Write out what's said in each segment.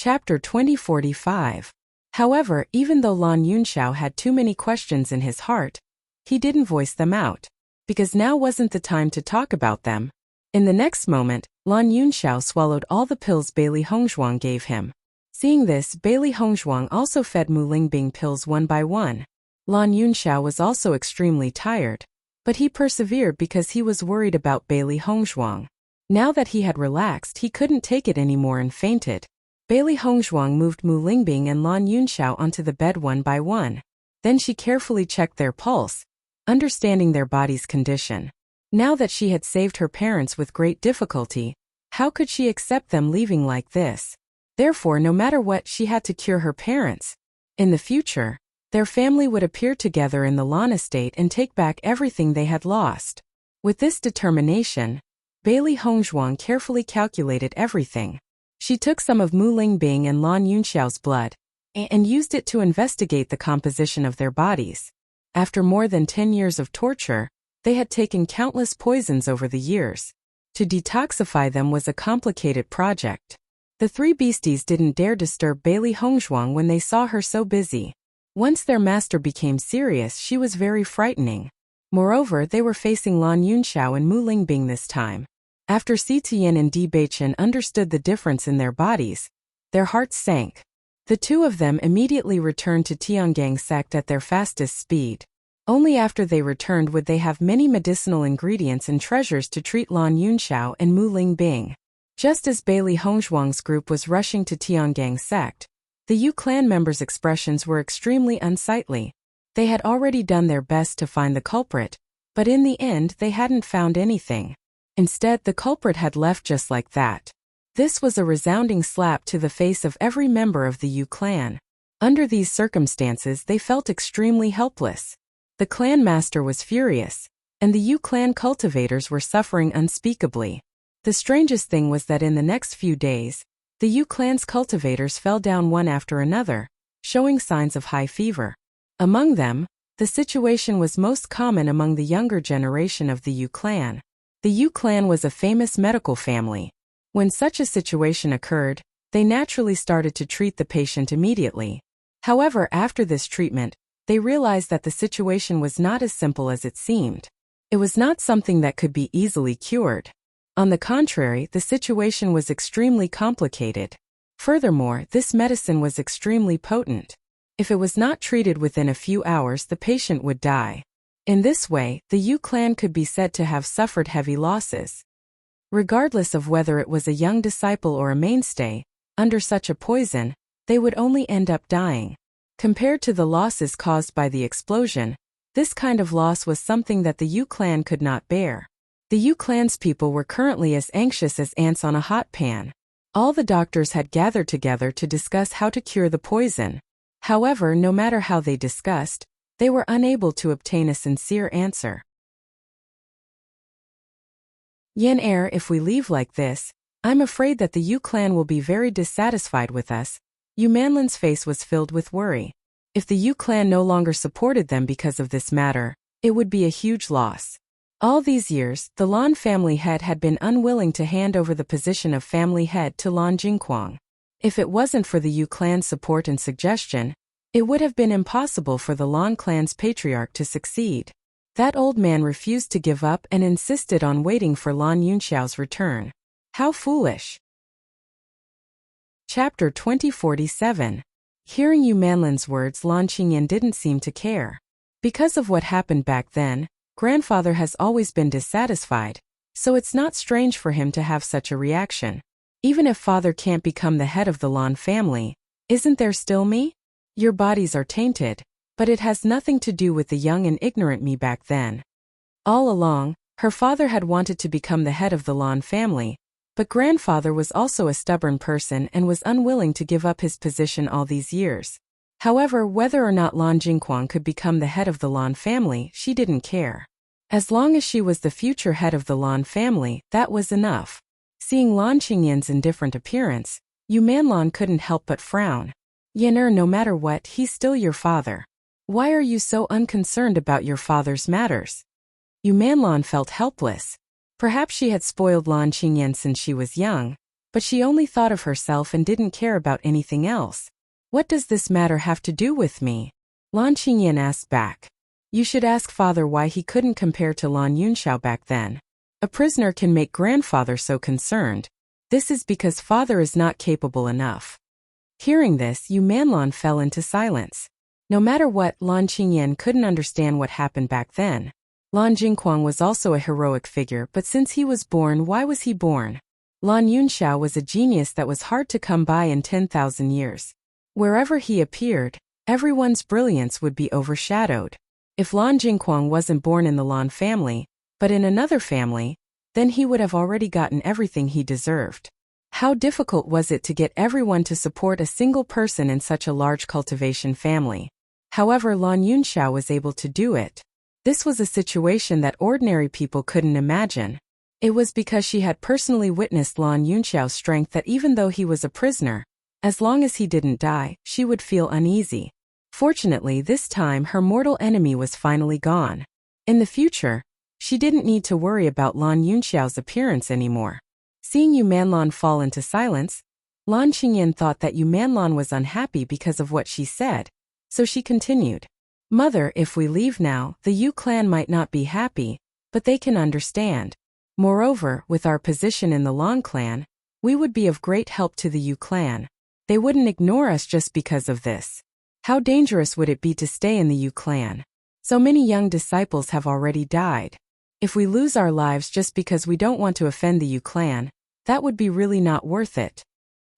Chapter 2045. However, even though Lan Yunxiao had too many questions in his heart, he didn't voice them out, because now wasn't the time to talk about them. In the next moment, Lan Yunxiao swallowed all the pills Bailey Hongzhuang gave him. Seeing this, Bailey Hongzhuang also fed Mu Lingbing pills one by one. Lan Yunxiao was also extremely tired, but he persevered because he was worried about Bailey Hongzhuang. Now that he had relaxed, he couldn't take it anymore and fainted. Bailey Hongzhuang moved Mu Lingbing and Lan Yunxiao onto the bed one by one. Then she carefully checked their pulse, understanding their body's condition. Now that she had saved her parents with great difficulty, how could she accept them leaving like this? Therefore, no matter what, she had to cure her parents. In the future, their family would appear together in the Lan estate and take back everything they had lost. With this determination, Bailey Hongzhuang carefully calculated everything. She took some of Mu Lingbing and Lan Yunxiao's blood and used it to investigate the composition of their bodies. After more than 10 years of torture, they had taken countless poisons over the years. To detoxify them was a complicated project. The three beasties didn't dare disturb Bailey Hongzhuang when they saw her so busy. Once their master became serious, she was very frightening. Moreover, they were facing Lan Yunxiao and Mu Lingbing this time. After Si Tian and Di Beichen understood the difference in their bodies, their hearts sank. The two of them immediately returned to Tiangang sect at their fastest speed. Only after they returned would they have many medicinal ingredients and treasures to treat Lan Yunxiao and Mu Lingbing. Just as Bailey Hongzhuang's group was rushing to Tiangang sect, the Yu clan members' expressions were extremely unsightly. They had already done their best to find the culprit, but in the end they hadn't found anything. Instead, the culprit had left just like that. This was a resounding slap to the face of every member of the Yu clan. Under these circumstances, they felt extremely helpless. The clan master was furious, and the Yu clan cultivators were suffering unspeakably. The strangest thing was that in the next few days, the Yu clan's cultivators fell down one after another, showing signs of high fever. Among them, the situation was most common among the younger generation of the Yu clan. The Yu clan was a famous medical family. When such a situation occurred, they naturally started to treat the patient immediately. However, after this treatment, they realized that the situation was not as simple as it seemed. It was not something that could be easily cured. On the contrary, the situation was extremely complicated. Furthermore, this medicine was extremely potent. If it was not treated within a few hours, the patient would die. In this way, the Yu clan could be said to have suffered heavy losses. Regardless of whether it was a young disciple or a mainstay, under such a poison, they would only end up dying. Compared to the losses caused by the explosion, this kind of loss was something that the Yu clan could not bear. The Yu clan's people were currently as anxious as ants on a hot pan. All the doctors had gathered together to discuss how to cure the poison. However, no matter how they discussed, they were unable to obtain a sincere answer. Yen heir, if we leave like this, I'm afraid that the Yu clan will be very dissatisfied with us. Yu Manlin's face was filled with worry. If the Yu clan no longer supported them because of this matter, it would be a huge loss. All these years, the Lan family head had been unwilling to hand over the position of family head to Lan Jingquang. If it wasn't for the Yu clan's support and suggestion, it would have been impossible for the Lan clan's patriarch to succeed. That old man refused to give up and insisted on waiting for Lan Yunxiao's return. How foolish! Chapter 2047. Hearing Yu Manlin's words, Lan Qingyan didn't seem to care. Because of what happened back then, grandfather has always been dissatisfied, so it's not strange for him to have such a reaction. Even if father can't become the head of the Lan family, isn't there still me? Your bodies are tainted, but it has nothing to do with the young and ignorant me back then. All along, her father had wanted to become the head of the Lan family, but grandfather was also a stubborn person and was unwilling to give up his position all these years. However, whether or not Lan Jingquang could become the head of the Lan family, she didn't care. As long as she was the future head of the Lan family, that was enough. Seeing Lan Qingyan's indifferent appearance, Yu Manlan couldn't help but frown. Yener, no matter what, he's still your father. Why are you so unconcerned about your father's matters? Yu Manlan felt helpless. Perhaps she had spoiled Lan Qingyan since she was young, but she only thought of herself and didn't care about anything else. What does this matter have to do with me? Lan Qingyan asked back. You should ask father why he couldn't compare to Lan Yunxiao back then. A prisoner can make grandfather so concerned. This is because father is not capable enough. Hearing this, Yu Manlan fell into silence. No matter what, Lan Qingyan couldn't understand what happened back then. Lan Jingquang was also a heroic figure, but since he was born, why was he born? Lan Yunxiao was a genius that was hard to come by in 10,000 years. Wherever he appeared, everyone's brilliance would be overshadowed. If Lan Jingquang wasn't born in the Lan family, but in another family, then he would have already gotten everything he deserved. How difficult was it to get everyone to support a single person in such a large cultivation family? However, Lan Yunxiao was able to do it. This was a situation that ordinary people couldn't imagine. It was because she had personally witnessed Lan Yunxiao's strength that even though he was a prisoner, as long as he didn't die, she would feel uneasy. Fortunately, this time her mortal enemy was finally gone. In the future, she didn't need to worry about Lan Yunxiao's appearance anymore. Seeing Yu Manlan fall into silence, Lan Qingyan thought that Yu Manlan was unhappy because of what she said, so she continued. Mother, if we leave now, the Yu clan might not be happy, but they can understand. Moreover, with our position in the Lan clan, we would be of great help to the Yu clan. They wouldn't ignore us just because of this. How dangerous would it be to stay in the Yu clan? So many young disciples have already died. If we lose our lives just because we don't want to offend the Yu clan, that would be really not worth it.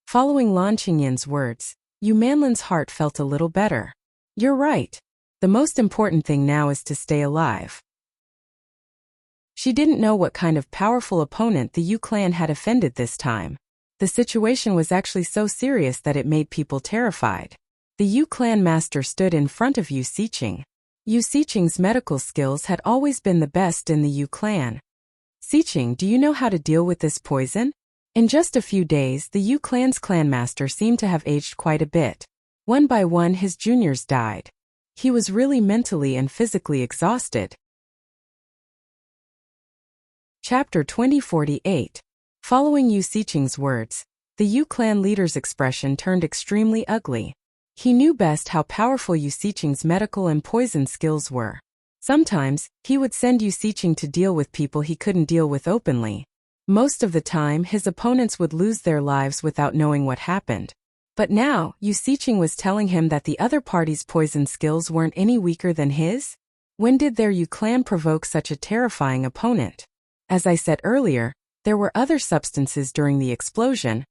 Following Lan Qingyan's words, Yu Manlan's heart felt a little better. You're right. The most important thing now is to stay alive. She didn't know what kind of powerful opponent the Yu clan had offended this time. The situation was actually so serious that it made people terrified. The Yu clan master stood in front of Yu Siqing. Yu Siqing's medical skills had always been the best in the Yu clan. Siqing, do you know how to deal with this poison? In just a few days, the Yu clan's clan master seemed to have aged quite a bit. One by one, his juniors died. He was really mentally and physically exhausted. Chapter 2048. Following Yu Siqing's words, the Yu clan leader's expression turned extremely ugly. He knew best how powerful Yu Siqing's medical and poison skills were. Sometimes, he would send Yu Siqing to deal with people he couldn't deal with openly. Most of the time, his opponents would lose their lives without knowing what happened. But now, Yu Siqing was telling him that the other party's poison skills weren't any weaker than his? When did their Yu clan provoke such a terrifying opponent? As I said earlier, there were other substances during the explosion,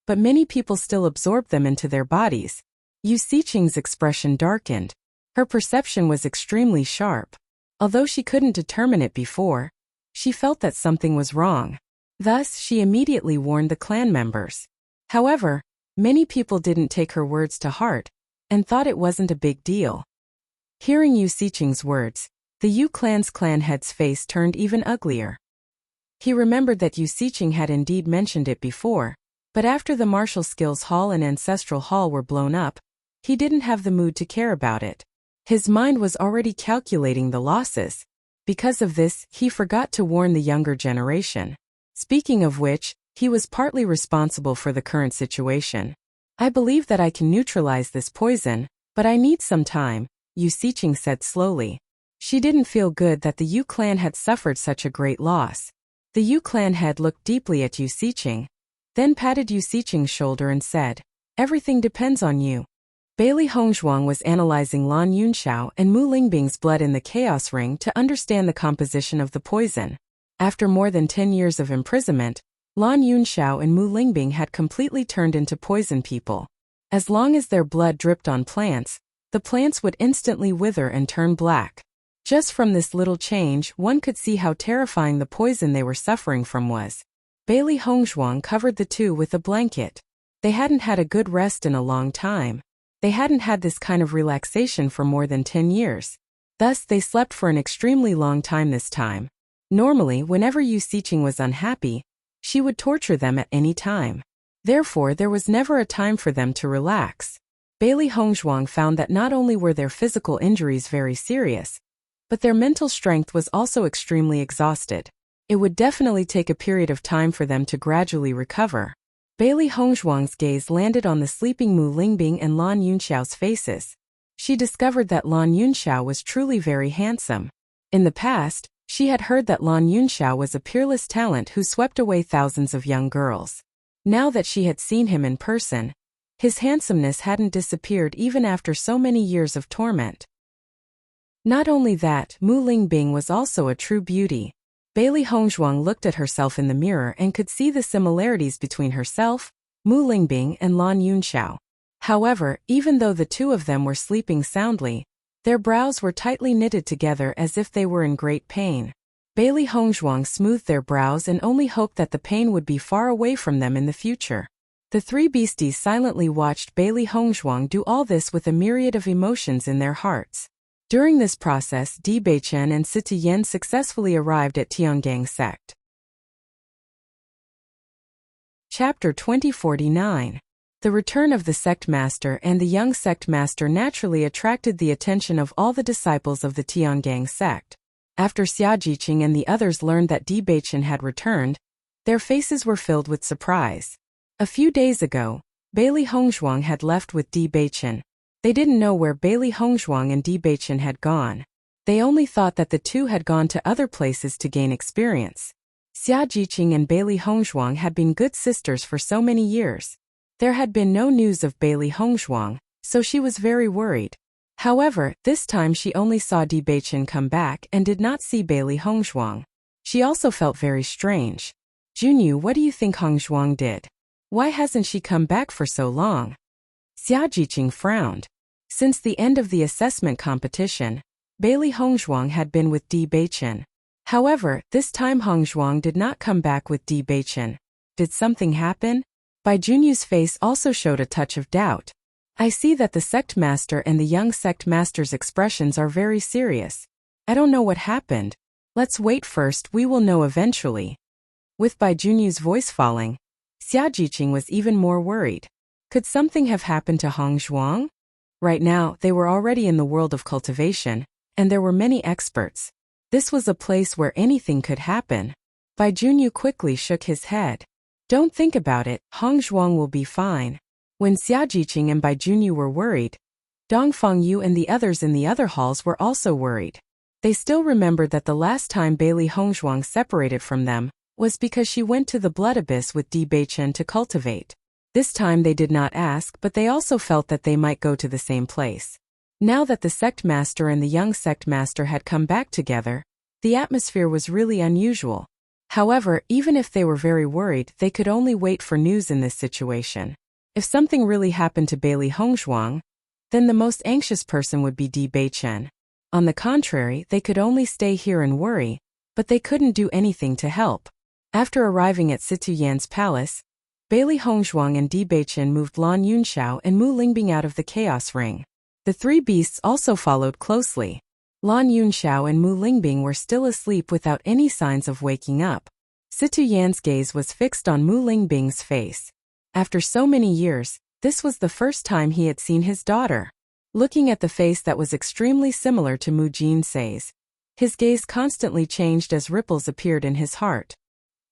but many people still absorbed them into their bodies. Yu Siqing's expression darkened. Her perception was extremely sharp. Although she couldn't determine it before, she felt that something was wrong. Thus, she immediately warned the clan members. However, many people didn't take her words to heart and thought it wasn't a big deal. Hearing Yu Siqing's words, the Yu clan's clan head's face turned even uglier. He remembered that Yu Siqing had indeed mentioned it before, but after the martial skills hall and ancestral hall were blown up, he didn't have the mood to care about it. His mind was already calculating the losses. Because of this, he forgot to warn the younger generation. Speaking of which, he was partly responsible for the current situation. I believe that I can neutralize this poison, but I need some time, Yu Siqing said slowly. She didn't feel good that the Yu clan had suffered such a great loss. The Yu clan head looked deeply at Yu Siqing, then patted Yu Siqing's shoulder and said, "Everything depends on you." Bailey Hongzhuang was analyzing Lan Yunxiao and Mu Lingbing's blood in the chaos ring to understand the composition of the poison. After more than 10 years of imprisonment, Lan Yunxiao and Mu Lingbing had completely turned into poison people. As long as their blood dripped on plants, the plants would instantly wither and turn black. Just from this little change, one could see how terrifying the poison they were suffering from was. Bailey Hongzhuang covered the two with a blanket. They hadn't had a good rest in a long time. They hadn't had this kind of relaxation for more than 10 years. Thus, they slept for an extremely long time this time. Normally, whenever Yu Siqing was unhappy, she would torture them at any time. Therefore, there was never a time for them to relax. Bailey Hongzhuang found that not only were their physical injuries very serious, but their mental strength was also extremely exhausted. It would definitely take a period of time for them to gradually recover. Bailey Hongzhuang's gaze landed on the sleeping Mu Lingbing and Lan Yunxiao's faces. She discovered that Lan Yunxiao was truly very handsome. In the past, she had heard that Lan Yunxiao was a peerless talent who swept away thousands of young girls. Now that she had seen him in person, his handsomeness hadn't disappeared even after so many years of torment. Not only that, Mu Lingbing was also a true beauty. Bailey Hongzhuang looked at herself in the mirror and could see the similarities between herself, Mu Lingbing, and Lan Yunxiao. However, even though the two of them were sleeping soundly, their brows were tightly knitted together as if they were in great pain. Bailey Hongzhuang smoothed their brows and only hoped that the pain would be far away from them in the future. The three beasties silently watched Bailey Hongzhuang do all this with a myriad of emotions in their hearts. During this process, Di Beichen and Situ Yan successfully arrived at Tiangang sect. Chapter 2049. The return of the sect master and the young sect master naturally attracted the attention of all the disciples of the Tiangang sect. After Xia Jiqing and the others learned that Di Beichen had returned, their faces were filled with surprise. A few days ago, Bailey Hongzhuang had left with Di Beichen. They didn't know where Bailey Hongzhuang and Di Beichen had gone. They only thought that the two had gone to other places to gain experience. Xia Jiqing and Bailey Hongzhuang had been good sisters for so many years. There had been no news of Bailey Hongzhuang, so she was very worried. However, this time she only saw Di Beichen come back and did not see Bailey Hongzhuang. She also felt very strange. Junyu, what do you think Hongzhuang did? Why hasn't she come back for so long? Xia Jiqing frowned. Since the end of the assessment competition, Bailey Hongzhuang had been with Di Beichen. However, this time Hongzhuang did not come back with Di Beichen. Did something happen? Bai Junyu's face also showed a touch of doubt. I see that the sect master and the young sect master's expressions are very serious. I don't know what happened. Let's wait first, we will know eventually. With Bai Junyu's voice falling, Xia Jiqing was even more worried. Could something have happened to Hongzhuang? Right now, they were already in the world of cultivation, and there were many experts. This was a place where anything could happen. Bai Junyu quickly shook his head. Don't think about it, Hongzhuang will be fine. When Xia Jiqing and Bai Junyu were worried, Dongfang Yu and the others in the other halls were also worried. They still remembered that the last time Bailey Hongzhuang separated from them was because she went to the Blood Abyss with Di Beichen to cultivate. This time they did not ask, but they also felt that they might go to the same place. Now that the sect master and the young sect master had come back together, the atmosphere was really unusual. However, even if they were very worried, they could only wait for news in this situation. If something really happened to Bailey Hongzhuang, then the most anxious person would be Di Beichen. On the contrary, they could only stay here and worry, but they couldn't do anything to help. After arriving at Situ Yan's palace, Bailey Hongzhuang and Di Beichen moved Lan Yunxiao and Mu Lingbing out of the chaos ring. The three beasts also followed closely. Lan Yunxiao and Mu Lingbing were still asleep without any signs of waking up. Situ Yan's gaze was fixed on Mu Lingbing's face. After so many years, this was the first time he had seen his daughter. Looking at the face that was extremely similar to Mu Jinsei's, his gaze constantly changed as ripples appeared in his heart.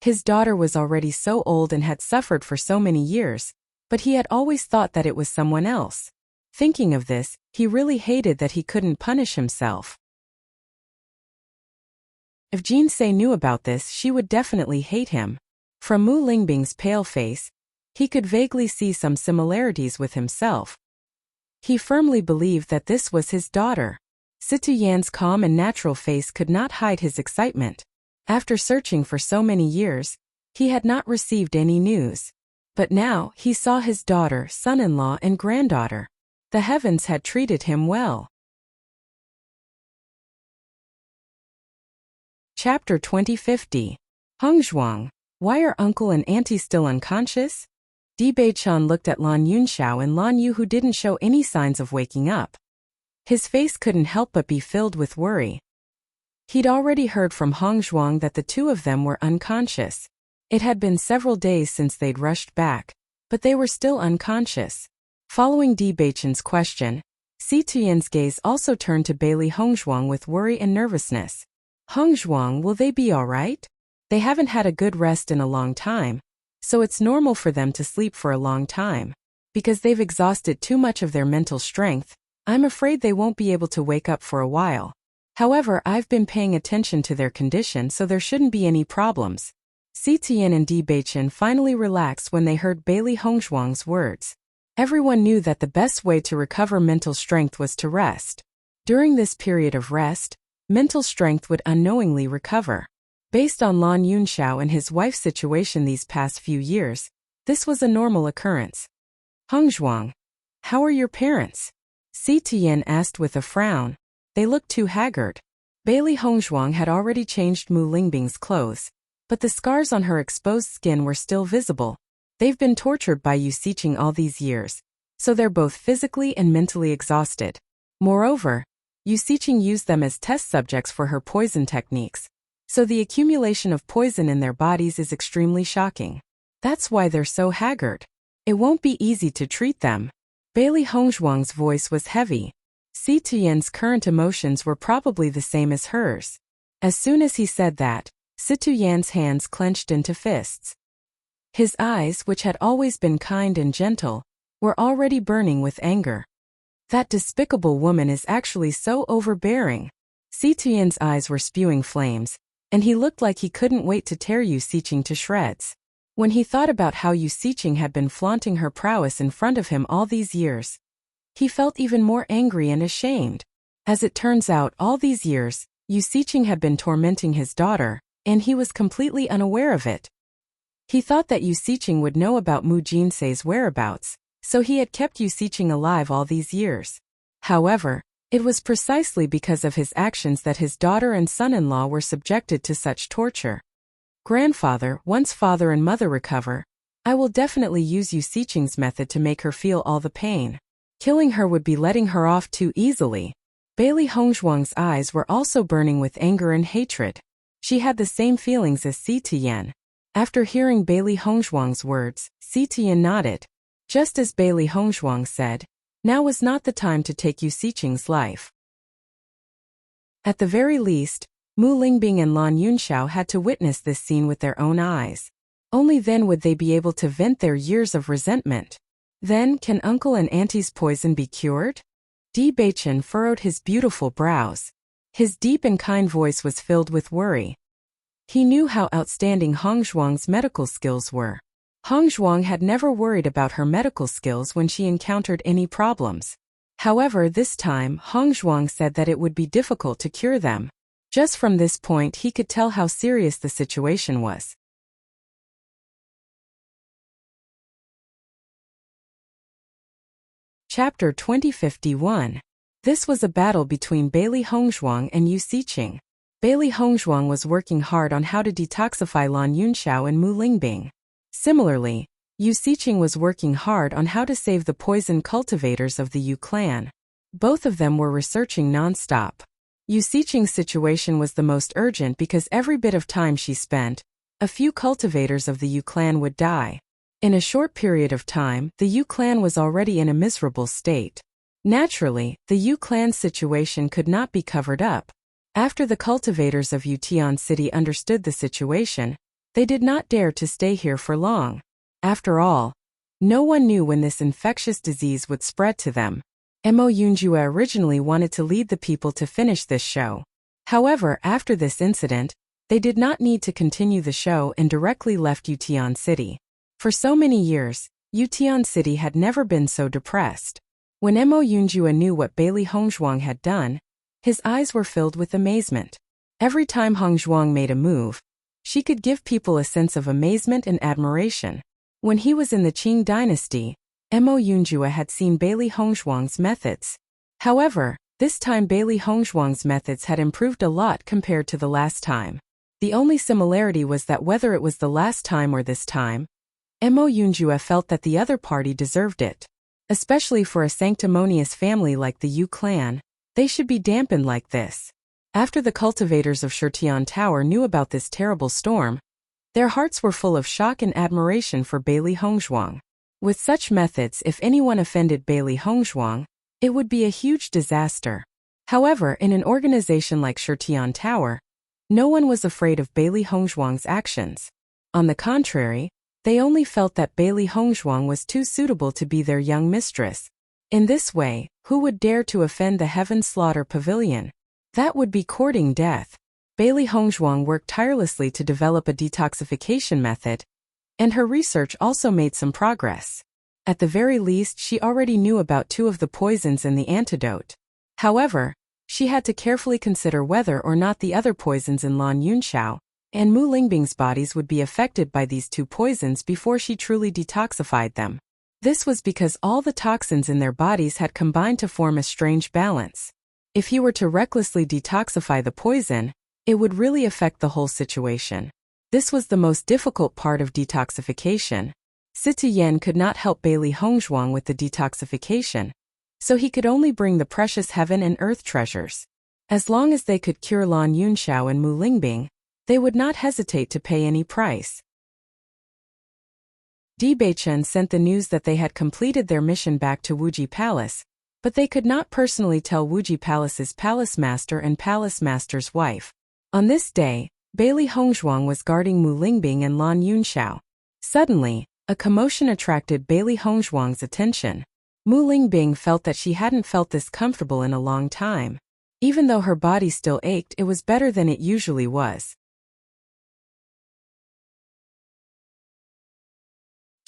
His daughter was already so old and had suffered for so many years, but he had always thought that it was someone else. Thinking of this, he really hated that he couldn't punish himself. If Jinsei knew about this, she would definitely hate him. From Mu Lingbing's pale face, he could vaguely see some similarities with himself. He firmly believed that this was his daughter. Situ Yan's calm and natural face could not hide his excitement. After searching for so many years, he had not received any news. But now, he saw his daughter, son-in-law, and granddaughter. The heavens had treated him well. Chapter 2050. Hongzhuang, why are uncle and auntie still unconscious? Di Beichen looked at Lan Yunxiao and Lan Yu, who didn't show any signs of waking up. His face couldn't help but be filled with worry. He'd already heard from Hongzhuang that the two of them were unconscious. It had been several days since they'd rushed back, but they were still unconscious. Following Di Beichen's question, Si Tuyen's gaze also turned to Bailey Hongzhuang with worry and nervousness. Hongzhuang, will they be all right? They haven't had a good rest in a long time, so it's normal for them to sleep for a long time. Because they've exhausted too much of their mental strength, I'm afraid they won't be able to wake up for a while. However, I've been paying attention to their condition, so there shouldn't be any problems. Si Tian and Di Beichen finally relaxed when they heard Bailey Hongzhuang's words. Everyone knew that the best way to recover mental strength was to rest. During this period of rest, mental strength would unknowingly recover. Based on Lan Yunxiao and his wife's situation these past few years, this was a normal occurrence. Hongzhuang, how are your parents? Si Tian asked with a frown. They looked too haggard. Bailey Hongzhuang had already changed Mu Lingbing's clothes, but the scars on her exposed skin were still visible. They've been tortured by Yu Siqing all these years, so they're both physically and mentally exhausted. Moreover, Yu Siqing used them as test subjects for her poison techniques, so the accumulation of poison in their bodies is extremely shocking. That's why they're so haggard. It won't be easy to treat them. Bailey Hongzhuang's voice was heavy. Si Tian's current emotions were probably the same as hers. As soon as he said that, Si Tian's hands clenched into fists. His eyes, which had always been kind and gentle, were already burning with anger. That despicable woman is actually so overbearing. Si Tian's eyes were spewing flames, and he looked like he couldn't wait to tear Yu Siqing to shreds. When he thought about how Yu Siqing had been flaunting her prowess in front of him all these years, he felt even more angry and ashamed. As it turns out, all these years, Yu Siqing had been tormenting his daughter, and he was completely unaware of it. He thought that Yu Siqing would know about Mu Jinsei's whereabouts, so he had kept Yu Siqing alive all these years. However, it was precisely because of his actions that his daughter and son-in-law were subjected to such torture. Grandfather, once father and mother recover, I will definitely use Yu Siqing's method to make her feel all the pain. Killing her would be letting her off too easily. Bailey Hongzhuang's eyes were also burning with anger and hatred. She had the same feelings as Si Tian. After hearing Bailey Hongzhuang's words, Si Tian nodded. Just as Bailey Hongzhuang said, now was not the time to take Yu Siqing's life. At the very least, Mu Lingbing and Lan Yunxiao had to witness this scene with their own eyes. Only then would they be able to vent their years of resentment. Then, can Uncle and Auntie's poison be cured? Di Beichen furrowed his beautiful brows. His deep and kind voice was filled with worry. He knew how outstanding Hongzhuang's medical skills were. Hongzhuang had never worried about her medical skills when she encountered any problems. However, this time, Hongzhuang said that it would be difficult to cure them. Just from this point, he could tell how serious the situation was. Chapter 2051. This was a battle between Bailey Hongzhuang and Yu Siqing. Bailey Hongzhuang was working hard on how to detoxify Lan Yunxiao and Mu Lingbing. Similarly, Yu Siqing was working hard on how to save the poison cultivators of the Yu clan. Both of them were researching non-stop. Yu Siqing's situation was the most urgent because every bit of time she spent, a few cultivators of the Yu clan would die. In a short period of time, the Yu clan was already in a miserable state. Naturally, the Yu clan's situation could not be covered up. After the cultivators of Yutian City understood the situation, they did not dare to stay here for long. After all, no one knew when this infectious disease would spread to them. Mo Yunjue originally wanted to lead the people to finish this show. However, after this incident, they did not need to continue the show and directly left Yutian City. For so many years, Yutian City had never been so depressed. When Mo Yunjue knew what Bailey Hongzhuang had done, his eyes were filled with amazement. Every time Hongzhuang made a move, she could give people a sense of amazement and admiration. When he was in the Qing dynasty, Mo Yunjue had seen Bailey Hongzhuang's methods. However, this time Bailey Hongzhuang's methods had improved a lot compared to the last time. The only similarity was that whether it was the last time or this time, Mo Yunjue felt that the other party deserved it. Especially for a sanctimonious family like the Yu clan, they should be dampened like this. After the cultivators of Shutian Tower knew about this terrible storm, their hearts were full of shock and admiration for Bailey Hongzhuang. With such methods, if anyone offended Bailey Hongzhuang, it would be a huge disaster. However, in an organization like Shutian Tower, no one was afraid of Bailey Hongzhuang's actions. On the contrary, They only felt that Bailey Hongzhuang was too suitable to be their young mistress. In this way, who would dare to offend the Heaven Slaughter Pavilion? That would be courting death. Bailey Hongzhuang worked tirelessly to develop a detoxification method, and her research also made some progress. At the very least, she already knew about 2 of the poisons and the antidote. However, she had to carefully consider whether or not the other poisons in Lan Yunxiao and Mu Lingbing's bodies would be affected by these 2 poisons before she truly detoxified them. This was because all the toxins in their bodies had combined to form a strange balance. If he were to recklessly detoxify the poison, it would really affect the whole situation. This was the most difficult part of detoxification. Sita Yan could not help Bailey Hongzhuang with the detoxification, so he could only bring the precious heaven and earth treasures. As long as they could cure Lan Yunxiao and Mu Lingbing, they would not hesitate to pay any price. Di Beichen sent the news that they had completed their mission back to Wuji Palace, but they could not personally tell Wuji Palace's palace master and palace master's wife. On this day, Bailey Hongzhuang was guarding Mu Lingbing and Lan Yunxiao. Suddenly, a commotion attracted Bailey Hongzhuang's attention. Mu Lingbing felt that she hadn't felt this comfortable in a long time. Even though her body still ached, it was better than it usually was.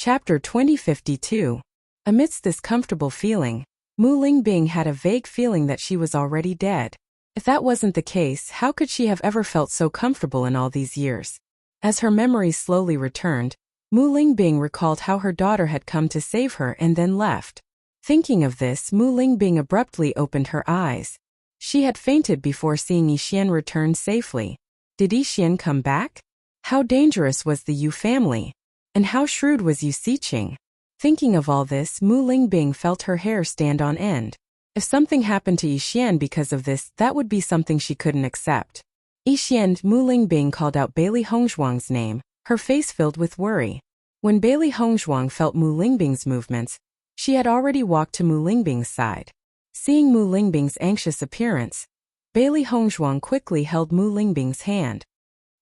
Chapter 2052. Amidst this comfortable feeling, Mu Lingbing had a vague feeling that she was already dead. If that wasn't the case, how could she have ever felt so comfortable in all these years? As her memory slowly returned, Mu Lingbing recalled how her daughter had come to save her and then left. Thinking of this, Mu Lingbing abruptly opened her eyes. She had fainted before seeing Yixian return safely. Did Yixian come back? How dangerous was the Yu family? And how shrewd was Yu Siqing? Thinking of all this, Mu Lingbing felt her hair stand on end. If something happened to Yixian because of this, that would be something she couldn't accept. Yixian, Mu Lingbing called out Bailey Hongzhuang's name, her face filled with worry. When Bailey Hongzhuang felt Mu Lingbing's movements, she had already walked to Mu Lingbing's side. Seeing Mu Lingbing's anxious appearance, Bailey Hongzhuang quickly held Mu Lingbing's hand.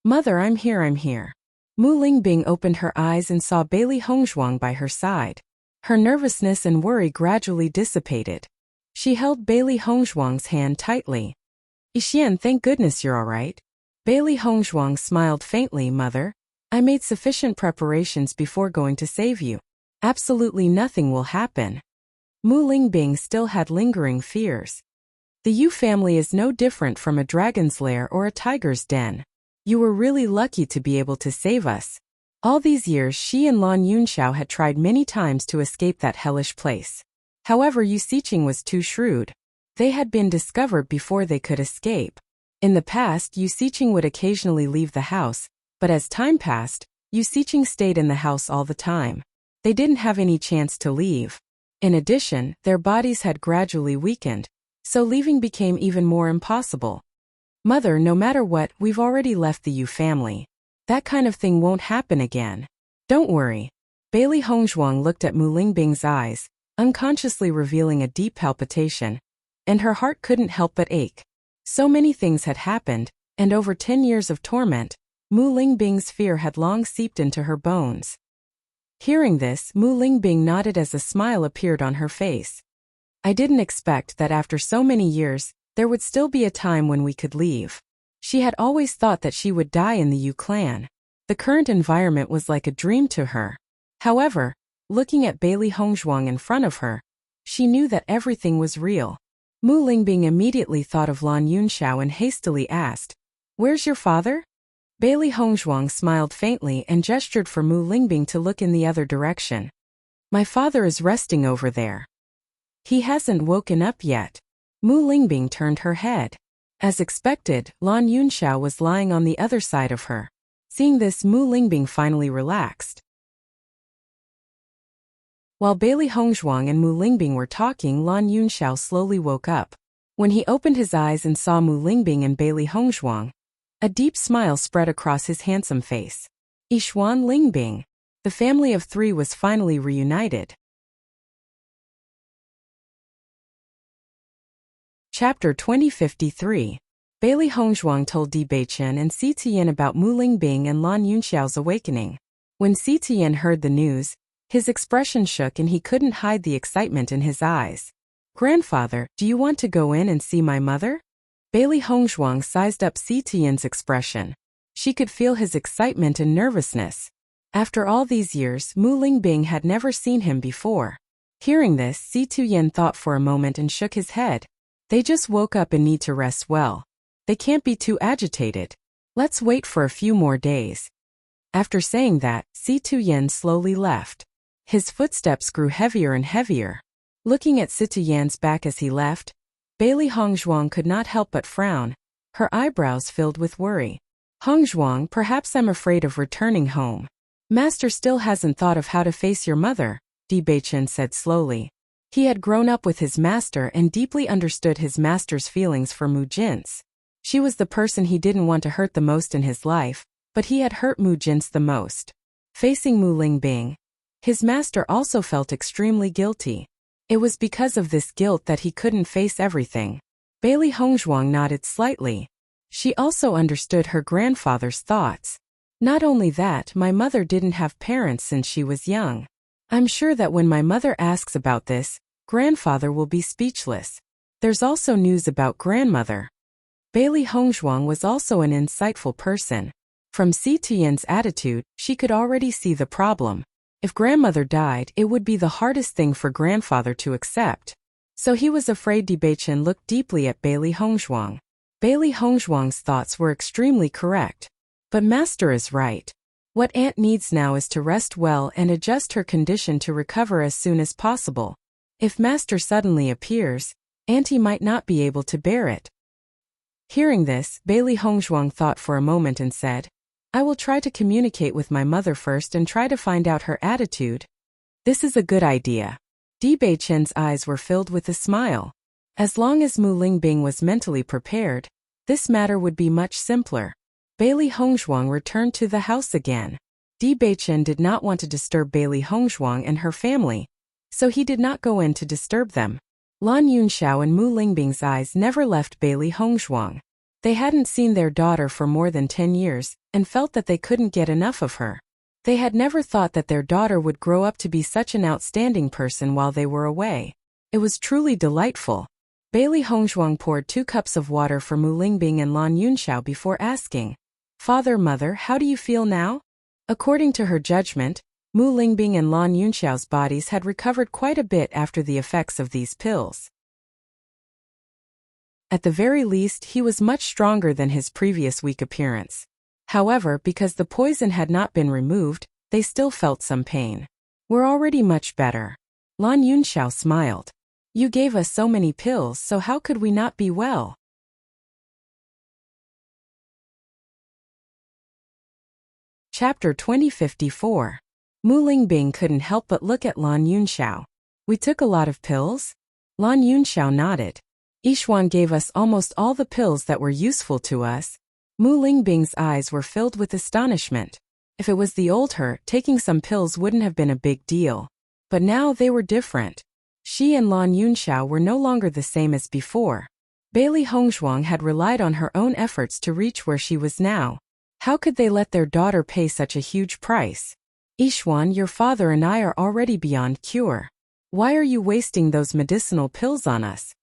"Mother, I'm here. Mu Lingbing opened her eyes and saw Bailey Hongzhuang by her side. Her nervousness and worry gradually dissipated. She held Bailey Hongzhuang's hand tightly. "Yixian, thank goodness you're all right." Bailey Hongzhuang smiled faintly. "Mother, I made sufficient preparations before going to save you. Absolutely nothing will happen." Mu Lingbing still had lingering fears. The Yu family is no different from a dragon's lair or a tiger's den. You were really lucky to be able to save us. All these years she and Lan Yunxiao had tried many times to escape that hellish place. However, Yu Siqing was too shrewd. They had been discovered before they could escape. In the past, Yu Siqing would occasionally leave the house, but as time passed, Yu Siqing stayed in the house all the time. They didn't have any chance to leave. In addition, their bodies had gradually weakened, so leaving became even more impossible. "Mother, no matter what, we've already left the Yu family. That kind of thing won't happen again. Don't worry." Bailey Hongzhuang looked at Mu Lingbing's eyes, unconsciously revealing a deep palpitation, and her heart couldn't help but ache. So many things had happened, and over 10 years of torment, Mu Lingbing's fear had long seeped into her bones. Hearing this, Mu Lingbing nodded as a smile appeared on her face. "I didn't expect that after so many years, there would still be a time when we could leave." She had always thought that she would die in the Yu clan. The current environment was like a dream to her. However, looking at Bailey Hongzhuang in front of her, she knew that everything was real. Mu Lingbing immediately thought of Lan Yunxiao and hastily asked, "Where's your father?" Bailey Hongzhuang smiled faintly and gestured for Mu Lingbing to look in the other direction. "My father is resting over there. He hasn't woken up yet." Mu Lingbing turned her head. As expected, Lan Yunxiao was lying on the other side of her. Seeing this, Mu Lingbing finally relaxed. While Bailey Hongzhuang and Mu Lingbing were talking, Lan Yunxiao slowly woke up. When he opened his eyes and saw Mu Lingbing and Bailey Hongzhuang, a deep smile spread across his handsome face. Yixuan Lingbing. The family of 3 was finally reunited. Chapter 2053. Bailey Hongzhuang told Di Beichen and Si Tian about Mu Lingbing and Lan Yunxiao's awakening. When Si Tian heard the news, his expression shook and he couldn't hide the excitement in his eyes. "Grandfather, do you want to go in and see my mother?" Bailey Hongzhuang sized up Si Tian's expression. She could feel his excitement and nervousness. After all these years, Mu Lingbing had never seen him before. Hearing this, Si Tian thought for a moment and shook his head. They just woke up and need to rest well. They can't be too agitated. Let's wait for a few more days. After saying that, Si Tian slowly left. His footsteps grew heavier and heavier. Looking at Si Tian's back as he left, Bailey Hongzhuang could not help but frown, her eyebrows filled with worry. "Hongzhuang, perhaps I'm afraid of returning home. Master still hasn't thought of how to face your mother," Di Beichen said slowly. He had grown up with his master and deeply understood his master's feelings for Mu Jin's. She was the person he didn't want to hurt the most in his life, but he had hurt Mu Jin's the most. Facing Mu Lingbing, his master also felt extremely guilty. It was because of this guilt that he couldn't face everything. Bailey Hongzhuang nodded slightly. She also understood her grandfather's thoughts. "Not only that, my mother didn't have parents since she was young. I'm sure that when my mother asks about this, grandfather will be speechless. There's also news about grandmother." Bailey Hongzhuang was also an insightful person. From Si Tian's attitude, she could already see the problem. If grandmother died, it would be the hardest thing for grandfather to accept. So he was afraid. Di Beichen looked deeply at Bailey Hongzhuang. Bailey Hongzhuang's thoughts were extremely correct. But master is right. What aunt needs now is to rest well and adjust her condition to recover as soon as possible. If master suddenly appears, auntie might not be able to bear it. Hearing this, Bailey Hongzhuang thought for a moment and said, "I will try to communicate with my mother first and try to find out her attitude." "This is a good idea." Di Beichen's eyes were filled with a smile. As long as Mu Lingbing was mentally prepared, this matter would be much simpler. Bailey Hongzhuang returned to the house again. Di Beichen did not want to disturb Bailey Hongzhuang and her family, so he did not go in to disturb them. Lan Yunxiao and Mu Lingbing's eyes never left Bailey Hongzhuang. They hadn't seen their daughter for more than 10 years, and felt that they couldn't get enough of her. They had never thought that their daughter would grow up to be such an outstanding person while they were away. It was truly delightful. Bailey Hongzhuang poured 2 cups of water for Mu Lingbing and Lan Yunxiao before asking, "Father, mother, how do you feel now?" According to her judgment, Mu Lingbing and Lan Yunxiao's bodies had recovered quite a bit after the effects of these pills. At the very least, he was much stronger than his previous weak appearance. However, because the poison had not been removed, they still felt some pain. "We're already much better." Lan Yunxiao smiled. "You gave us so many pills, so how could we not be well?" Chapter 2054. Mu Lingbing couldn't help but look at Lan Yunxiao. "We took a lot of pills?" Lan Yunxiao nodded. "Yixuan gave us almost all the pills that were useful to us." Mu Lingbing's eyes were filled with astonishment. If it was the old her, taking some pills wouldn't have been a big deal. But now they were different. She and Lan Yunxiao were no longer the same as before. Bailey Hongzhuang had relied on her own efforts to reach where she was now. How could they let their daughter pay such a huge price? "Yixuan, your father and I are already beyond cure. Why are you wasting those medicinal pills on us?"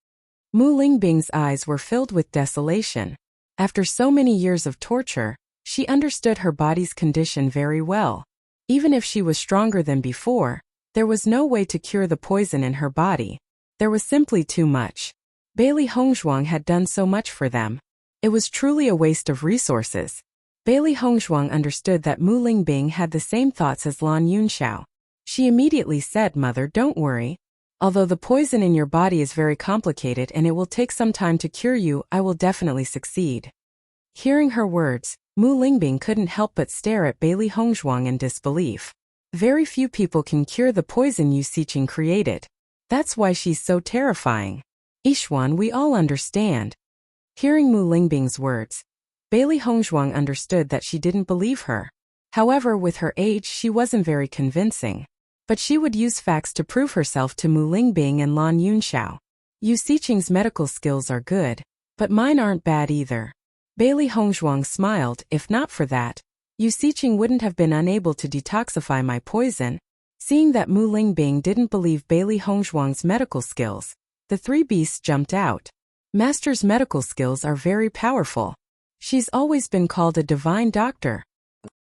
Mu Lingbing's eyes were filled with desolation. After so many years of torture, she understood her body's condition very well. Even if she was stronger than before, there was no way to cure the poison in her body. There was simply too much. Bailey Hongzhuang had done so much for them. It was truly a waste of resources. Bailey Hongzhuang understood that Mu Lingbing had the same thoughts as Lan Yunxiao. She immediately said, "Mother, don't worry. Although the poison in your body is very complicated and it will take some time to cure you, I will definitely succeed." Hearing her words, Mu Lingbing couldn't help but stare at Bailey Hongzhuang in disbelief. Very few people can cure the poison Yu Siqing created. That's why she's so terrifying. "Yixuan, we all understand." Hearing Mu Lingbing's words, Bailey Hongzhuang understood that she didn't believe her. However, with her age, she wasn't very convincing. But she would use facts to prove herself to Mu Lingbing and Lan Yunxiao. "Yu Siqing's medical skills are good, but mine aren't bad either." Bailey Hongzhuang smiled. "If not for that, Yu Siqing wouldn't have been unable to detoxify my poison. Seeing that Mu Lingbing didn't believe Bailey Hongzhuang's medical skills, the three beasts jumped out. Master's medical skills are very powerful. She's always been called a divine doctor.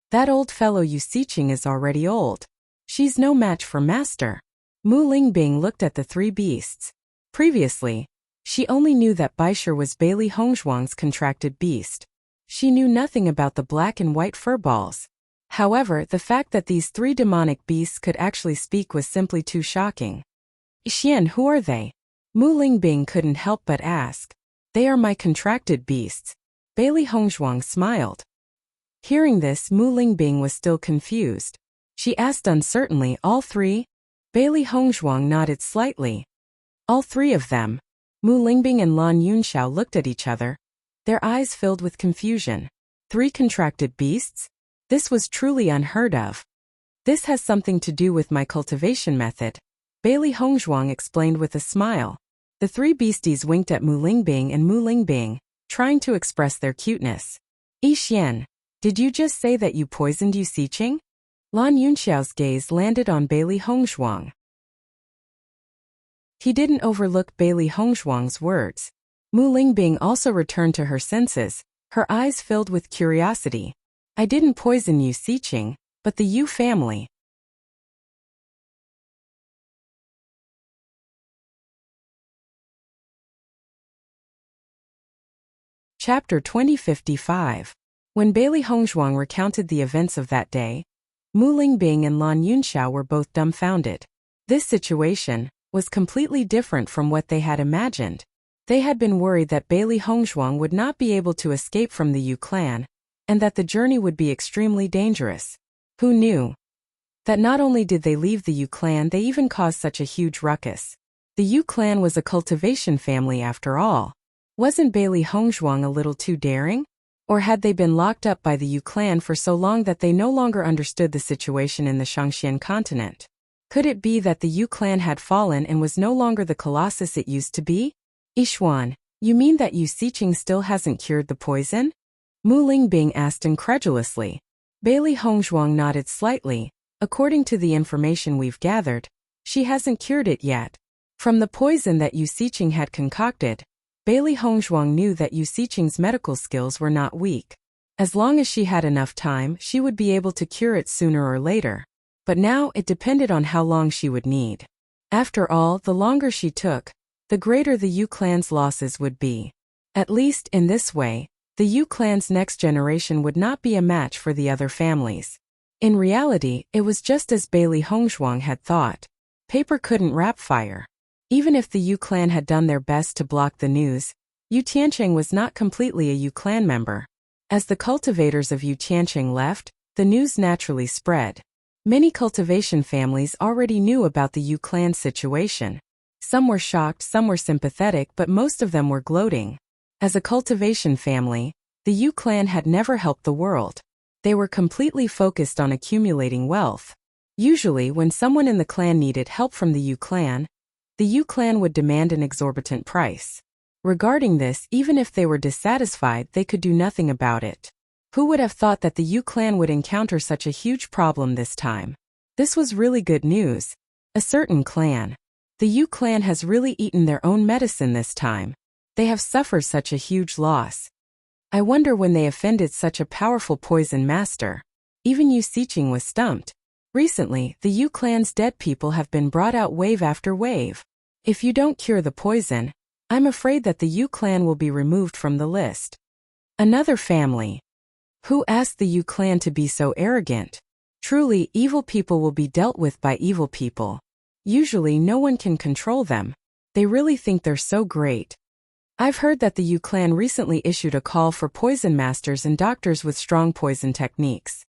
That old fellow Yu Siqing is already old. She's no match for Master. Mu Lingbing looked at the three beasts. Previously, she only knew that Baisher was Bailey Hongzhuang's contracted beast. She knew nothing about the black and white furballs. However, the fact that these three demonic beasts could actually speak was simply too shocking. Xian, who are they? Mu Lingbing couldn't help but ask. They are my contracted beasts. Bailey Hongzhuang smiled. Hearing this, Mu Lingbing was still confused. She asked uncertainly, all three? Bailey Hongzhuang nodded slightly. All three of them. Mu Lingbing and Lan Yunxiao looked at each other, their eyes filled with confusion. Three contracted beasts? This was truly unheard of. This has something to do with my cultivation method, Bailey Hongzhuang explained with a smile. The three beasties winked at Mu Lingbing and Mu Lingbing, trying to express their cuteness. Xian, did you just say that you poisoned Yu Siqing? Lan Yunxiao's gaze landed on Bailey Hongzhuang. He didn't overlook Bailey Hongzhuang's words. Mu Lingbing also returned to her senses, her eyes filled with curiosity. I didn't poison Yu Siqing, but the Yu family. Chapter 2055. When Bailey Hongzhuang recounted the events of that day, Mu Lingbing and Lan Yunxiao were both dumbfounded. This situation was completely different from what they had imagined. They had been worried that Bailey Hongzhuang would not be able to escape from the Yu clan, and that the journey would be extremely dangerous. Who knew that not only did they leave the Yu clan, they even caused such a huge ruckus. The Yu clan was a cultivation family after all. Wasn't Bailey Hongzhuang a little too daring? Or had they been locked up by the Yu clan for so long that they no longer understood the situation in the Shangxian continent? Could it be that the Yu clan had fallen and was no longer the colossus it used to be? Yixuan, you mean that Yu Siqing still hasn't cured the poison? Mu Lingbing asked incredulously. Bailey Hongzhuang nodded slightly. According to the information we've gathered, she hasn't cured it yet. From the poison that Yu Siqing had concocted, Bailey Hongzhuang knew that Yu Siqing's medical skills were not weak. As long as she had enough time, she would be able to cure it sooner or later. But now it depended on how long she would need. After all, the longer she took, the greater the Yu clan's losses would be. At least in this way, the Yu clan's next generation would not be a match for the other families. In reality, it was just as Bailey Hongzhuang had thought. Paper couldn't wrap fire. Even if the Yu clan had done their best to block the news, Yu Tiancheng was not completely a Yu clan member. As the cultivators of Yu Tiancheng left, the news naturally spread. Many cultivation families already knew about the Yu clan's situation. Some were shocked, some were sympathetic, but most of them were gloating. As a cultivation family, the Yu clan had never helped the world. They were completely focused on accumulating wealth. Usually, when someone in the clan needed help from the Yu clan would demand an exorbitant price. Regarding this, even if they were dissatisfied, they could do nothing about it. Who would have thought that the Yu clan would encounter such a huge problem this time? This was really good news. A certain clan. The Yu clan has really eaten their own medicine this time. They have suffered such a huge loss. I wonder when they offended such a powerful poison master. Even Yu Siqing was stumped. Recently, the Yu clan's dead people have been brought out wave after wave. If you don't cure the poison, I'm afraid that the Yu clan will be removed from the list. Another family. Who asked the Yu clan to be so arrogant? Truly, evil people will be dealt with by evil people. Usually no one can control them. They really think they're so great. I've heard that the Yu clan recently issued a call for poison masters and doctors with strong poison techniques.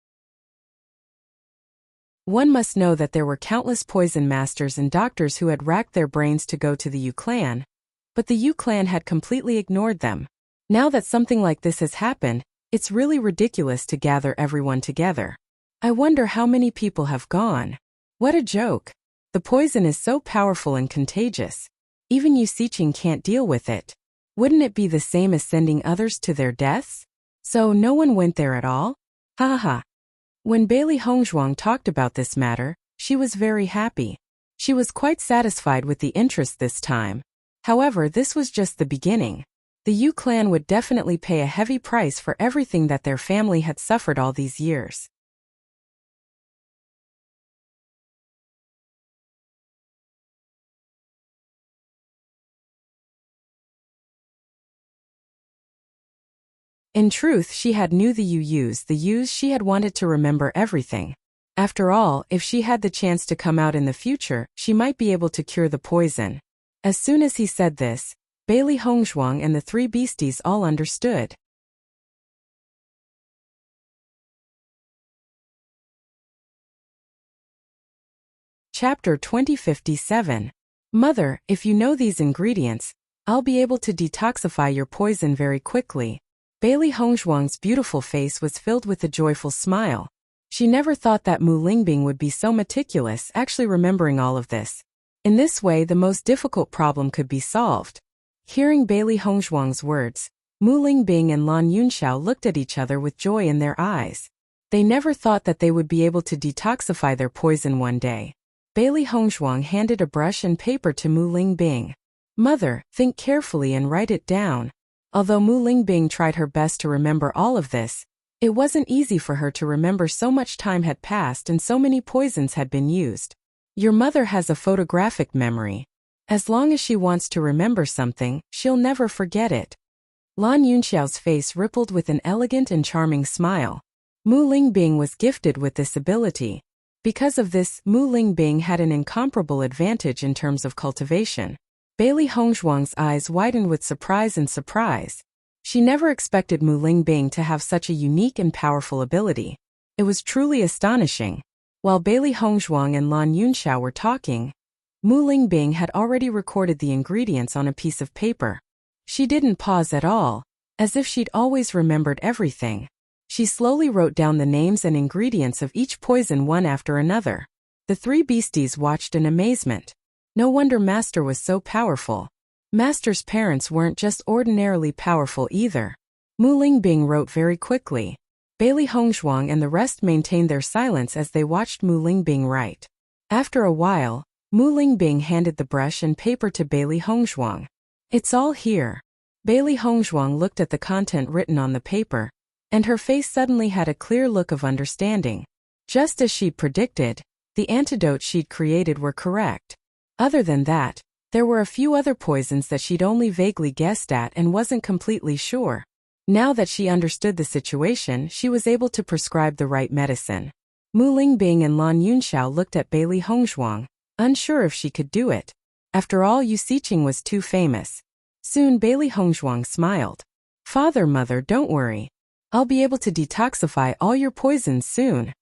One must know that there were countless poison masters and doctors who had racked their brains to go to the Yu clan, but the Yu clan had completely ignored them. Now that something like this has happened, it's really ridiculous to gather everyone together. I wonder how many people have gone. What a joke. The poison is so powerful and contagious. Even Yu Siqing can't deal with it. Wouldn't it be the same as sending others to their deaths? So no one went there at all? Ha ha. When Bailey Hongzhuang talked about this matter, she was very happy. She was quite satisfied with the interest this time. However, this was just the beginning. The Yu clan would definitely pay a heavy price for everything that their family had suffered all these years. In truth, she had knew the Yus she had wanted to remember everything. After all, if she had the chance to come out in the future, she might be able to cure the poison. As soon as he said this, Bailey Hongzhuang and the three beasties all understood. Chapter 2057. Mother, if you know these ingredients, I'll be able to detoxify your poison very quickly. Bailey Hongzhuang's beautiful face was filled with a joyful smile. She never thought that Mu Lingbing would be so meticulous, actually remembering all of this. In this way, the most difficult problem could be solved. Hearing Bailey Hongzhuang's words, Mu Lingbing and Lan Yunxiao looked at each other with joy in their eyes. They never thought that they would be able to detoxify their poison one day. Bailey Hongzhuang handed a brush and paper to Mu Lingbing. Mother, think carefully and write it down. Although Mu Lingbing tried her best to remember all of this, it wasn't easy for her to remember so much time had passed and so many poisons had been used. Your mother has a photographic memory. As long as she wants to remember something, she'll never forget it. Lan Yunxiao's face rippled with an elegant and charming smile. Mu Lingbing was gifted with this ability. Because of this, Mu Lingbing had an incomparable advantage in terms of cultivation. Bailey Hongzhuang's eyes widened with surprise and surprise. She never expected Mu Lingbing to have such a unique and powerful ability. It was truly astonishing. While Bailey Hongzhuang and Lan Yunxiao were talking, Mu Lingbing had already recorded the ingredients on a piece of paper. She didn't pause at all, as if she'd always remembered everything. She slowly wrote down the names and ingredients of each poison one after another. The three beasties watched in amazement. No wonder Master was so powerful. Master's parents weren't just ordinarily powerful either. Mu Lingbing wrote very quickly. Bailey Hongzhuang and the rest maintained their silence as they watched Mu Lingbing write. After a while, Mu Lingbing handed the brush and paper to Bailey Hongzhuang. It's all here. Bailey Hongzhuang looked at the content written on the paper, and her face suddenly had a clear look of understanding. Just as she'd predicted, the antidotes she'd created were correct. Other than that, there were a few other poisons that she'd only vaguely guessed at and wasn't completely sure. Now that she understood the situation, she was able to prescribe the right medicine. Mu Lingbing and Lan Yunxiao looked at Bailey Hongzhuang, unsure if she could do it. After all, Yu Xiqing was too famous. Soon Bailey Hongzhuang smiled. Father, Mother, don't worry. I'll be able to detoxify all your poisons soon.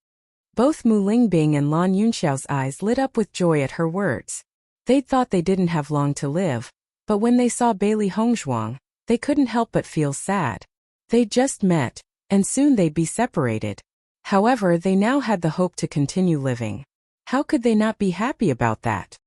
Both Mu Lingbing and Lan Yunxiao's eyes lit up with joy at her words. They'd thought they didn't have long to live, but when they saw Bailey Hongzhuang, they couldn't help but feel sad. They'd just met, and soon they'd be separated. However, they now had the hope to continue living. How could they not be happy about that?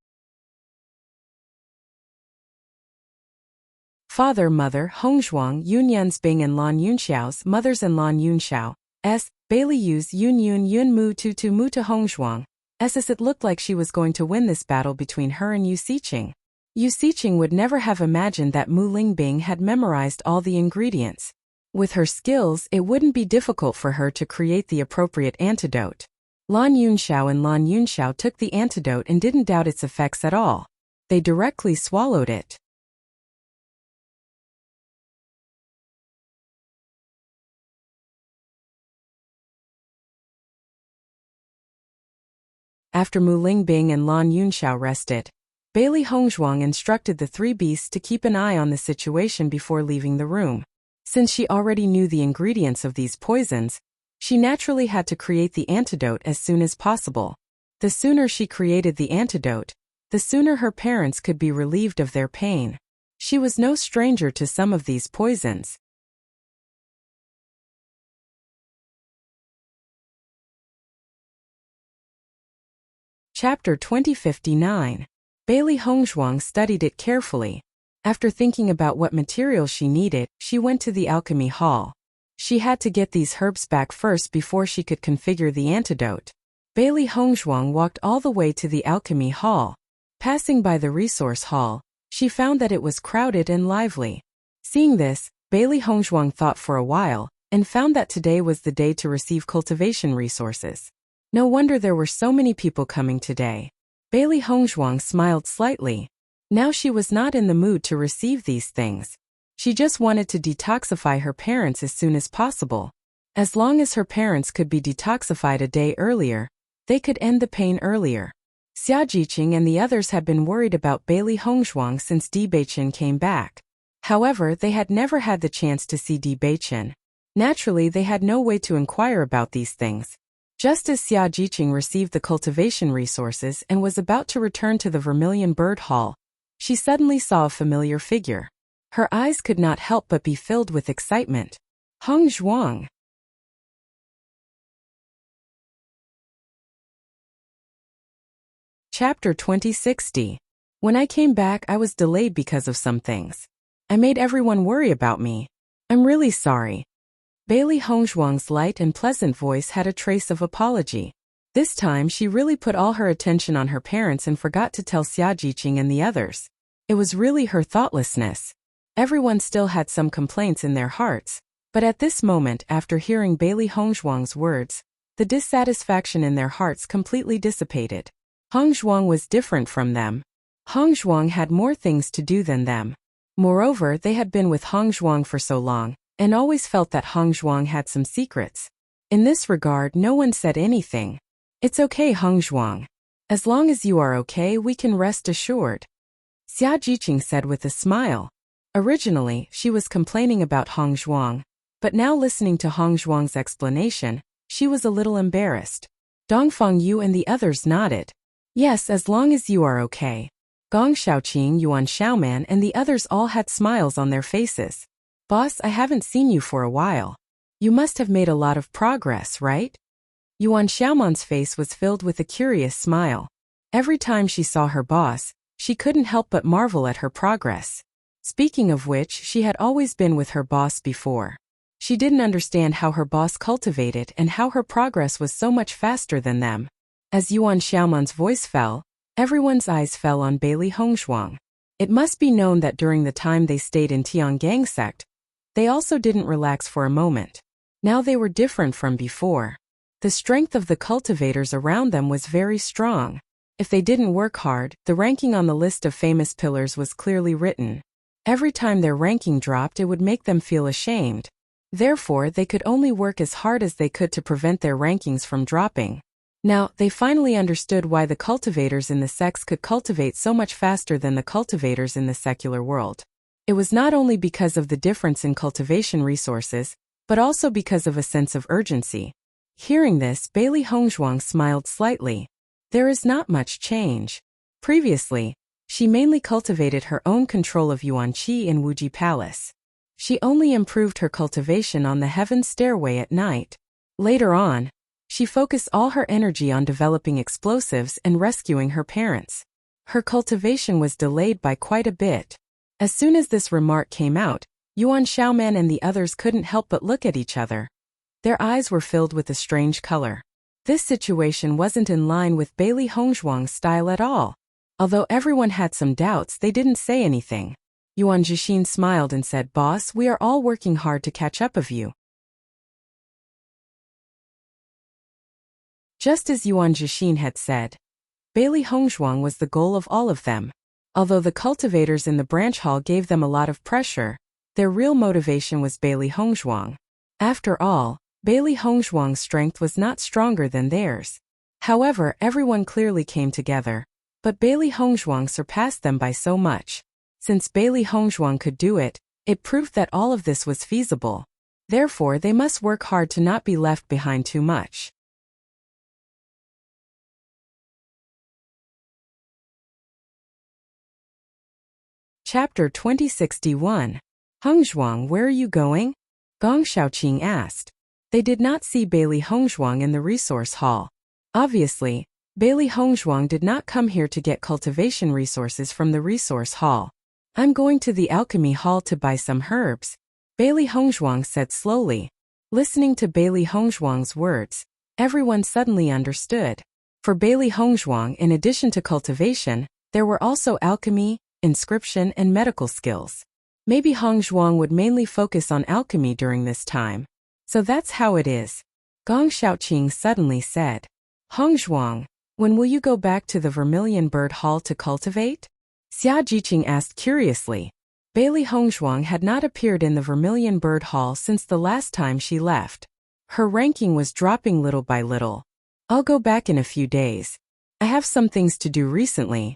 Father, Mother, Hongzhuang, Yunyansbing and Lan Yunxiao's mothers and Lan Yunxiao's, Bailey Yu's Yun Mu Tu Mu to Hongzhuang. As it looked like she was going to win this battle between her and Yu Xiqing. Yu Xiqing would never have imagined that Mu Lingbing had memorized all the ingredients. With her skills, it wouldn't be difficult for her to create the appropriate antidote. Lan Yunxiao and Lan Yunxiao took the antidote and didn't doubt its effects at all. They directly swallowed it. After Mu Lingbing and Lan Yunxiao rested, Bailey Hongzhuang instructed the three beasts to keep an eye on the situation before leaving the room. Since she already knew the ingredients of these poisons, she naturally had to create the antidote as soon as possible. The sooner she created the antidote, the sooner her parents could be relieved of their pain. She was no stranger to some of these poisons. Chapter 2059. Bailey Hongzhuang studied it carefully. After thinking about what materials she needed, she went to the alchemy hall. She had to get these herbs back first before she could configure the antidote. Bailey Hongzhuang walked all the way to the alchemy hall. Passing by the resource hall, she found that it was crowded and lively. Seeing this, Bailey Hongzhuang thought for a while, and found that today was the day to receive cultivation resources. No wonder there were so many people coming today. Bailey Hongzhuang smiled slightly. Now she was not in the mood to receive these things. She just wanted to detoxify her parents as soon as possible. As long as her parents could be detoxified a day earlier, they could end the pain earlier. Xia Jiqing and the others had been worried about Bailey Hongzhuang since Di Beichen came back. However, they had never had the chance to see Di Beichen. Naturally, they had no way to inquire about these things. Just as Xia Jiqing received the cultivation resources and was about to return to the Vermilion Bird Hall, she suddenly saw a familiar figure. Her eyes could not help but be filled with excitement. Hongzhuang. Chapter 2060. When I came back, I was delayed because of some things. I made everyone worry about me. I'm really sorry. Bailey Hongzhuang's light and pleasant voice had a trace of apology. This time she really put all her attention on her parents and forgot to tell Xia Jiqing and the others. It was really her thoughtlessness. Everyone still had some complaints in their hearts, but at this moment, after hearing Bailey Hongzhuang's words, the dissatisfaction in their hearts completely dissipated. Hongzhuang was different from them. Hongzhuang had more things to do than them. Moreover, they had been with Hongzhuang for so long, and always felt that Hongzhuang had some secrets. In this regard, no one said anything. It's okay, Hongzhuang. As long as you are okay, we can rest assured. Xia Jiqing said with a smile. Originally, she was complaining about Hongzhuang, but now listening to Hongzhuang's explanation, she was a little embarrassed. Dongfang Yu and the others nodded. Yes, as long as you are okay. Gong Shaoqing, Yuan Xiaoman and the others all had smiles on their faces. Boss, I haven't seen you for a while. You must have made a lot of progress, right? Yuan Xiaoman's face was filled with a curious smile. Every time she saw her boss, she couldn't help but marvel at her progress. Speaking of which, she had always been with her boss before. She didn't understand how her boss cultivated and how her progress was so much faster than them. As Yuan Xiaoman's voice fell, everyone's eyes fell on Bailey Hongzhuang. It must be known that during the time they stayed in Tiangang sect, they also didn't relax for a moment. Now they were different from before. The strength of the cultivators around them was very strong. If they didn't work hard, the ranking on the list of famous pillars was clearly written. Every time their ranking dropped, it would make them feel ashamed. Therefore, they could only work as hard as they could to prevent their rankings from dropping. Now, they finally understood why the cultivators in the sects could cultivate so much faster than the cultivators in the secular world. It was not only because of the difference in cultivation resources, but also because of a sense of urgency. Hearing this, Bailey Hongzhuang smiled slightly. There is not much change. Previously, she mainly cultivated her own control of Yuanqi in Wuji Palace. She only improved her cultivation on the heaven stairway at night. Later on, she focused all her energy on developing explosives and rescuing her parents. Her cultivation was delayed by quite a bit. As soon as this remark came out, Yuan Xiaoman and the others couldn't help but look at each other. Their eyes were filled with a strange color. This situation wasn't in line with Bailey Hongzhuang's style at all. Although everyone had some doubts, they didn't say anything. Yuan Zhixin smiled and said, "Boss, we are all working hard to catch up of you." Just as Yuan Zhixin had said, Bailey Hongzhuang was the goal of all of them. Although the cultivators in the branch hall gave them a lot of pressure, their real motivation was Bailey Hongzhuang. After all, Bailey Hongzhuang's strength was not stronger than theirs. However, everyone clearly came together. But Bailey Hongzhuang surpassed them by so much. Since Bailey Hongzhuang could do it, it proved that all of this was feasible. Therefore, they must work hard to not be left behind too much. Chapter 2061. Hongzhuang, where are you going? Gong Shaoqing asked. They did not see Bailey Hongzhuang in the resource hall. Obviously, Bailey Hongzhuang did not come here to get cultivation resources from the resource hall. I'm going to the alchemy hall to buy some herbs, Bailey Hongzhuang said slowly. Listening to Bailey Hongzhuang's words, everyone suddenly understood. For Bailey Hongzhuang, in addition to cultivation, there were also alchemy, inscription, and medical skills. Maybe Hongzhuang would mainly focus on alchemy during this time. So that's how it is. Gong Xiaoqing suddenly said. Hongzhuang, when will you go back to the Vermilion Bird Hall to cultivate? Xia Jiqing asked curiously. Bailey Hongzhuang had not appeared in the Vermilion Bird Hall since the last time she left. Her ranking was dropping little by little. I'll go back in a few days. I have some things to do recently.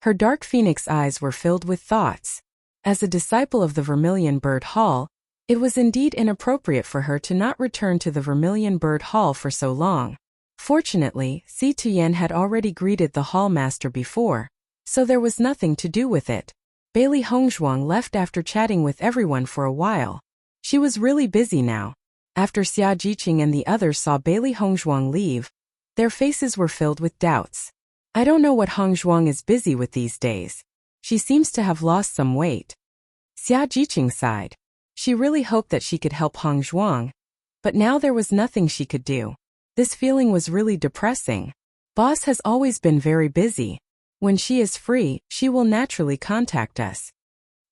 Her dark phoenix eyes were filled with thoughts. As a disciple of the Vermilion Bird Hall, it was indeed inappropriate for her to not return to the Vermilion Bird Hall for so long. Fortunately, Si Tuyen had already greeted the hall master before, so there was nothing to do with it. Bailey Hongzhuang left after chatting with everyone for a while. She was really busy now. After Xia Jiqing and the others saw Bailey Hongzhuang leave, their faces were filled with doubts. I don't know what Hongzhuang is busy with these days. She seems to have lost some weight. Xia Jiqing sighed. She really hoped that she could help Hongzhuang, but now there was nothing she could do. This feeling was really depressing. Boss has always been very busy. When she is free, she will naturally contact us.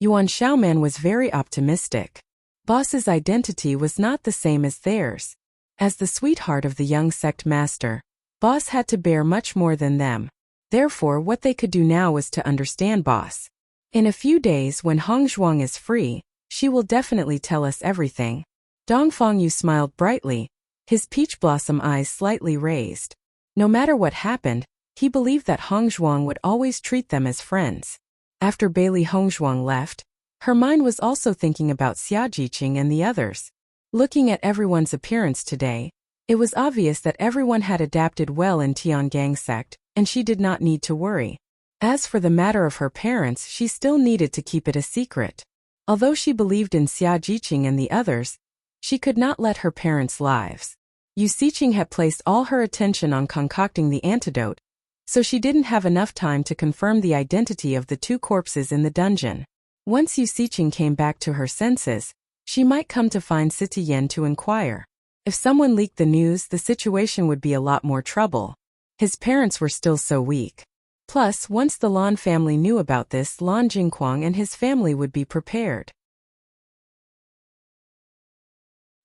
Yuan Xiaoman was very optimistic. Boss's identity was not the same as theirs. As the sweetheart of the young sect master, Boss had to bear much more than them. Therefore, what they could do now was to understand Boss. In a few days, when Hongzhuang is free, she will definitely tell us everything. Dong Fengyu smiled brightly, his peach blossom eyes slightly raised. No matter what happened, he believed that Hongzhuang would always treat them as friends. After Bailey Hongzhuang left, her mind was also thinking about Xia Jiqing and the others. Looking at everyone's appearance today, it was obvious that everyone had adapted well in Tiangang sect, and she did not need to worry. As for the matter of her parents, she still needed to keep it a secret. Although she believed in Xia Jiqing and the others, she could not let her parents' lives. Yu Xiqing had placed all her attention on concocting the antidote, so she didn't have enough time to confirm the identity of the two corpses in the dungeon. Once Yu Xiqing came back to her senses, she might come to find Si Tuyen to inquire. If someone leaked the news, the situation would be a lot more trouble. His parents were still so weak. Plus, once the Lan family knew about this, Lan Jingquang and his family would be prepared.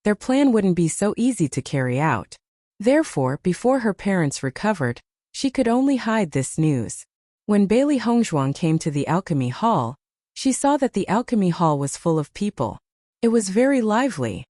Their plan wouldn't be so easy to carry out. Therefore, before her parents recovered, she could only hide this news. When Bailey Hongzhuang came to the alchemy hall, she saw that the alchemy hall was full of people. It was very lively.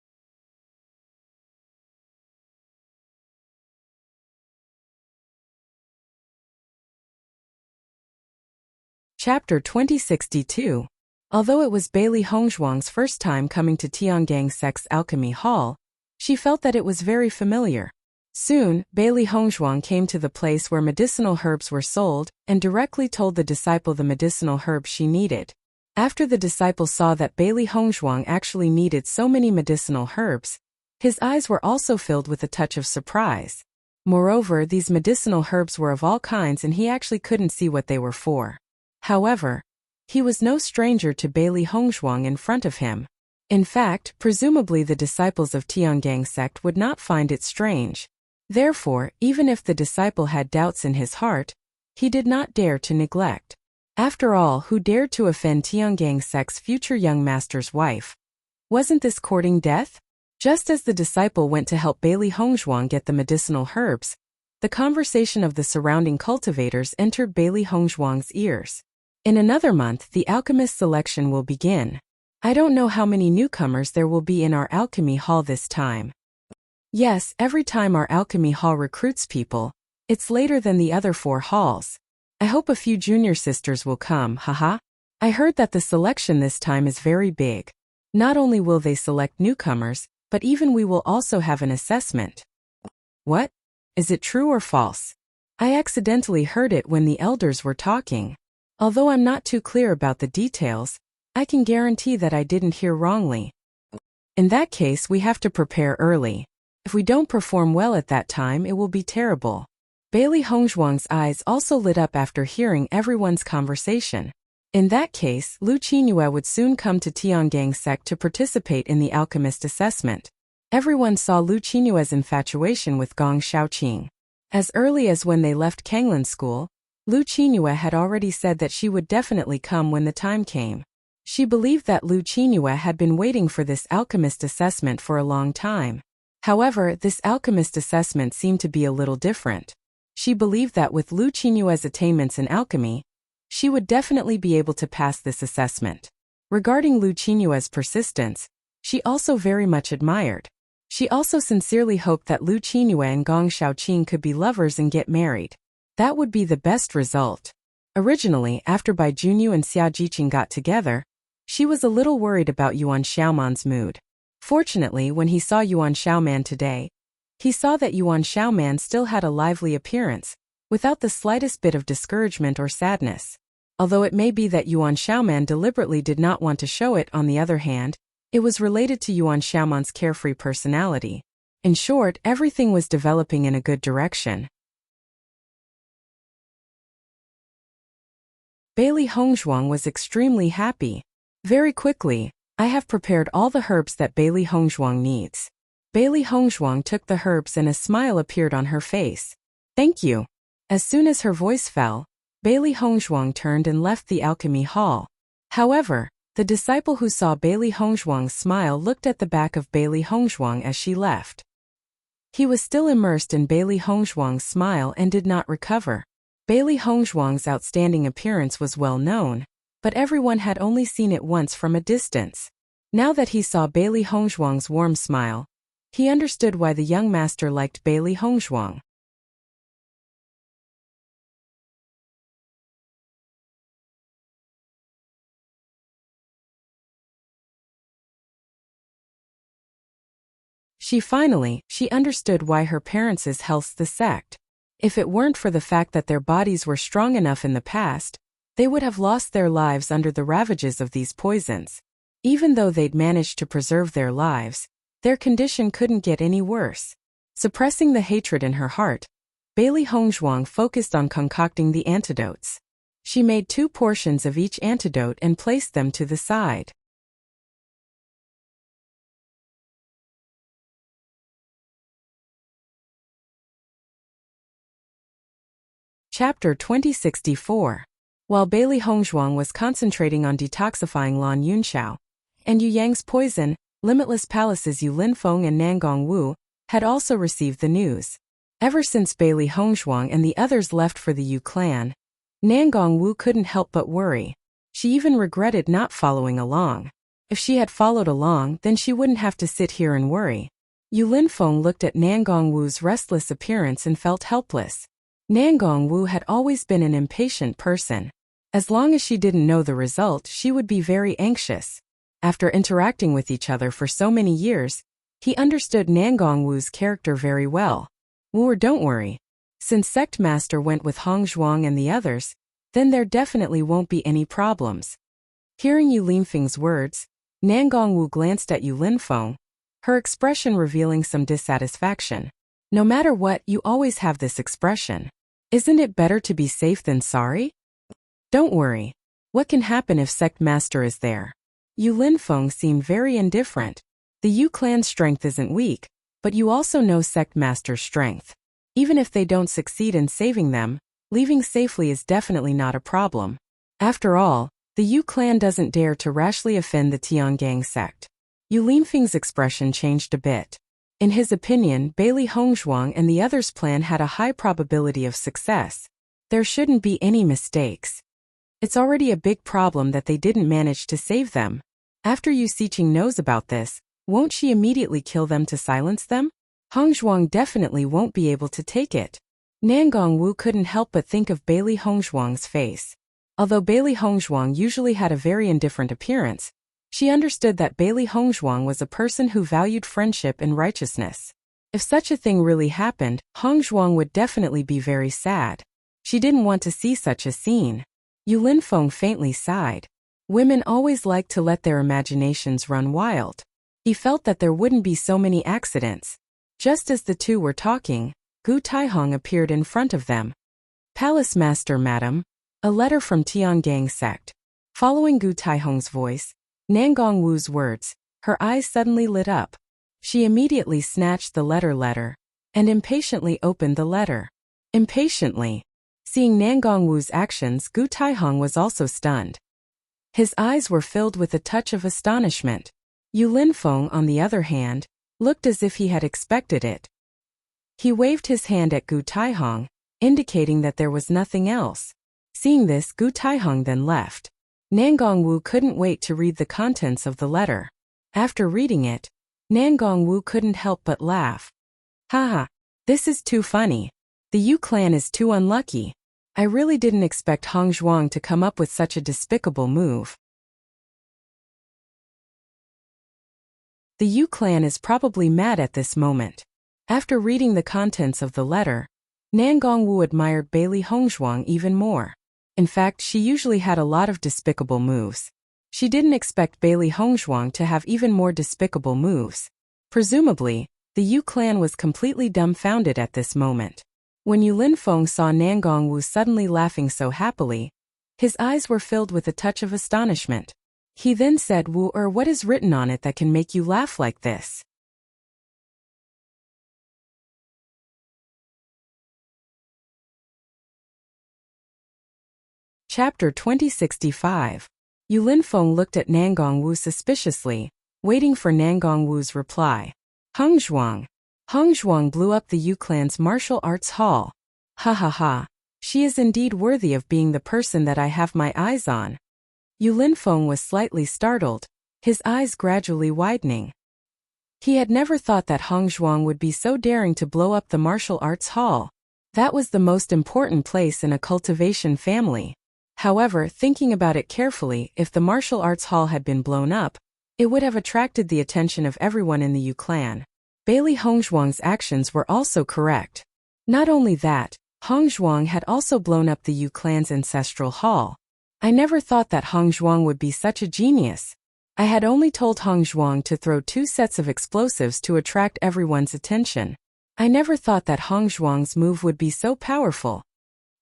Chapter 2062. Although it was Bailey Hongzhuang's first time coming to Tiangang Sect's alchemy hall, she felt that it was very familiar. Soon, Bailey Hongzhuang came to the place where medicinal herbs were sold and directly told the disciple the medicinal herbs she needed. After the disciple saw that Bailey Hongzhuang actually needed so many medicinal herbs, his eyes were also filled with a touch of surprise. Moreover, these medicinal herbs were of all kinds and he actually couldn't see what they were for. However, he was no stranger to Bailey Hongzhuang in front of him. In fact, presumably the disciples of Tiangang sect would not find it strange. Therefore, even if the disciple had doubts in his heart, he did not dare to neglect. After all, who dared to offend Tiangang sect's future young master's wife? Wasn't this courting death? Just as the disciple went to help Bailey Hongzhuang get the medicinal herbs, the conversation of the surrounding cultivators entered Bailey Hongzhuang's ears. In another month, the alchemist selection will begin. I don't know how many newcomers there will be in our alchemy hall this time. Yes, every time our alchemy hall recruits people, it's later than the other 4 halls. I hope a few junior sisters will come, haha. I heard that the selection this time is very big. Not only will they select newcomers, but even we will also have an assessment. What? Is it true or false? I accidentally heard it when the elders were talking. Although I'm not too clear about the details, I can guarantee that I didn't hear wrongly. In that case, we have to prepare early. If we don't perform well at that time, it will be terrible. Bailey Hongzhuang's eyes also lit up after hearing everyone's conversation. In that case, Lu Qinyue would soon come to Tiangang sect to participate in the alchemist assessment. Everyone saw Lu Qinyue's infatuation with Gong Shaoqing. As early as when they left Kanglan School, Lu Qinyue had already said that she would definitely come when the time came. She believed that Lu Qinyue had been waiting for this alchemist assessment for a long time. However, this alchemist assessment seemed to be a little different. She believed that with Lu Qinyue's attainments in alchemy, she would definitely be able to pass this assessment. Regarding Lu Qinyue's persistence, she also very much admired. She also sincerely hoped that Lu Qinyue and Gong Shaoqing could be lovers and get married. That would be the best result. Originally, after Bai Junyu and Xia Jiqing got together, she was a little worried about Yuan Xiaoman's mood. Fortunately, when he saw Yuan Xiaoman today, he saw that Yuan Xiaoman still had a lively appearance, without the slightest bit of discouragement or sadness. Although it may be that Yuan Xiaoman deliberately did not want to show it, on the other hand, it was related to Yuan Xiaoman's carefree personality. In short, everything was developing in a good direction. Bailey Hongzhuang was extremely happy. Very quickly, I have prepared all the herbs that Bailey Hongzhuang needs. Bailey Hongzhuang took the herbs and a smile appeared on her face. Thank you. As soon as her voice fell, Bailey Hongzhuang turned and left the alchemy hall. However, the disciple who saw Bailey Hongzhuang's smile looked at the back of Bailey Hongzhuang as she left. He was still immersed in Bailey Hongzhuang's smile and did not recover. Bailey Hongzhuang's outstanding appearance was well known, but everyone had only seen it once from a distance. Now that he saw Bailey Hongzhuang's warm smile, he understood why the young master liked Bailey Hongzhuang. She understood why her parents' health's the sect. If it weren't for the fact that their bodies were strong enough in the past, they would have lost their lives under the ravages of these poisons. Even though they'd managed to preserve their lives, their condition couldn't get any worse. Suppressing the hatred in her heart, Bailey Hongzhuang focused on concocting the antidotes. She made 2 portions of each antidote and placed them to the side. Chapter 2064. While Bailey Hongzhuang was concentrating on detoxifying Lan Yunxiao, and Yu Yang's poison, Limitless Palace's Yu Linfeng and Nangong Wu had also received the news. Ever since Bailey Hongzhuang and the others left for the Yu clan, Nangong Wu couldn't help but worry. She even regretted not following along. If she had followed along, then she wouldn't have to sit here and worry. Yu Linfeng looked at Nangong Wu's restless appearance and felt helpless. Nangong Wu had always been an impatient person. As long as she didn't know the result, she would be very anxious. After interacting with each other for so many years, he understood Nangong Wu's character very well. Wu, don't worry. Since Sect Master went with Hongzhuang and the others, then there definitely won't be any problems. Hearing Yu Linfeng's words, Nangong Wu glanced at Yu Linfeng, her expression revealing some dissatisfaction. No matter what, you always have this expression. Isn't it better to be safe than sorry? Don't worry. What can happen if Sect Master is there? Yu Linfeng seemed very indifferent. The Yu clan's strength isn't weak, but you also know Sect Master's strength. Even if they don't succeed in saving them, leaving safely is definitely not a problem. After all, the Yu clan doesn't dare to rashly offend the Tiangang sect. Yu Linfeng's expression changed a bit. In his opinion, Bailey Hongzhuang and the others' plan had a high probability of success. There shouldn't be any mistakes. It's already a big problem that they didn't manage to save them. After Yu Xiqing knows about this, won't she immediately kill them to silence them? Hongzhuang definitely won't be able to take it. Nangong Wu couldn't help but think of Bailey Hongzhuang's face. Although Bailey Hongzhuang usually had a very indifferent appearance, she understood that Bailey Hongzhuang was a person who valued friendship and righteousness. If such a thing really happened, Hongzhuang would definitely be very sad. She didn't want to see such a scene. Yu Linfeng faintly sighed. Women always like to let their imaginations run wild. He felt that there wouldn't be so many accidents. Just as the two were talking, Gu Taihong appeared in front of them. Palace Master, Madam. A letter from Tiangang sect. Following Gu Taihong's voice, Nangong Wu's words, her eyes suddenly lit up. She immediately snatched the letter and impatiently opened the letter. Impatiently. Seeing Nangongwu's actions, Gu Taihong was also stunned. His eyes were filled with a touch of astonishment. Yu Linfeng, on the other hand, looked as if he had expected it. He waved his hand at Gu Taihong, indicating that there was nothing else. Seeing this, Gu Taihong then left. Nangongwu couldn't wait to read the contents of the letter. After reading it, Nangongwu couldn't help but laugh. Haha, this is too funny. The Yu clan is too unlucky. I really didn't expect Hong Zhuang to come up with such a despicable move. The Yu clan is probably mad at this moment. After reading the contents of the letter, Nangongwu admired Bailey Hongzhuang even more. In fact, she usually had a lot of despicable moves. She didn't expect Bailey Hongzhuang to have even more despicable moves. Presumably, the Yu clan was completely dumbfounded at this moment. When Yu Linfeng saw Nangongwu suddenly laughing so happily, his eyes were filled with a touch of astonishment. He then said, "Wu-er, what is written on it that can make you laugh like this?" Chapter 2065. Yu Linfeng looked at Nangongwu suspiciously, waiting for Nangongwu's reply. Hong Zhuang blew up the Yu clan's martial arts hall. Ha ha ha. She is indeed worthy of being the person that I have my eyes on. Yu Linfeng was slightly startled, his eyes gradually widening. He had never thought that Hong Zhuang would be so daring to blow up the martial arts hall. That was the most important place in a cultivation family. However, thinking about it carefully, if the martial arts hall had been blown up, it would have attracted the attention of everyone in the Yu clan. Bailey Hongzhuang's actions were also correct. Not only that, Hong Zhuang had also blown up the Yu clan's ancestral hall. I never thought that Hong Zhuang would be such a genius. I had only told Hong Zhuang to throw 2 sets of explosives to attract everyone's attention. I never thought that Hong Zhuang's move would be so powerful.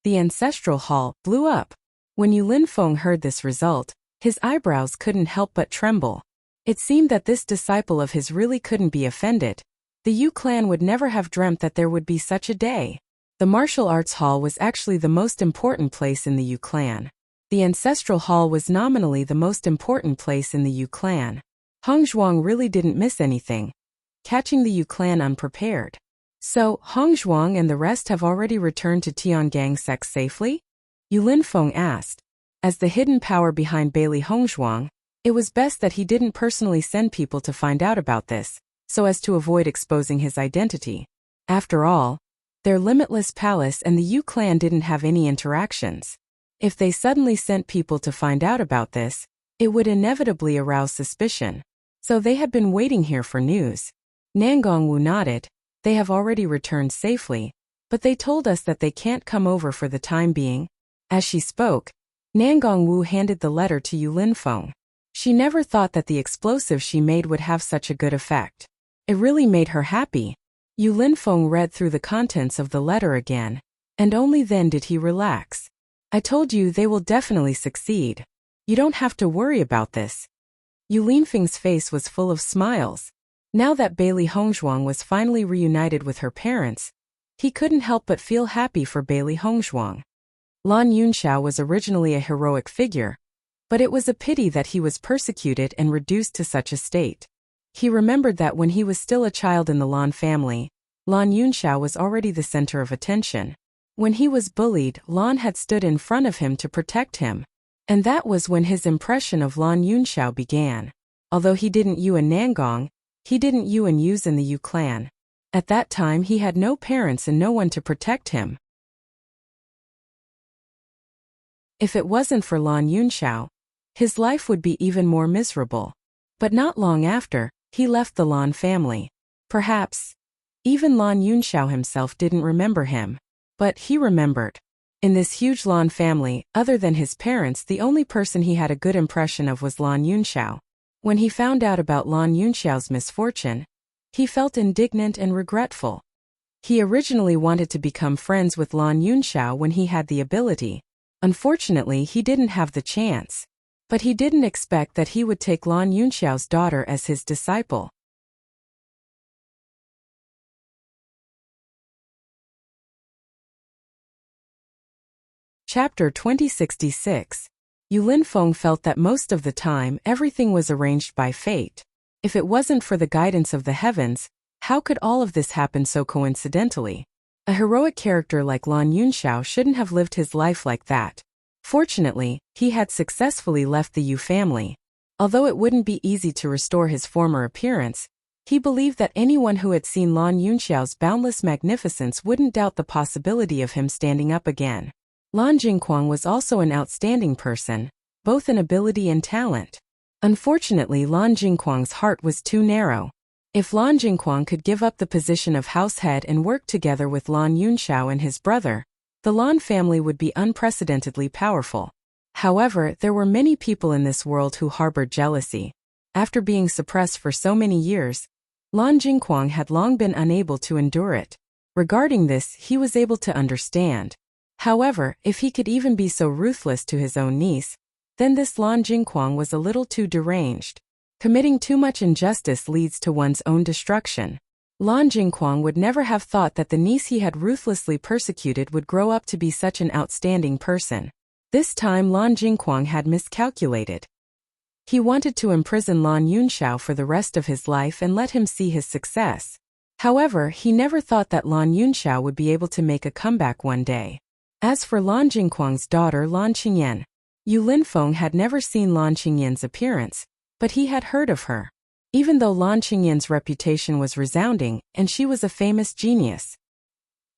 The ancestral hall blew up. When Yu Linfeng heard this result, his eyebrows couldn't help but tremble. It seemed that this disciple of his really couldn't be offended. The Yu clan would never have dreamt that there would be such a day. The martial arts hall was actually the most important place in the Yu clan. The ancestral hall was nominally the most important place in the Yu clan. Hong Zhuang really didn't miss anything, catching the Yu clan unprepared. So, Hong Zhuang and the rest have already returned to Tiangang Sect safely? Yu Linfeng asked. As the hidden power behind Bailey Hongzhuang, it was best that he didn't personally send people to find out about this, so as to avoid exposing his identity. After all, their limitless palace and the Yu clan didn't have any interactions. If they suddenly sent people to find out about this, it would inevitably arouse suspicion. So they had been waiting here for news. Nangongwu nodded. They have already returned safely, but they told us that they can't come over for the time being. As she spoke, Nangongwu handed the letter to Yu Linfeng. She never thought that the explosive she made would have such a good effect. It really made her happy. Yu Linfeng read through the contents of the letter again, and only then did he relax. I told you they will definitely succeed. You don't have to worry about this. Yu Linfeng's face was full of smiles. Now that Bailey Hongzhuang was finally reunited with her parents, he couldn't help but feel happy for Bailey Hongzhuang. Lan Yunxiao was originally a heroic figure, but it was a pity that he was persecuted and reduced to such a state. He remembered that when he was still a child in the Lan family, Lan Yunxiao was already the center of attention. When he was bullied, Lan had stood in front of him to protect him. And that was when his impression of Lan Yunxiao began. Although he didn't Yuan Nangong, he didn't Yuan use in the Yu clan. At that time he had no parents and no one to protect him. If it wasn't for Lan Yunxiao, his life would be even more miserable. But not long after, he left the Lan family. Perhaps even Lan Yunxiao himself didn't remember him. But he remembered. In this huge Lan family, other than his parents, the only person he had a good impression of was Lan Yunxiao. When he found out about Lan Yunxiao's misfortune, he felt indignant and regretful. He originally wanted to become friends with Lan Yunxiao when he had the ability. Unfortunately, he didn't have the chance. But he didn't expect that he would take Lan Yunxiao's daughter as his disciple. Chapter 2066. Yu Linfeng felt that most of the time everything was arranged by fate. If it wasn't for the guidance of the heavens, how could all of this happen so coincidentally? A heroic character like Lan Yunxiao shouldn't have lived his life like that. Fortunately, he had successfully left the Yu family. Although it wouldn't be easy to restore his former appearance, he believed that anyone who had seen Lan Yunxiao's boundless magnificence wouldn't doubt the possibility of him standing up again. Lan Jingquang was also an outstanding person, both in ability and talent. Unfortunately, Lan Jingquang's heart was too narrow. If Lan Jingquang could give up the position of house head and work together with Lan Yunxiao and his brother, the Lan family would be unprecedentedly powerful. However, there were many people in this world who harbored jealousy. After being suppressed for so many years, Lan Jingquang had long been unable to endure it. Regarding this, he was able to understand. However, if he could even be so ruthless to his own niece, then this Lan Jingquang was a little too deranged. Committing too much injustice leads to one's own destruction. Lan Jingquang would never have thought that the niece he had ruthlessly persecuted would grow up to be such an outstanding person. This time Lan Jingquang had miscalculated. He wanted to imprison Lan Yunxiao for the rest of his life and let him see his success. However, he never thought that Lan Yunxiao would be able to make a comeback one day. As for Lan Jingquang's daughter Lan Qingyan, Yu Linfeng had never seen Lan Qingyan's appearance, but he had heard of her. Even though Lan Qingyan's reputation was resounding and she was a famous genius,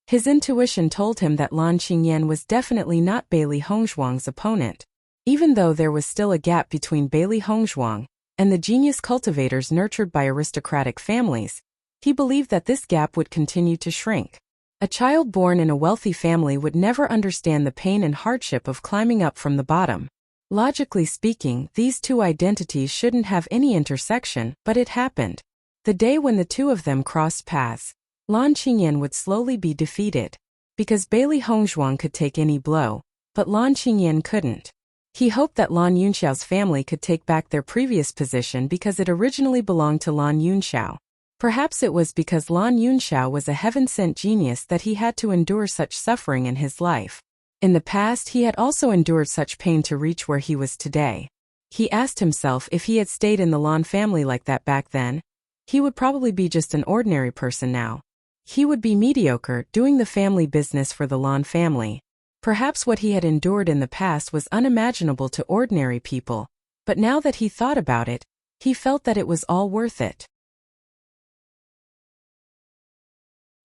his intuition told him that Lan Qingyan was definitely not Bailey Hongzhuang's opponent. Even though there was still a gap between Bailey Hongzhuang and the genius cultivators nurtured by aristocratic families, he believed that this gap would continue to shrink. A child born in a wealthy family would never understand the pain and hardship of climbing up from the bottom. Logically speaking, these two identities shouldn't have any intersection, but it happened. The day when the two of them crossed paths, Lan Qingyan would slowly be defeated. Because Bailey Hongzhuang could take any blow, but Lan Qingyan couldn't. He hoped that Lan Yunxiao's family could take back their previous position because it originally belonged to Lan Yunxiao. Perhaps it was because Lan Yunxiao was a heaven-sent genius that he had to endure such suffering in his life. In the past, he had also endured such pain to reach where he was today. He asked himself if he had stayed in the Lan family like that back then, he would probably be just an ordinary person now. He would be mediocre, doing the family business for the Lan family. Perhaps what he had endured in the past was unimaginable to ordinary people, but now that he thought about it, he felt that it was all worth it.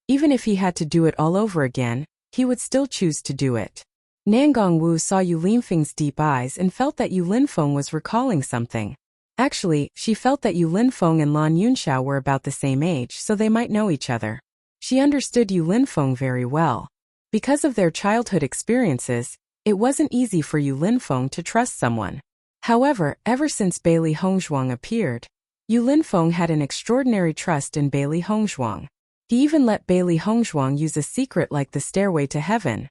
Even if he had to do it all over again, he would still choose to do it. Nangong Wu saw Yu Linfeng's deep eyes and felt that Yu Linfeng was recalling something. Actually, she felt that Yu Linfeng and Lan Yunxiao were about the same age, so they might know each other. She understood Yu Linfeng very well. Because of their childhood experiences, it wasn't easy for Yu Linfeng to trust someone. However, ever since Bailey Hongzhuang appeared, Yu Linfeng had an extraordinary trust in Bailey Hongzhuang. He even let Bailey Hongzhuang use a secret like the stairway to heaven.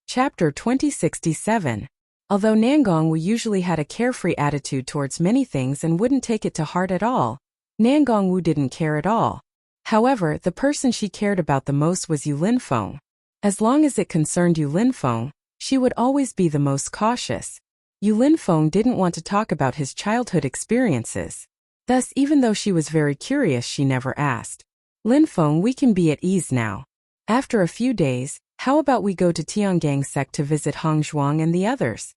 Chapter 2067. Although Nangong Wu usually had a carefree attitude towards many things and wouldn't take it to heart at all, Nangong Wu didn't care at all. However, the person she cared about the most was Yu Linfeng. As long as it concerned Yu Linfeng, she would always be the most cautious. Yu Linfeng didn't want to talk about his childhood experiences. Thus, even though she was very curious, she never asked. Linfeng, we can be at ease now. After a few days, how about we go to Tiangang sect to visit Hongzhuang and the others?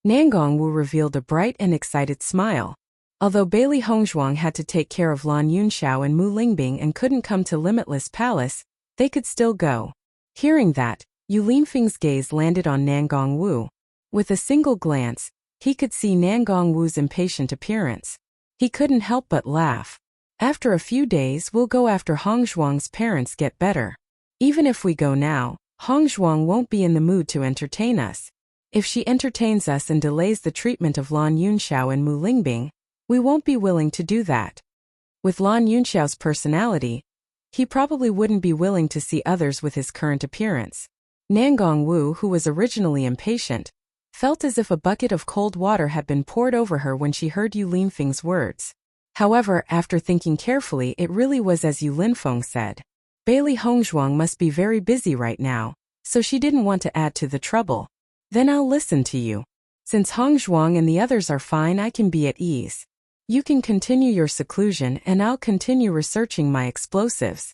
Nangong Wu revealed a bright and excited smile. Although Bailey Hongzhuang had to take care of Lan Yunxiao and Mu Lingbing and couldn't come to Limitless Palace, they could still go. Hearing that, Yu Linfeng's gaze landed on Nangong Wu. With a single glance, he could see Nangong Wu's impatient appearance. He couldn't help but laugh. After a few days, we'll go after Hongzhuang's parents get better. Even if we go now, Hongzhuang won't be in the mood to entertain us. If she entertains us and delays the treatment of Lan Yunxiao and Mu Lingbing, we won't be willing to do that. With Lan Yunxiao's personality, he probably wouldn't be willing to see others with his current appearance. Nangong Wu, who was originally impatient, felt as if a bucket of cold water had been poured over her when she heard Yu Linfeng's words. However, after thinking carefully, it really was as Yu Linfeng said. Bailey Hongzhuang must be very busy right now, so she didn't want to add to the trouble. Then I'll listen to you. Since Hongzhuang and the others are fine, I can be at ease. You can continue your seclusion and I'll continue researching my explosives.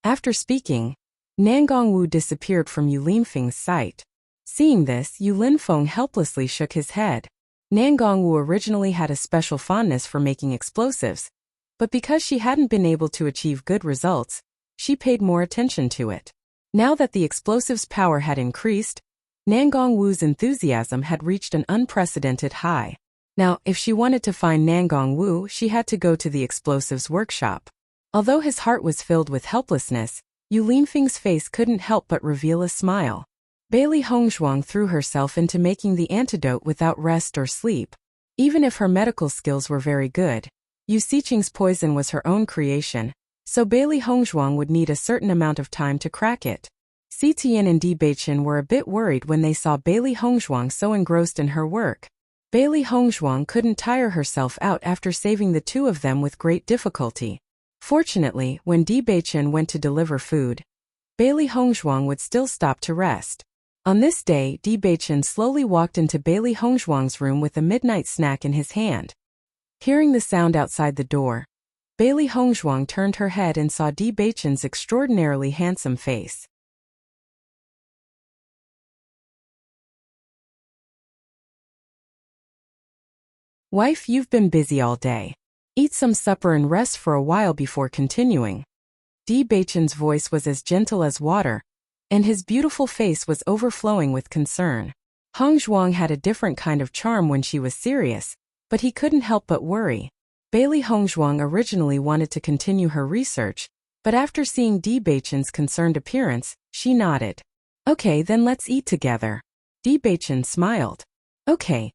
After speaking, Nangong Wu disappeared from Yu Linfeng's sight. Seeing this, Yu Linfeng helplessly shook his head. Nangong Wu originally had a special fondness for making explosives, but because she hadn't been able to achieve good results, she paid more attention to it. Now that the explosive's power had increased, Nangong Wu's enthusiasm had reached an unprecedented high. Now, if she wanted to find Nangong Wu, she had to go to the explosives workshop. Although his heart was filled with helplessness, Yu Linfeng's face couldn't help but reveal a smile. Bailey Hongzhuang threw herself into making the antidote without rest or sleep. Even if her medical skills were very good, Yu Xiqing's poison was her own creation, so Bailey Hongzhuang would need a certain amount of time to crack it. Si Tian and Di Beichen were a bit worried when they saw Bailey Hongzhuang so engrossed in her work. Bailey Hongzhuang couldn't tire herself out after saving the two of them with great difficulty. Fortunately, when Di Beichen went to deliver food, Bailey Hongzhuang would still stop to rest. On this day, Di Beichen slowly walked into Bailey Hongzhuang's room with a midnight snack in his hand. Hearing the sound outside the door, Bailey Hongzhuang turned her head and saw Di Beichen's extraordinarily handsome face. Wife, you've been busy all day. Eat some supper and rest for a while before continuing. Di Beichen's voice was as gentle as water, and his beautiful face was overflowing with concern. Hongzhuang had a different kind of charm when she was serious, but he couldn't help but worry. Bailey Hongzhuang originally wanted to continue her research, but after seeing Di Beichen's concerned appearance, she nodded. Okay, then let's eat together. Di Beichen smiled. Okay.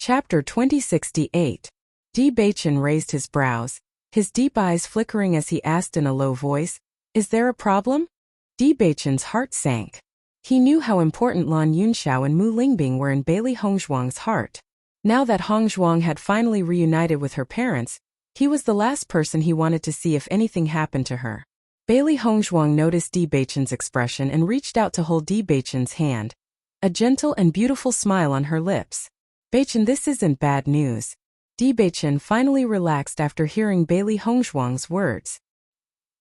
Chapter 2068. Di Beichen raised his brows, his deep eyes flickering as he asked in a low voice, "Is there a problem?" Di Beichen's heart sank. He knew how important Lan Yunxiao and Mu Lingbing were in Bailey Hongzhuang's heart. Now that Hongzhuang had finally reunited with her parents, he was the last person he wanted to see if anything happened to her. Bailey Hongzhuang noticed Di Beichen's expression and reached out to hold Di Beichen's hand, a gentle and beautiful smile on her lips. Beichen, this isn't bad news. Di Beichen finally relaxed after hearing Bailey Hongzhuang's words.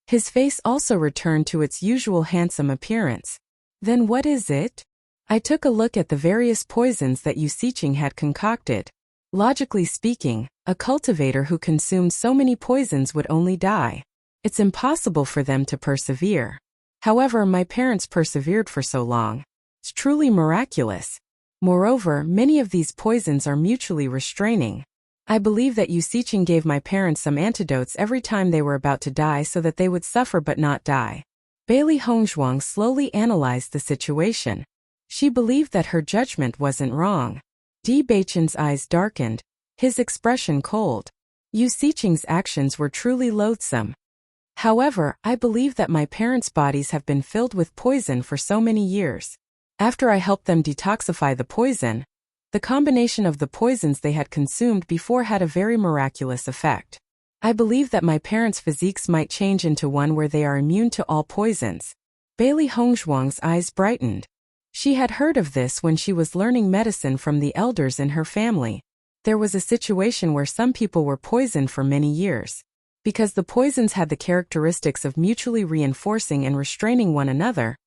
His face also returned to its usual handsome appearance. Then what is it? I took a look at the various poisons that Yu Xiqing had concocted. Logically speaking, a cultivator who consumed so many poisons would only die. It's impossible for them to persevere. However, my parents persevered for so long. It's truly miraculous. Moreover, many of these poisons are mutually restraining. I believe that Yu Xiqing gave my parents some antidotes every time they were about to die so that they would suffer but not die. Bailey Hongzhuang slowly analyzed the situation. She believed that her judgment wasn't wrong. Di Beichen's eyes darkened, his expression cold. Yu Xiqing's actions were truly loathsome. However, I believe that my parents' bodies have been filled with poison for so many years. After I helped them detoxify the poison, the combination of the poisons they had consumed before had a very miraculous effect. I believe that my parents' physiques might change into one where they are immune to all poisons. Bailey Hongzhuang's eyes brightened. She had heard of this when she was learning medicine from the elders in her family. There was a situation where some people were poisoned for many years. Because the poisons had the characteristics of mutually reinforcing and restraining one another,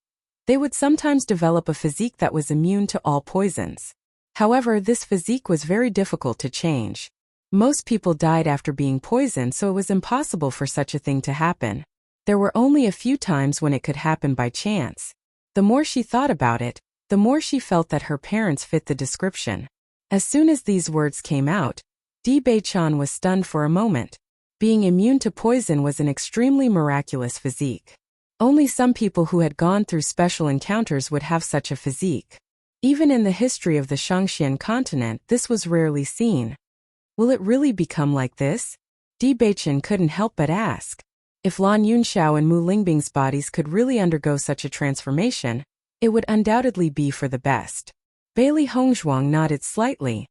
they would sometimes develop a physique that was immune to all poisons. However, this physique was very difficult to change. Most people died after being poisoned, so it was impossible for such a thing to happen. There were only a few times when it could happen by chance. The more she thought about it, the more she felt that her parents fit the description. As soon as these words came out, Di Beichen was stunned for a moment. Being immune to poison was an extremely miraculous physique. Only some people who had gone through special encounters would have such a physique. Even in the history of the Shangxian continent, this was rarely seen. Will it really become like this? Di Beichen couldn't help but ask. If Lan Yunxiao and Mu Lingbing's bodies could really undergo such a transformation, it would undoubtedly be for the best. Bailey Hongzhuang nodded slightly.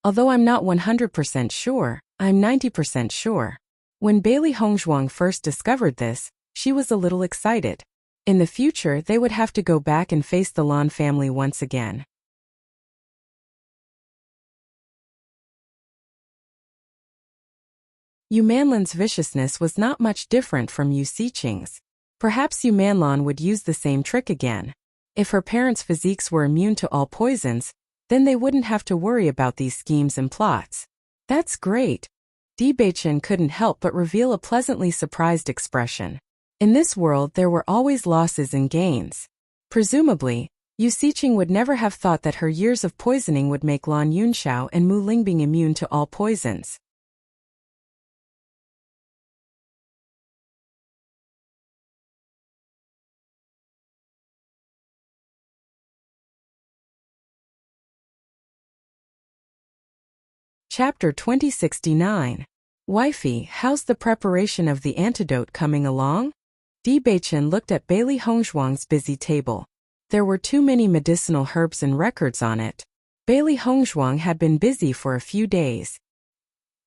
Although I'm not 100% sure, I'm 90% sure. When Bailey Hongzhuang first discovered this, she was a little excited. In the future, they would have to go back and face the Lan family once again. Yu Manlan's viciousness was not much different from Yu Xiqing's. Perhaps Yu Manlan would use the same trick again. If her parents' physiques were immune to all poisons, then they wouldn't have to worry about these schemes and plots. That's great. Di Beichen couldn't help but reveal a pleasantly surprised expression. In this world there were always losses and gains. Presumably, Yu Xiqing would never have thought that her years of poisoning would make Lan Yunxiao and Mu Lingbing immune to all poisons. Chapter 2069. Wifey, how's the preparation of the antidote coming along? Di Beichen looked at Bailey Hongzhuang's busy table. There were too many medicinal herbs and records on it. Bailey Hongzhuang had been busy for a few days.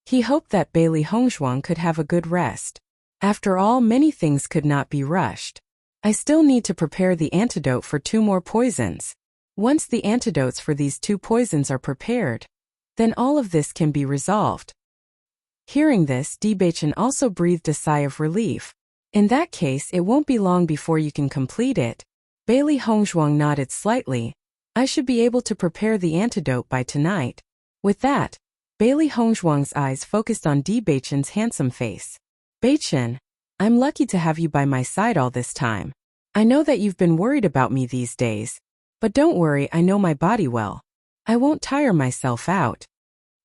He hoped that Bailey Hongzhuang could have a good rest. After all, many things could not be rushed. I still need to prepare the antidote for 2 more poisons. Once the antidotes for these 2 poisons are prepared, then all of this can be resolved. Hearing this, Di Beichen also breathed a sigh of relief. In that case, it won't be long before you can complete it. Bailey Hongzhuang nodded slightly. I should be able to prepare the antidote by tonight. With that, Bailey Hongzhuang's eyes focused on Di Beichen's handsome face. Beichen, I'm lucky to have you by my side all this time. I know that you've been worried about me these days, but don't worry, I know my body well. I won't tire myself out.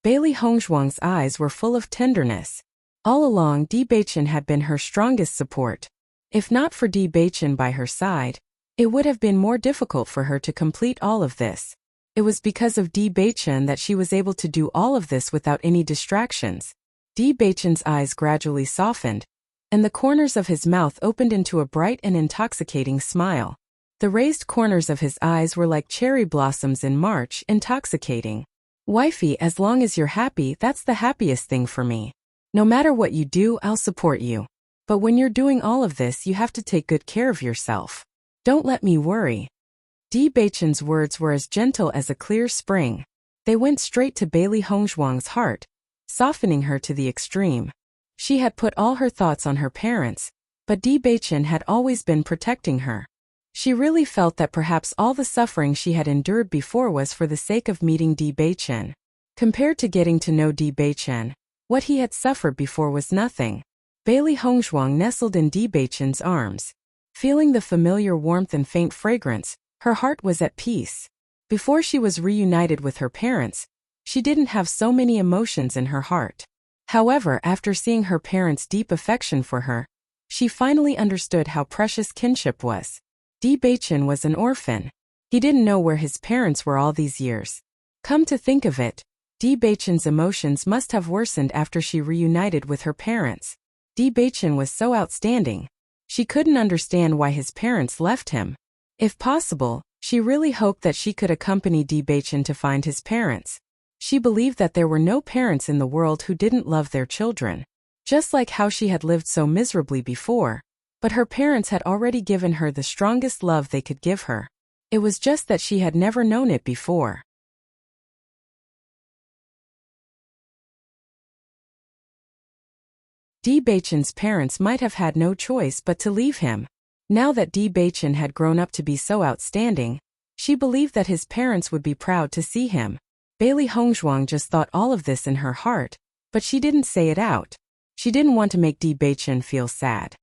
Bailey Hongzhuang's eyes were full of tenderness. All along, Di Beichen had been her strongest support. If not for Di Beichen by her side, it would have been more difficult for her to complete all of this. It was because of Di Beichen that she was able to do all of this without any distractions. Di Beichen's eyes gradually softened, and the corners of his mouth opened into a bright and intoxicating smile. The raised corners of his eyes were like cherry blossoms in March, intoxicating. Wifey, as long as you're happy, that's the happiest thing for me. No matter what you do, I'll support you. But when you're doing all of this, you have to take good care of yourself. Don't let me worry. Di Beichen's words were as gentle as a clear spring. They went straight to Bailey Hongzhuang's heart, softening her to the extreme. She had put all her thoughts on her parents, but Di Beichen had always been protecting her. She really felt that perhaps all the suffering she had endured before was for the sake of meeting Di Beichen. Compared to getting to know Di Beichen, what he had suffered before was nothing. Bailey Hongzhuang nestled in Di Beichen's arms. Feeling the familiar warmth and faint fragrance, her heart was at peace. Before she was reunited with her parents, she didn't have so many emotions in her heart. However, after seeing her parents' deep affection for her, she finally understood how precious kinship was. Di Beichen was an orphan. He didn't know where his parents were all these years. Come to think of it, Di Beichen's emotions must have worsened after she reunited with her parents. Di Beichen was so outstanding. She couldn't understand why his parents left him. If possible, she really hoped that she could accompany Di Beichen to find his parents. She believed that there were no parents in the world who didn't love their children, just like how she had lived so miserably before. But her parents had already given her the strongest love they could give her. It was just that she had never known it before. Di Beichen's parents might have had no choice but to leave him. Now that Di Beichen had grown up to be so outstanding, she believed that his parents would be proud to see him. Bailey Hongzhuang just thought all of this in her heart, but she didn't say it out. She didn't want to make Di Beichen feel sad.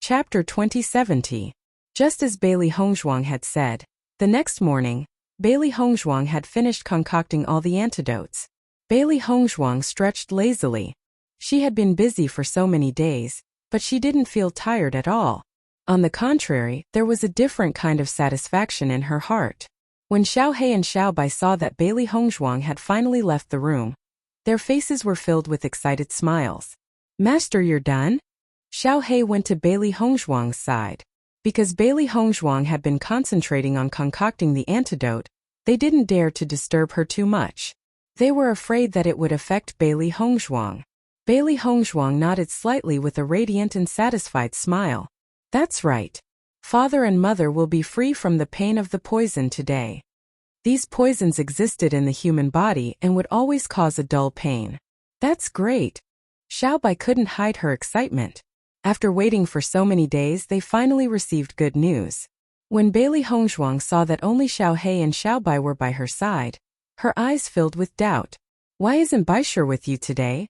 Chapter 2070. Just as Bailey Hongzhuang had said, the next morning, Bailey Hongzhuang had finished concocting all the antidotes. Bailey Hongzhuang stretched lazily. She had been busy for so many days, but she didn't feel tired at all. On the contrary, there was a different kind of satisfaction in her heart. When Xiaohei and Xiaobai saw that Bailey Hongzhuang had finally left the room, their faces were filled with excited smiles. Master, you're done? Xiaohei went to Bailey Hongzhuang's side. Because Bailey Hongzhuang had been concentrating on concocting the antidote, they didn't dare to disturb her too much. They were afraid that it would affect Bailey Hongzhuang. Bailey Hongzhuang nodded slightly with a radiant and satisfied smile. That's right. Father and mother will be free from the pain of the poison today. These poisons existed in the human body and would always cause a dull pain. That's great. Xiaobai couldn't hide her excitement. After waiting for so many days, they finally received good news. When Bailey Hongzhuang saw that only Xiaohei and Xiaobai were by her side, her eyes filled with doubt. Why isn't Baishir with you today?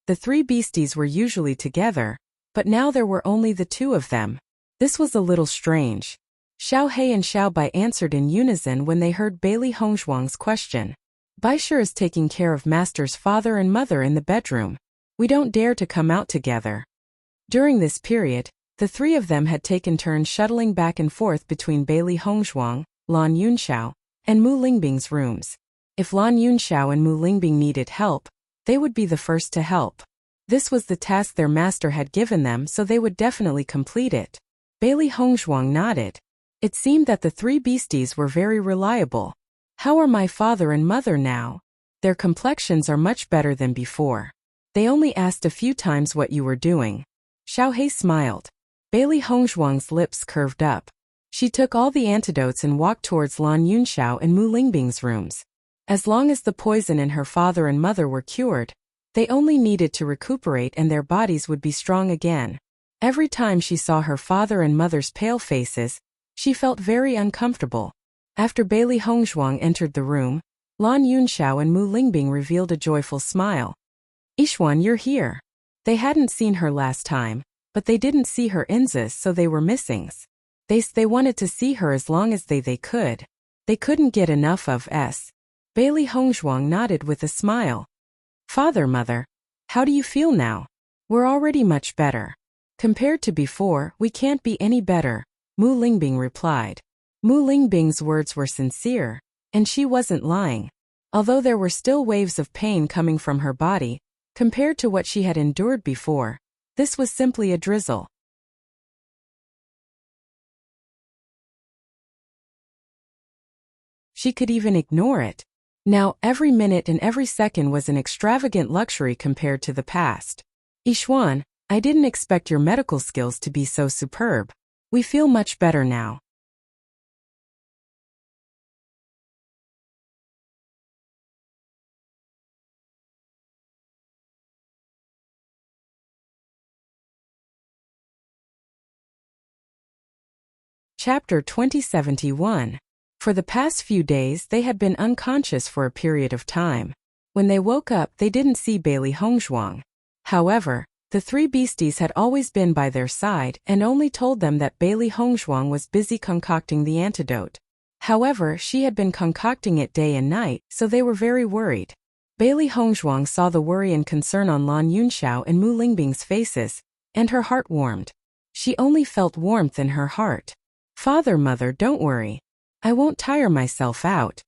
The three beasties were usually together, but now there were only the two of them. This was a little strange. Xiaohei and Xiaobai answered in unison when they heard Bailey Hongzhuang's question. Baishir is taking care of Master's father and mother in the bedroom. We don't dare to come out together. During this period, the three of them had taken turns shuttling back and forth between Bailey Hongzhuang, Lan Yunxiao, and Mu Lingbing's rooms. If Lan Yunxiao and Mu Lingbing needed help, they would be the first to help. This was the task their master had given them, so they would definitely complete it. Bailey Hongzhuang nodded. It seemed that the three beasties were very reliable. How are my father and mother now? Their complexions are much better than before. They only asked a few times what you were doing. Xiaohei smiled. Bailey Hongzhuang's lips curved up. She took all the antidotes and walked towards Lan Yunxiao and Mu Lingbing's rooms. As long as the poison in her father and mother were cured, they only needed to recuperate and their bodies would be strong again. Every time she saw her father and mother's pale faces, she felt very uncomfortable. After Bailey Hongzhuang entered the room, Lan Yunxiao and Mu Lingbing revealed a joyful smile. Yixuan, you're here. They hadn't seen her last time, but they didn't see her inzas, so they were missings. They wanted to see her as long as they could. They couldn't get enough of s. Bailey Hongzhuang nodded with a smile. Father, mother, how do you feel now? We're already much better. Compared to before, we can't be any better, Mu Lingbing replied. Mu Lingbing's words were sincere, and she wasn't lying. Although there were still waves of pain coming from her body, compared to what she had endured before, this was simply a drizzle. She could even ignore it. Now, every minute and every second was an extravagant luxury compared to the past. Yixuan, I didn't expect your medical skills to be so superb. We feel much better now. Chapter 2071. For the past few days they had been unconscious for a period of time. When they woke up they didn't see Bailey Hongzhuang. However, the three beasties had always been by their side and only told them that Bailey Hongzhuang was busy concocting the antidote. However, she had been concocting it day and night, so they were very worried. Bailey Hongzhuang saw the worry and concern on Lan Yunxiao and Mu Lingbing's faces, and her heart warmed. She only felt warmth in her heart. Father, mother, don't worry. I won't tire myself out.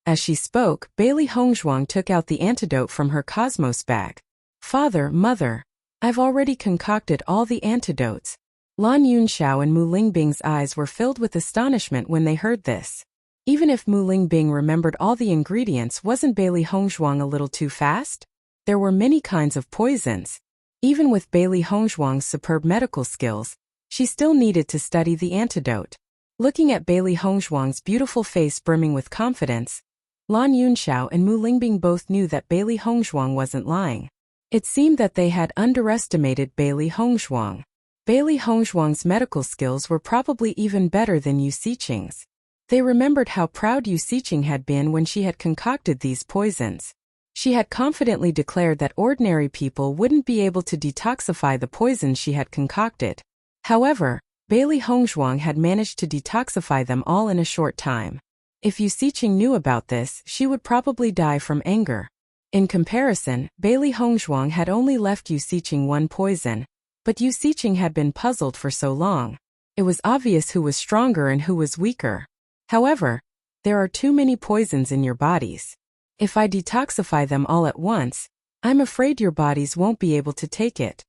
As she spoke, Bailey Hongzhuang took out the antidote from her cosmos bag. Father, mother, I've already concocted all the antidotes. Lan Yunxiao and Mu Lingbing's eyes were filled with astonishment when they heard this. Even if Mu Lingbing remembered all the ingredients, wasn't Bailey Hongzhuang a little too fast? There were many kinds of poisons. Even with Bailey Hongzhuang's superb medical skills, she still needed to study the antidote. Looking at Bailey Hongzhuang's beautiful face brimming with confidence, Lan Yunxiao and Mu Lingbing both knew that Bailey Hongzhuang wasn't lying. It seemed that they had underestimated Bailey Hongzhuang. Bailey Hongzhuang's medical skills were probably even better than Yu Xiqing's. They remembered how proud Yu Xiqing had been when she had concocted these poisons. She had confidently declared that ordinary people wouldn't be able to detoxify the poisons she had concocted. However, Bailey Hongzhuang had managed to detoxify them all in a short time. If Yu Xiqing knew about this, she would probably die from anger. In comparison, Bailey Hongzhuang had only left Yu Xiqing one poison, but Yu Xiqing had been puzzled for so long. It was obvious who was stronger and who was weaker. However, there are too many poisons in your bodies. If I detoxify them all at once, I'm afraid your bodies won't be able to take it.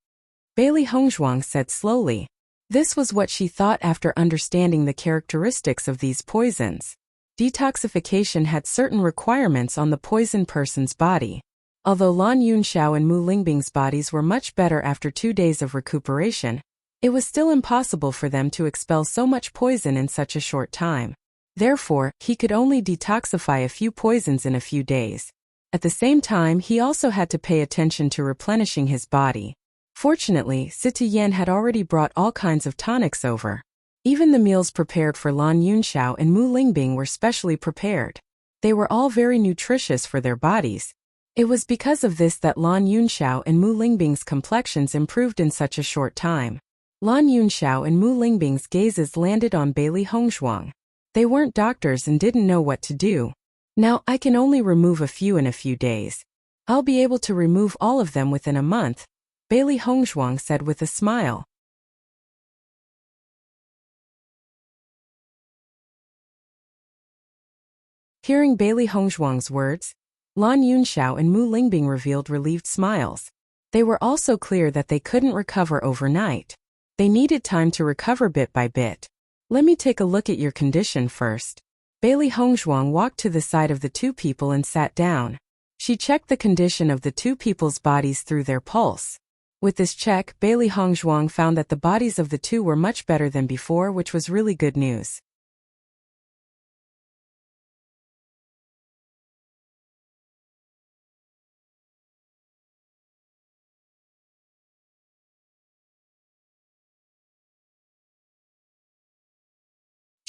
Bailey Hongzhuang said slowly. This was what she thought after understanding the characteristics of these poisons. Detoxification had certain requirements on the poisoned person's body. Although Lan Yunxiao and Mu Lingbing's bodies were much better after 2 days of recuperation, it was still impossible for them to expel so much poison in such a short time. Therefore, he could only detoxify a few poisons in a few days. At the same time, he also had to pay attention to replenishing his body. Fortunately, Sita Yan had already brought all kinds of tonics over. Even the meals prepared for Lan Yunxiao and Mu Lingbing were specially prepared. They were all very nutritious for their bodies. It was because of this that Lan Yunxiao and Mu Lingbing's complexions improved in such a short time. Lan Yunxiao and Mu Lingbing's gazes landed on Bailey Hongzhuang. They weren't doctors and didn't know what to do. Now I can only remove a few in a few days. I'll be able to remove all of them within a month, Bailey Hongzhuang said with a smile. Hearing Bailey Hongzhuang's words, Lan Yunxiao and Mu Lingbing revealed relieved smiles. They were also clear that they couldn't recover overnight. They needed time to recover bit by bit. Let me take a look at your condition first. Bailey Hongzhuang walked to the side of the two people and sat down. She checked the condition of the two people's bodies through their pulse. With this check, Bailey Hongzhuang found that the bodies of the two were much better than before, which was really good news.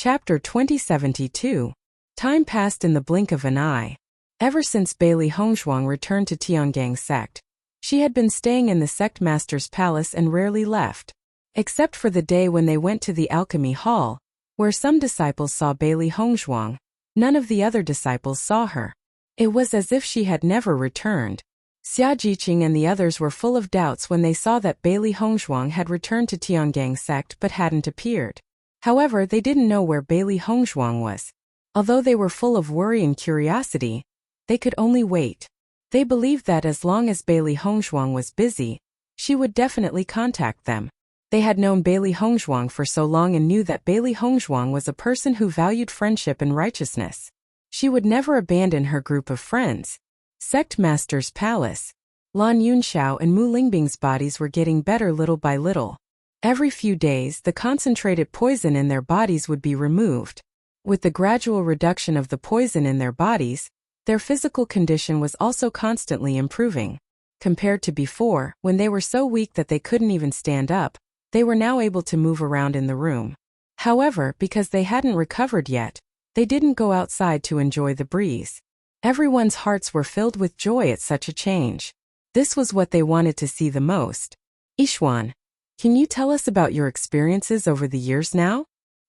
Chapter 2072. Time passed in the blink of an eye. Ever since Bailey Hongzhuang returned to Tiangang sect, she had been staying in the sect master's palace and rarely left. Except for the day when they went to the alchemy hall, where some disciples saw Bailey Hongzhuang, none of the other disciples saw her. It was as if she had never returned. Xia Jiqing and the others were full of doubts when they saw that Bailey Hongzhuang had returned to Tiangang sect but hadn't appeared. However, they didn't know where Bailey Hongzhuang was. Although they were full of worry and curiosity, they could only wait. They believed that as long as Bailey Hongzhuang was busy, she would definitely contact them. They had known Bailey Hongzhuang for so long and knew that Bailey Hongzhuang was a person who valued friendship and righteousness. She would never abandon her group of friends. Sect Master's Palace. Lan Yunxiao and Mu Lingbing's bodies were getting better little by little. Every few days, the concentrated poison in their bodies would be removed. With the gradual reduction of the poison in their bodies, their physical condition was also constantly improving. Compared to before, when they were so weak that they couldn't even stand up, they were now able to move around in the room. However, because they hadn't recovered yet, they didn't go outside to enjoy the breeze. Everyone's hearts were filled with joy at such a change. This was what they wanted to see the most. Yixuan, can you tell us about your experiences over the years now?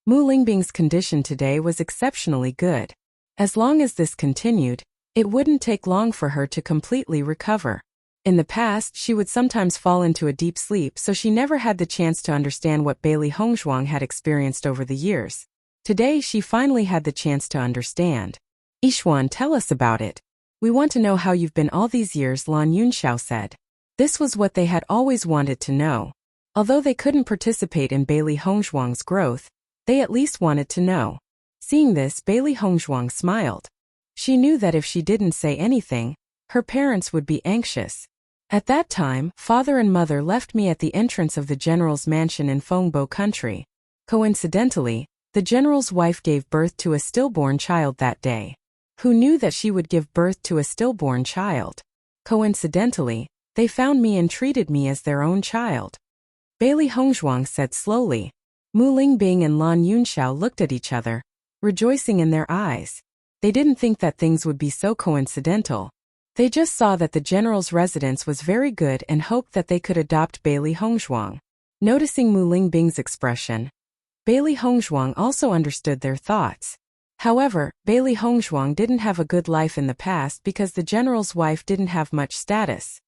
Mu Lingbing's condition today was exceptionally good. As long as this continued, it wouldn't take long for her to completely recover. In the past, she would sometimes fall into a deep sleep, so she never had the chance to understand what Bailey Hongzhuang had experienced over the years. Today, she finally had the chance to understand. Yixuan, tell us about it. We want to know how you've been all these years, Lan Yunxiao said. This was what they had always wanted to know. Although they couldn't participate in Bailey Hongzhuang's growth, they at least wanted to know. Seeing this, Bailey Hongzhuang smiled. She knew that if she didn't say anything, her parents would be anxious. At that time, father and mother left me at the entrance of the general's mansion in Fengbo country. Coincidentally, the general's wife gave birth to a stillborn child that day. Who knew that she would give birth to a stillborn child? Coincidentally, they found me and treated me as their own child. Bailey Hongzhuang said slowly. Mu Lingbing and Lan Yunxiao looked at each other, rejoicing in their eyes. They didn't think that things would be so coincidental. They just saw that the general's residence was very good and hoped that they could adopt Bailey Hongzhuang. Noticing Mu Lingbing's expression, Bailey Hongzhuang also understood their thoughts. However, Bailey Hongzhuang didn't have a good life in the past because the general's wife didn't have much status.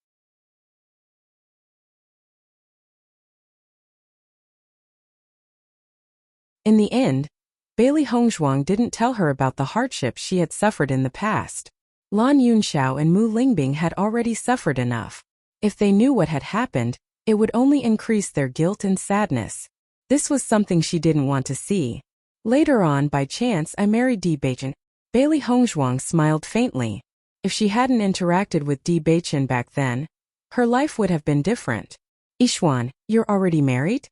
In the end, Bailey Hongzhuang didn't tell her about the hardships she had suffered in the past. Lan Yunxiao and Mu Lingbing had already suffered enough. If they knew what had happened, it would only increase their guilt and sadness. This was something she didn't want to see. Later on, by chance, I married Di Beichen. Bailey Hongzhuang smiled faintly. If she hadn't interacted with Di Beichen back then, her life would have been different. Yixuan, you're already married?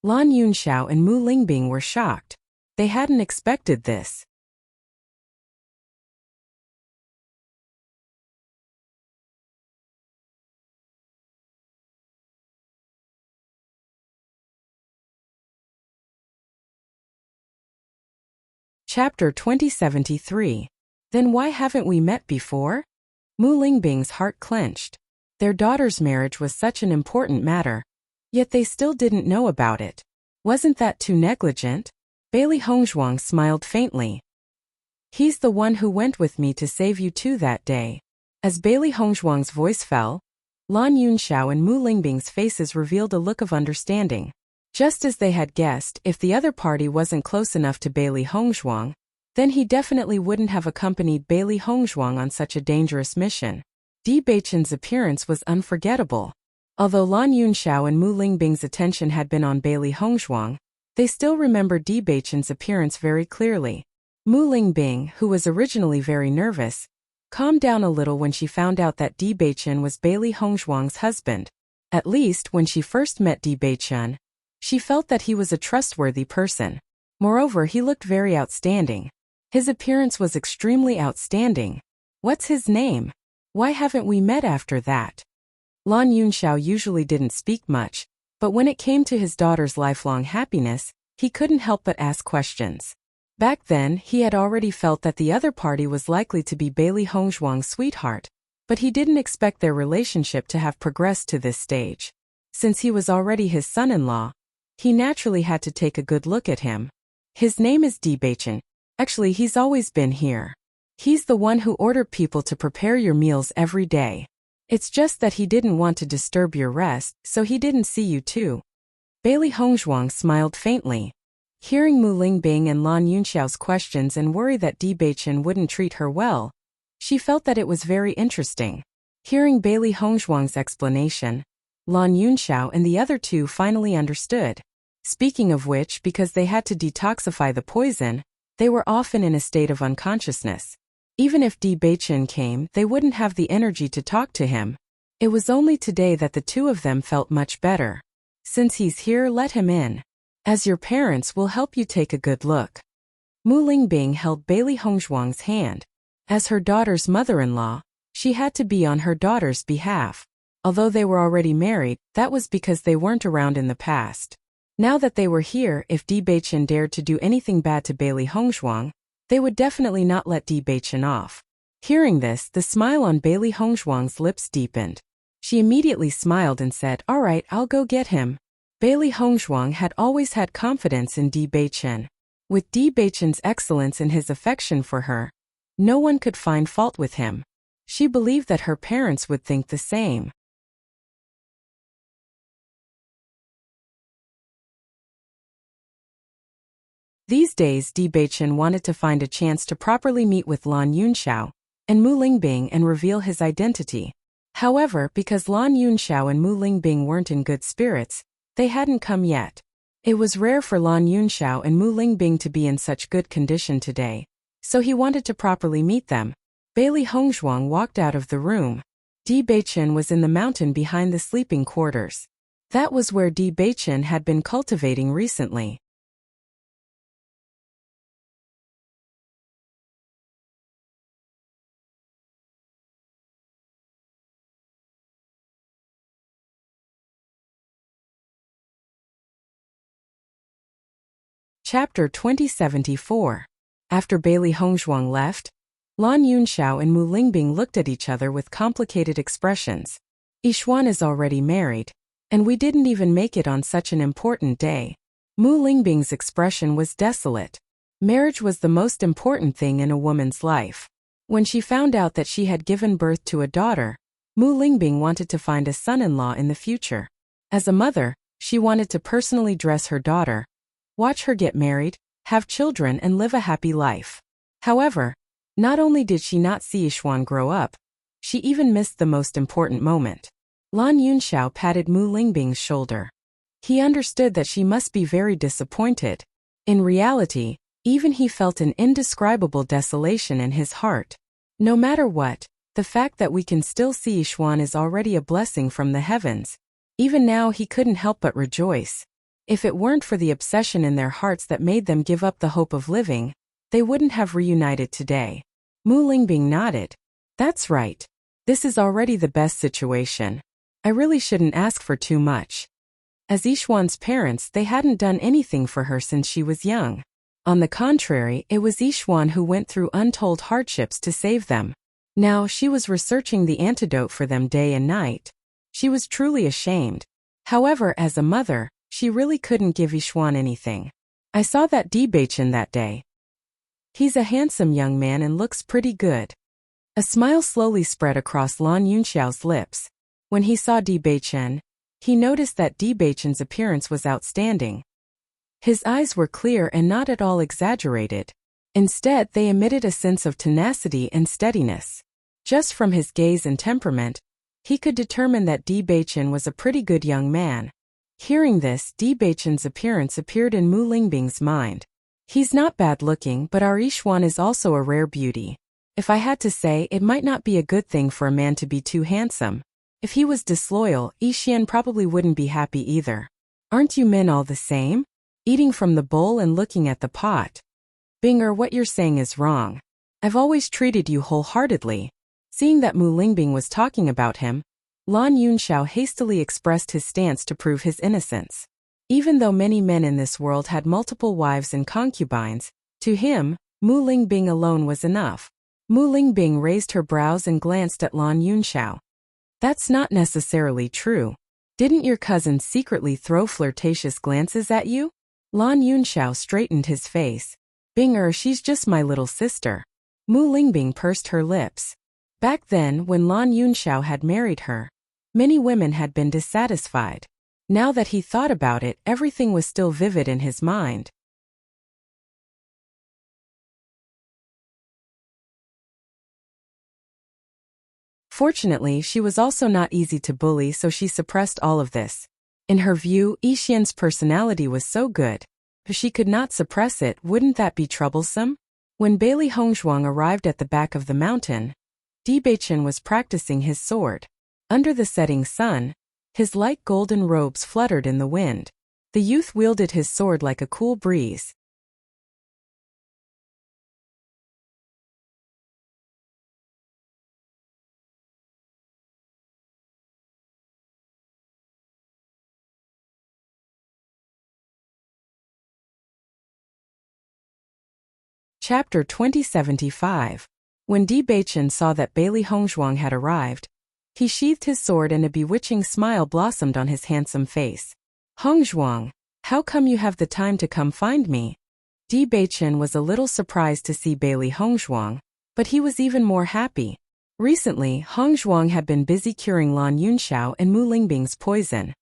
Lan Yunxiao and Mu Lingbing were shocked. They hadn't expected this. Chapter 2073. Then why haven't we met before? Mu Lingbing's heart clenched. Their daughter's marriage was such an important matter, yet they still didn't know about it. Wasn't that too negligent? Bailey Hongzhuang smiled faintly. He's the one who went with me to save you too that day. As Bailey Hongzhuang's voice fell, Lan Yunxiao and Mu Lingbing's faces revealed a look of understanding. Just as they had guessed, if the other party wasn't close enough to Bailey Hongzhuang, then he definitely wouldn't have accompanied Bailey Hongzhuang on such a dangerous mission. Di Beichen's appearance was unforgettable. Although Lan Yunxiao and Mu Lingbing's attention had been on Bailey Hongzhuang, they still remembered Di Beichen's appearance very clearly. Mu Lingbing, who was originally very nervous, calmed down a little when she found out that Di Beichen was Bailey Hongzhuang's husband. At least, when she first met Di Beichen, she felt that he was a trustworthy person. Moreover, he looked very outstanding. His appearance was extremely outstanding. What's his name? Why haven't we met after that? Lan Yunxiao usually didn't speak much, but when it came to his daughter's lifelong happiness, he couldn't help but ask questions. Back then, he had already felt that the other party was likely to be Bailey Hongzhuang's sweetheart, but he didn't expect their relationship to have progressed to this stage. Since he was already his son-in-law, he naturally had to take a good look at him. His name is Di Beichen. Actually, he's always been here. He's the one who ordered people to prepare your meals every day. It's just that he didn't want to disturb your rest, so he didn't see you too. Bailey Hongzhuang smiled faintly. Hearing Mu Lingbing and Lan Yunxiao's questions and worry that Di Beichen wouldn't treat her well, she felt that it was very interesting. Hearing Bailey Hongzhuang's explanation, Lan Yunxiao and the other two finally understood. Speaking of which, because they had to detoxify the poison, they were often in a state of unconsciousness. Even if Di Beichen came, they wouldn't have the energy to talk to him. It was only today that the two of them felt much better. Since he's here, let him in. As your parents, will help you take a good look. Mu Lingbing held Bailey Hongzhuang's hand. As her daughter's mother-in-law, she had to be on her daughter's behalf. Although they were already married, that was because they weren't around in the past. Now that they were here, if Di Beichen dared to do anything bad to Bailey Hongzhuang, they would definitely not let Di Beichen off. Hearing this, the smile on Bailey Hongzhuang's lips deepened. She immediately smiled and said, "All right, I'll go get him." Bailey Hongzhuang had always had confidence in Di Beichen. With Di Beichen's excellence and his affection for her, no one could find fault with him. She believed that her parents would think the same. These days, Di Beichen wanted to find a chance to properly meet with Lan Yunxiao and Mu Lingbing and reveal his identity. However, because Lan Yunxiao and Mu Lingbing weren't in good spirits, they hadn't come yet. It was rare for Lan Yunxiao and Mu Lingbing to be in such good condition today, so he wanted to properly meet them. Bailey Hongzhuang walked out of the room. Di Beichen was in the mountain behind the sleeping quarters. That was where Di Beichen had been cultivating recently. Chapter 2074. After Bailey Hongzhuang left, Lan Yunxiao and Mu Lingbing looked at each other with complicated expressions. Yixuan is already married, and we didn't even make it on such an important day. Mu Lingbing's expression was desolate. Marriage was the most important thing in a woman's life. When she found out that she had given birth to a daughter, Mu Lingbing wanted to find a son-in-law in the future. As a mother, she wanted to personally dress her daughter, watch her get married, have children and live a happy life. However, not only did she not see Yixuan grow up, she even missed the most important moment. Lan Yunxiao patted Mu Lingbing's shoulder. He understood that she must be very disappointed. In reality, even he felt an indescribable desolation in his heart. No matter what, the fact that we can still see Yixuan is already a blessing from the heavens. Even now he couldn't help but rejoice. If it weren't for the obsession in their hearts that made them give up the hope of living, they wouldn't have reunited today. Mu Lingbing nodded. That's right. This is already the best situation. I really shouldn't ask for too much. As Yixuan's parents, they hadn't done anything for her since she was young. On the contrary, it was Yixuan who went through untold hardships to save them. Now she was researching the antidote for them day and night. She was truly ashamed. However, as a mother, she really couldn't give Yixuan anything. I saw that Di Beichen that day. He's a handsome young man and looks pretty good. A smile slowly spread across Lan Yunxiao's lips. When he saw Di Beichen, he noticed that Di Beichen's appearance was outstanding. His eyes were clear and not at all exaggerated. Instead, they emitted a sense of tenacity and steadiness. Just from his gaze and temperament, he could determine that Di Beichen was a pretty good young man. Hearing this, Di Beichen's appearance appeared in Mu Lingbing's mind. He's not bad looking, but our Yixuan is also a rare beauty. If I had to say, it might not be a good thing for a man to be too handsome. If he was disloyal, Yixian probably wouldn't be happy either. Aren't you men all the same? Eating from the bowl and looking at the pot. Binger, what you're saying is wrong. I've always treated you wholeheartedly. Seeing that Mu Lingbing was talking about him, Lan Yunxiao hastily expressed his stance to prove his innocence. Even though many men in this world had multiple wives and concubines, to him, Mu Lingbing alone was enough. Mu Lingbing raised her brows and glanced at Lan Yunxiao. That's not necessarily true. Didn't your cousin secretly throw flirtatious glances at you? Lan Yunxiao straightened his face. Binger, she's just my little sister. Mu Lingbing pursed her lips. Back then, when Lan Yunxiao had married her, many women had been dissatisfied. Now that he thought about it, everything was still vivid in his mind. Fortunately, she was also not easy to bully, so she suppressed all of this. In her view, Yixian's personality was so good. If she could not suppress it, wouldn't that be troublesome? When Bailey Hongzhuang arrived at the back of the mountain, Di Beichen was practicing his sword. Under the setting sun, his light golden robes fluttered in the wind. The youth wielded his sword like a cool breeze. Chapter 2075. When Di Beichen saw that Bailey Hongzhuang had arrived, he sheathed his sword and a bewitching smile blossomed on his handsome face. Hongzhuang, how come you have the time to come find me? Di Beichen was a little surprised to see Bailey Hongzhuang, but he was even more happy. Recently, Hongzhuang had been busy curing Lan Yunxiao and Mu Lingbing's poison.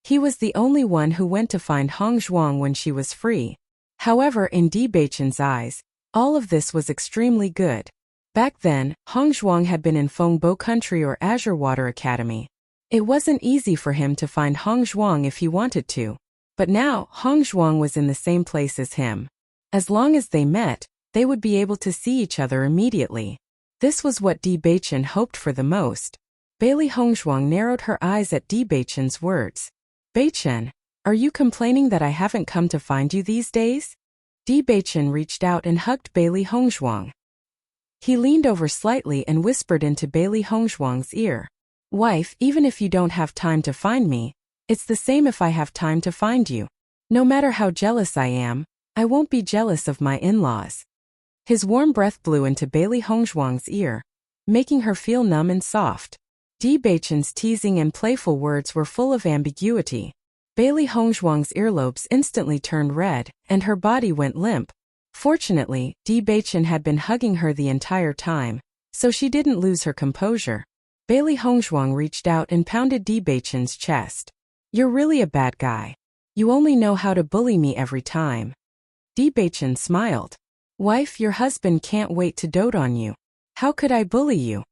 He was the only one who went to find Hongzhuang when she was free. However, in Di Beichen's eyes, all of this was extremely good. Back then, Hongzhuang had been in Fengbo Country or Azure Water Academy. It wasn't easy for him to find Hongzhuang if he wanted to. But now, Hongzhuang was in the same place as him. As long as they met, they would be able to see each other immediately. This was what Di Beichen hoped for the most. Bailey Hongzhuang narrowed her eyes at Di Beichen's words. Beichen, are you complaining that I haven't come to find you these days? Di Beichen reached out and hugged Bailey Hongzhuang. He leaned over slightly and whispered into Bailey Hongzhuang's ear. Wife, even if you don't have time to find me, it's the same if I have time to find you. No matter how jealous I am, I won't be jealous of my in-laws. His warm breath blew into Bailey Hongzhuang's ear, making her feel numb and soft. Di Beichen's teasing and playful words were full of ambiguity. Bailey Hongzhuang's earlobes instantly turned red, and her body went limp. Fortunately, Di Beichen had been hugging her the entire time, so she didn't lose her composure. Bailey Hongzhuang reached out and pounded Di Beichen's chest. "You're really a bad guy. You only know how to bully me every time." Di Beichen smiled. "Wife, your husband can't wait to dote on you. How could I bully you?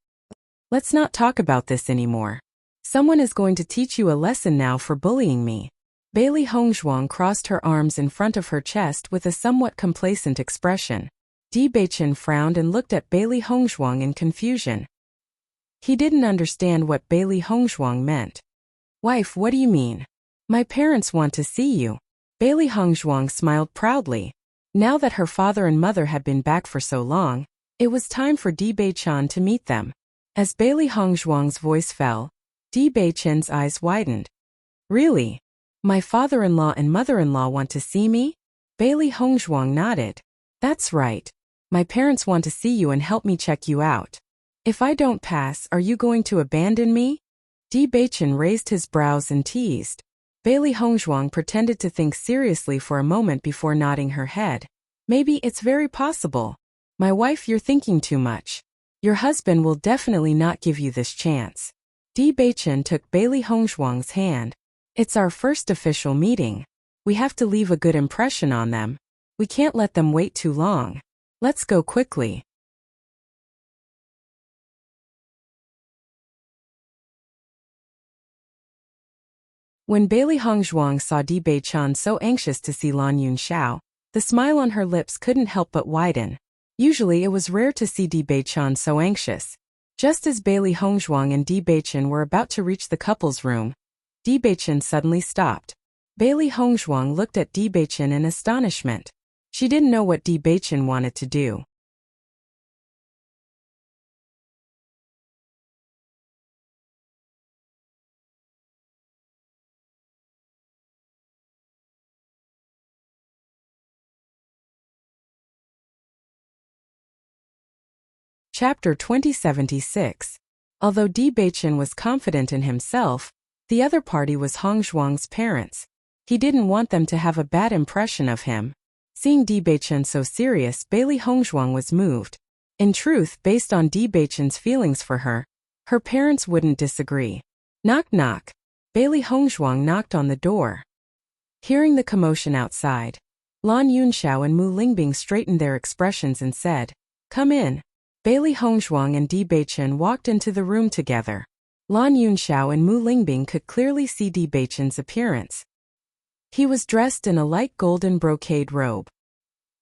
Let's not talk about this anymore. Someone is going to teach you a lesson now for bullying me." Bailey Hongzhuang crossed her arms in front of her chest with a somewhat complacent expression. Di Beichen frowned and looked at Bailey Hongzhuang in confusion. He didn't understand what Bailey Hongzhuang meant. "Wife, what do you mean? My parents want to see you." Bailey Hongzhuang smiled proudly. Now that her father and mother had been back for so long, it was time for Di Beichen to meet them. As Bailey Hongzhuang's voice fell, Di Beichen's eyes widened. "Really? My father-in-law and mother-in-law want to see me?" Bailey Hongzhuang nodded. "That's right. My parents want to see you and help me check you out. If I don't pass, are you going to abandon me?" Di Beichen raised his brows and teased. Bailey Hongzhuang pretended to think seriously for a moment before nodding her head. "Maybe it's very possible. My wife, you're thinking too much. Your husband will definitely not give you this chance." Di Beichen took Bailey Hongzhuang's hand. "It's our first official meeting. We have to leave a good impression on them. We can't let them wait too long. Let's go quickly." When Bailey Hongzhuang saw Di Beichen so anxious to see Lan Yunxiao, the smile on her lips couldn't help but widen. Usually it was rare to see Di Beichen so anxious. Just as Bailey Hongzhuang and Di Beichen were about to reach the couple's room, Di Beichen suddenly stopped. Bailey Hongzhuang looked at Di Beichen in astonishment. She didn't know what Di Beichen wanted to do. Chapter 2076. Although Di Beichen was confident in himself, the other party was Hongzhuang's parents. He didn't want them to have a bad impression of him. Seeing Di Beichen so serious, Bailey Hongzhuang was moved. In truth, based on Di Beichen's feelings for her, her parents wouldn't disagree. Knock knock. Bailey Hongzhuang knocked on the door. Hearing the commotion outside, Lan Yunxiao and Mu Lingbing straightened their expressions and said, "Come in." Bailey Hongzhuang and Di Beichen walked into the room together. Lan Yunxiao and Mu Lingbing could clearly see Di Beichen's appearance. He was dressed in a light golden brocade robe.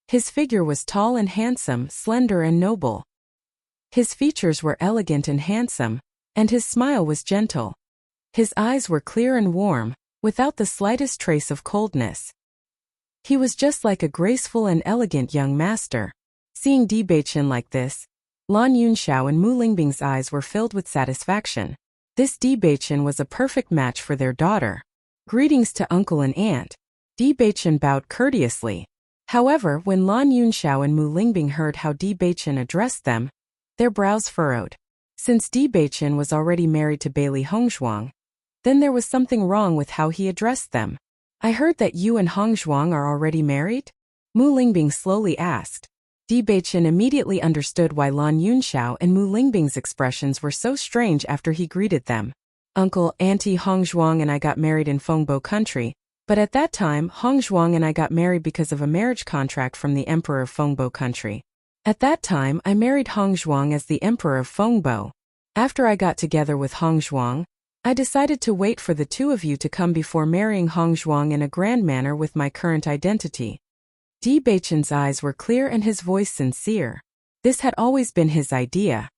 His figure was tall and handsome, slender and noble. His features were elegant and handsome, and his smile was gentle. His eyes were clear and warm, without the slightest trace of coldness. He was just like a graceful and elegant young master. Seeing Di Beichen like this, Lan Yunxiao and Mu Lingbing's eyes were filled with satisfaction. This Di Beichen was a perfect match for their daughter. "Greetings to uncle and aunt." Di Beichen bowed courteously. However, when Lan Yunxiao and Mu Lingbing heard how Di Beichen addressed them, their brows furrowed. Since Di Beichen was already married to Bailey Hongzhuang, then there was something wrong with how he addressed them. "I heard that you and Hongzhuang are already married?" Mu Lingbing slowly asked. Di Beichen immediately understood why Lan Yunxiao and Mu Lingbing's expressions were so strange after he greeted them. "Uncle, Auntie Hongzhuang and I got married in Fengbo country, but at that time, Hongzhuang and I got married because of a marriage contract from the Emperor of Fengbo country. At that time, I married Hongzhuang as the Emperor of Fengbo. After I got together with Hongzhuang, I decided to wait for the two of you to come before marrying Hongzhuang in a grand manner with my current identity." Di Beichen's eyes were clear and his voice sincere. This had always been his idea.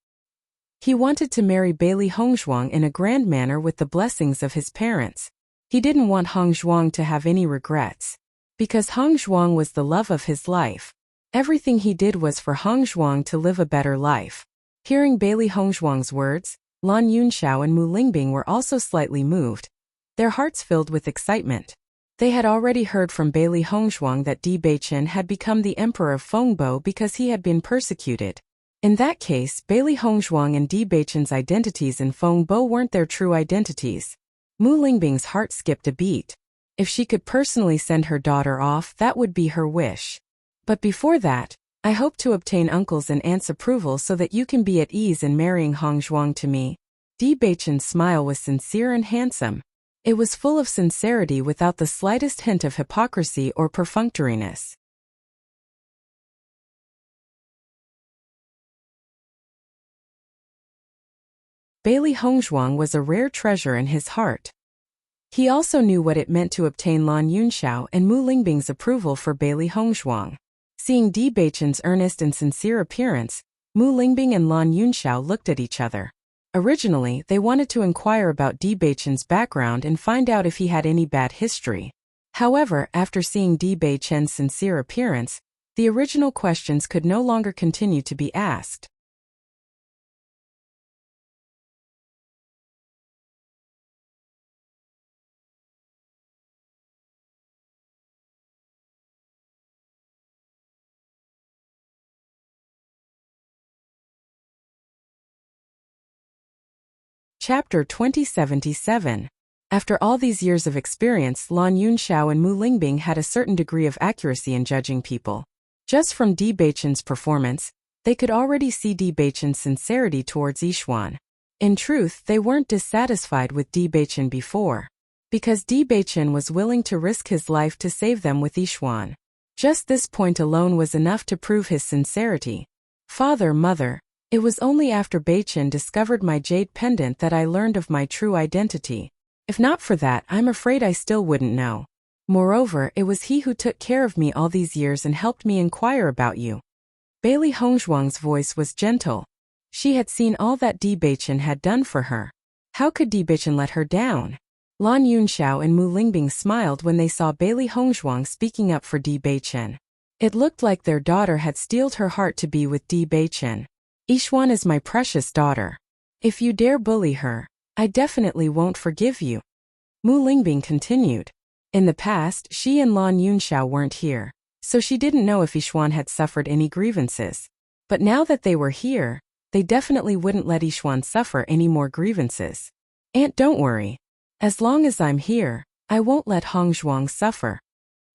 He wanted to marry Bailey Hongzhuang in a grand manner with the blessings of his parents. He didn't want Hongzhuang to have any regrets. Because Hongzhuang was the love of his life, everything he did was for Hongzhuang to live a better life. Hearing Bailey Hongzhuang's words, Lan Yunxiao and Mu Lingbing were also slightly moved, their hearts filled with excitement. They had already heard from Bailey Hongzhuang that Di Beichen had become the Emperor of Fengbo because he had been persecuted. In that case, Bailey Hongzhuang and Di Beichen's identities in Fengbo weren't their true identities. Mu Lingbing's heart skipped a beat. If she could personally send her daughter off, that would be her wish. But before that, I hope to obtain uncle's and aunt's approval so that you can be at ease in marrying Hong Zhuang to me. Di Beichen's smile was sincere and handsome. It was full of sincerity without the slightest hint of hypocrisy or perfunctoriness. Bailey Hongzhuang was a rare treasure in his heart. He also knew what it meant to obtain Lan Yunxiao and Mu Lingbing's approval for Bailey Hongzhuang. Seeing Di Beichen's earnest and sincere appearance, Mu Lingbing and Lan Yunxiao looked at each other. Originally, they wanted to inquire about Di Beichen's background and find out if he had any bad history. However, after seeing Di Beichen's sincere appearance, the original questions could no longer continue to be asked. Chapter 2077. After all these years of experience, Lan Yunxiao and Mu Lingbing had a certain degree of accuracy in judging people. Just from Di Beichen's performance, they could already see Di Beichen's sincerity towards Yixuan. In truth, they weren't dissatisfied with Di Beichen before, because Di Beichen was willing to risk his life to save them with Yixuan. Just this point alone was enough to prove his sincerity. Father, mother, it was only after Beichen discovered my jade pendant that I learned of my true identity. If not for that, I'm afraid I still wouldn't know. Moreover, it was he who took care of me all these years and helped me inquire about you. Bailey Hongzhuang's voice was gentle. She had seen all that Di Beichen had done for her. How could Di Beichen let her down? Lan Yunxiao and Mu Lingbing smiled when they saw Bailey Hongzhuang speaking up for Di Beichen. It looked like their daughter had steeled her heart to be with Di Beichen. Yixuan is my precious daughter. If you dare bully her, I definitely won't forgive you. Mu Lingbing continued. In the past, she and Lan Yunxiao weren't here, so she didn't know if Yixuan had suffered any grievances. But now that they were here, they definitely wouldn't let Yixuan suffer any more grievances. Aunt, don't worry. As long as I'm here, I won't let Hongzhuang suffer.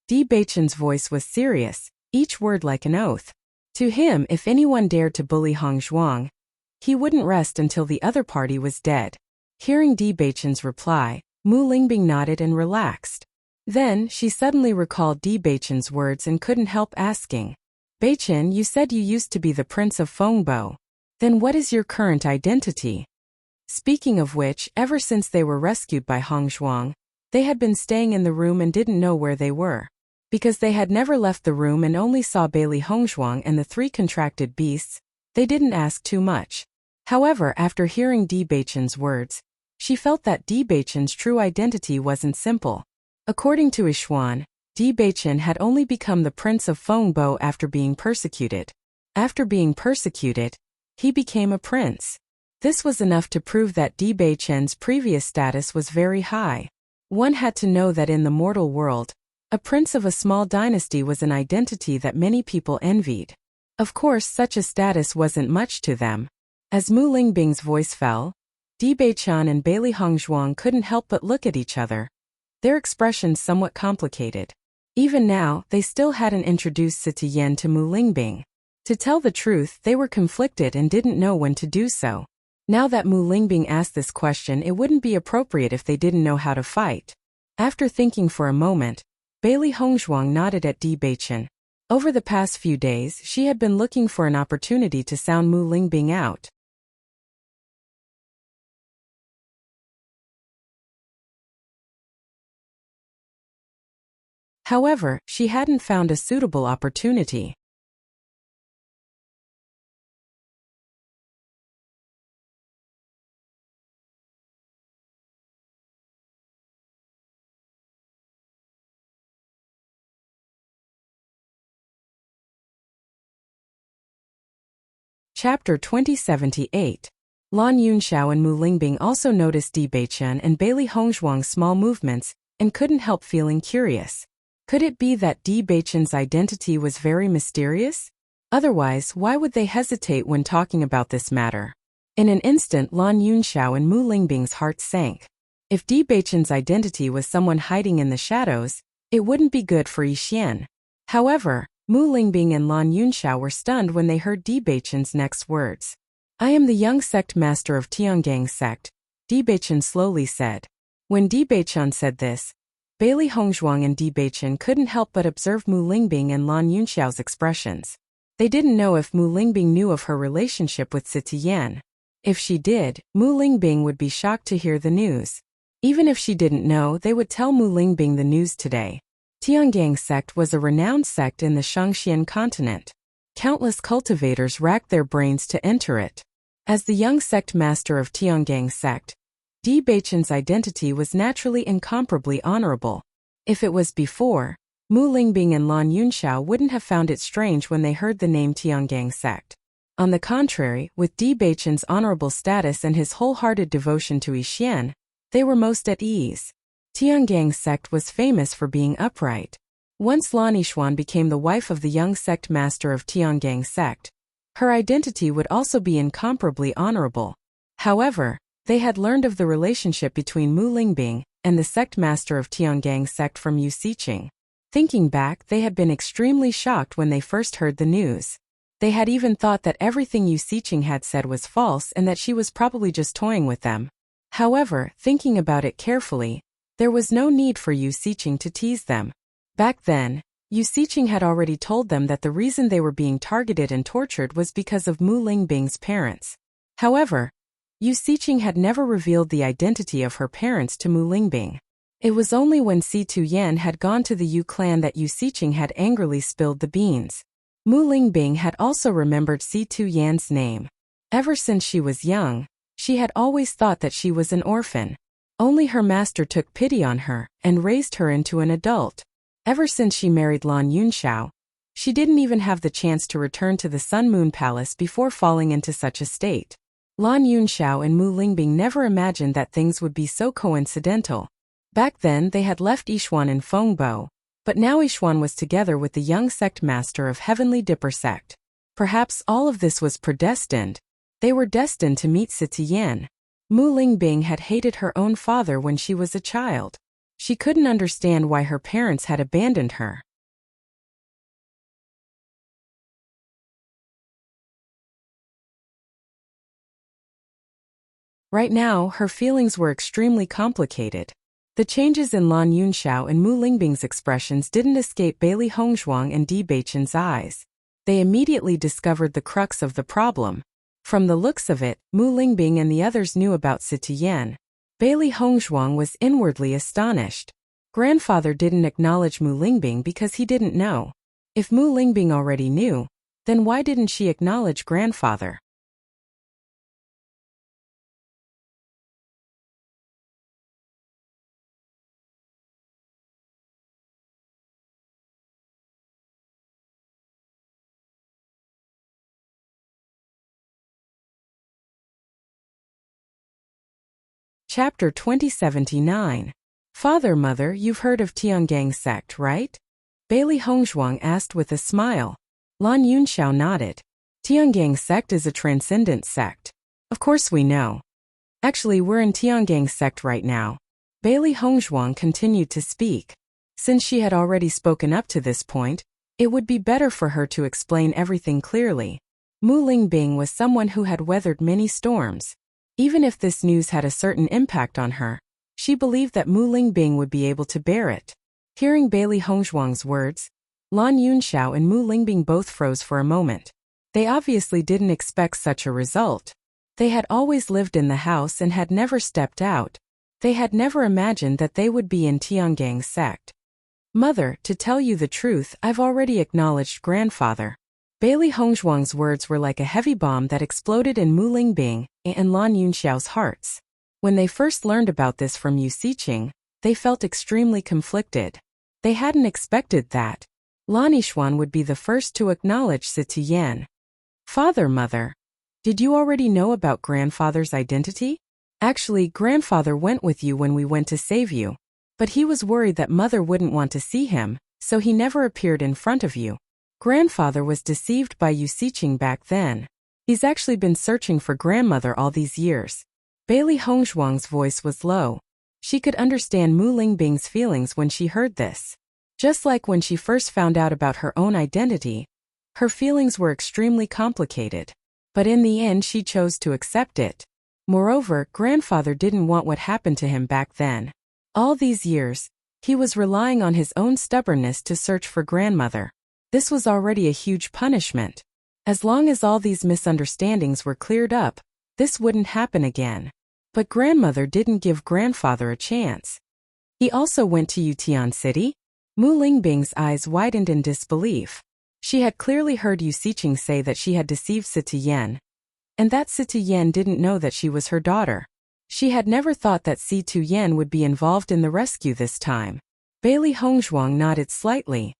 Di Beichen's voice was serious, each word like an oath. To him, if anyone dared to bully Hongzhuang, he wouldn't rest until the other party was dead. Hearing Di Beichen's reply, Mu Lingbing nodded and relaxed. Then, she suddenly recalled Di Beichen's words and couldn't help asking, Beichen, you said you used to be the Prince of Fengbo. Then what is your current identity? Speaking of which, ever since they were rescued by Hongzhuang, they had been staying in the room and didn't know where they were. Because they had never left the room and only saw Bailey Hongzhuang and the three contracted beasts, they didn't ask too much. However, after hearing Di Beichen's words, she felt that Di Beichen's true identity wasn't simple. According to Yixuan, Di Beichen had only become the Prince of Fengbo after being persecuted. After being persecuted, he became a prince. This was enough to prove that Di Beichen's previous status was very high. One had to know that in the mortal world, a prince of a small dynasty was an identity that many people envied. Of course, such a status wasn't much to them. As Mu Lingbing's voice fell, Di Beichen and Bailey Hongzhuang couldn't help but look at each other. Their expressions somewhat complicated. Even now, they still hadn't introduced Sita Yen to Mu Lingbing. To tell the truth, they were conflicted and didn't know when to do so. Now that Mu Lingbing asked this question, it wouldn't be appropriate if they didn't know how to fight. After thinking for a moment, Bailey Hongzhuang nodded at Di Beichen. Over the past few days, she had been looking for an opportunity to sound Mu Lingbing out. However, she hadn't found a suitable opportunity. Chapter 2078. Lan Yunxiao and Mu Lingbing also noticed Di Beichen and Bailey Hongzhuang's small movements and couldn't help feeling curious. Could it be that Di Beichen's identity was very mysterious? Otherwise, why would they hesitate when talking about this matter? In an instant, Lan Yunxiao and Mu Lingbing's hearts sank. If Di Beichen's identity was someone hiding in the shadows, it wouldn't be good for Yixian. However, Mu Lingbing and Lan Yunxiao were stunned when they heard Di Beichen's next words. I am the young sect master of Tiangang sect, Di Beichen slowly said. When Di Beichen said this, Bailey Hongzhuang and Di Beichen couldn't help but observe Mu Lingbing and Lan Yunxiao's expressions. They didn't know if Mu Lingbing knew of her relationship with Zitian. If she did, Mu Lingbing would be shocked to hear the news. Even if she didn't know, they would tell Mu Lingbing the news today. Tiangang sect was a renowned sect in the Shangxian continent. Countless cultivators racked their brains to enter it. As the young sect master of Tiangang sect, Di Beichen's identity was naturally incomparably honorable. If it was before, Mu Lingbing and Lan Yunxiao wouldn't have found it strange when they heard the name Tiangang sect. On the contrary, with Di Beichen's honorable status and his wholehearted devotion to Yixian, they were most at ease. Tiangang sect was famous for being upright. Once Lan Yixuan became the wife of the young sect master of Tiangang sect, her identity would also be incomparably honorable. However, they had learned of the relationship between Mu Lingbing and the sect master of Tiangang sect from Yu Siqing. Thinking back, they had been extremely shocked when they first heard the news. They had even thought that everything Yu Siqing had said was false and that she was probably just toying with them. However, thinking about it carefully, there was no need for Yu Siqing to tease them. Back then, Yu Siqing had already told them that the reason they were being targeted and tortured was because of Mu Lingbing's parents. However, Yu Siqing had never revealed the identity of her parents to Mu Lingbing. It was only when Si Tuyan had gone to the Yu clan that Yu Siqing had angrily spilled the beans. Mu Lingbing had also remembered Si Tuyan's name. Ever since she was young, she had always thought that she was an orphan. Only her master took pity on her and raised her into an adult. Ever since she married Lan Yunxiao, she didn't even have the chance to return to the Sun Moon Palace before falling into such a state. Lan Yunxiao and Mu Lingbing never imagined that things would be so coincidental. Back then they had left Yixuan in Fengbo, but now Yixuan was together with the young sect master of Heavenly Dipper sect. Perhaps all of this was predestined. They were destined to meet Zitian. Mu Lingbing had hated her own father when she was a child. She couldn't understand why her parents had abandoned her. Right now, her feelings were extremely complicated. The changes in Lan Yunxiao and Mu Lingbing's expressions didn't escape Bailey Hongzhuang and Di Beichen's eyes. They immediately discovered the crux of the problem. From the looks of it, Mu Lingbing and the others knew about Zitian. Bailey Hongzhuang was inwardly astonished. Grandfather didn't acknowledge Mu Lingbing because he didn't know. If Mu Lingbing already knew, then why didn't she acknowledge grandfather? Chapter 2079. Father, Mother, you've heard of Tiangang sect, right? Bailey Hongzhuang asked with a smile. Lan Yunxiao nodded. Tiangang sect is a transcendent sect. Of course we know. Actually, we're in Tiangang sect right now. Bailey Hongzhuang continued to speak. Since she had already spoken up to this point, it would be better for her to explain everything clearly. Mu Lingbing was someone who had weathered many storms. Even if this news had a certain impact on her, she believed that Mu Lingbing would be able to bear it. Hearing Bailey Hongzhuang's words, Lan Yunxiao and Mu Lingbing both froze for a moment. They obviously didn't expect such a result. They had always lived in the house and had never stepped out. They had never imagined that they would be in Tiangang sect. Mother, to tell you the truth, I've already acknowledged grandfather. Bailey Hongzhuang's words were like a heavy bomb that exploded in Mu Lingbing and Lan Yunxiao's hearts. When they first learned about this from Yu Siqing, they felt extremely conflicted. They hadn't expected that Lan Yixuan would be the first to acknowledge Zitian. Father, Mother, did you already know about grandfather's identity? Actually, grandfather went with you when we went to save you. But he was worried that Mother wouldn't want to see him, so he never appeared in front of you. Grandfather was deceived by Yu Siqing back then. He's actually been searching for grandmother all these years. Bailey Hongzhuang's voice was low. She could understand Mu Lingbing's feelings when she heard this. Just like when she first found out about her own identity, her feelings were extremely complicated. But in the end she chose to accept it. Moreover, grandfather didn't want what happened to him back then. All these years, he was relying on his own stubbornness to search for grandmother. This was already a huge punishment. As long as all these misunderstandings were cleared up, this wouldn't happen again. But grandmother didn't give grandfather a chance. He also went to Yutian City? Mu Lingbing's eyes widened in disbelief. She had clearly heard Yu Siqing say that she had deceived Sitiyen, and that Sitiyen didn't know that she was her daughter. She had never thought that Sitiyen would be involved in the rescue this time. Bailey Hongzhuang nodded slightly.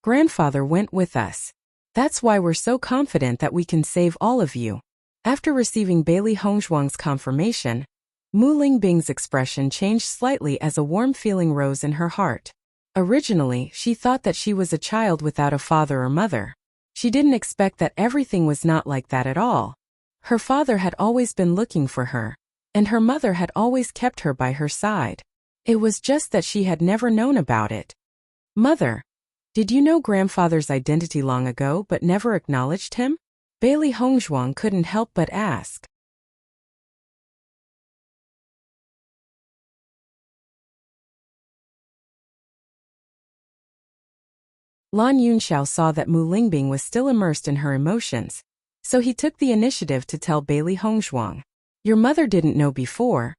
Grandfather went with us. That's why we're so confident that we can save all of you. After receiving Bailey Hongzhuang's confirmation, Mu Lingbing's expression changed slightly as a warm feeling rose in her heart. Originally, she thought that she was a child without a father or mother. She didn't expect that everything was not like that at all. Her father had always been looking for her, and her mother had always kept her by her side. It was just that she had never known about it. Mother, did you know grandfather's identity long ago but never acknowledged him? Bailey Hongzhuang couldn't help but ask. Lan Yunxiao saw that Mu Lingbing was still immersed in her emotions, so he took the initiative to tell Bailey Hongzhuang. Your mother didn't know before,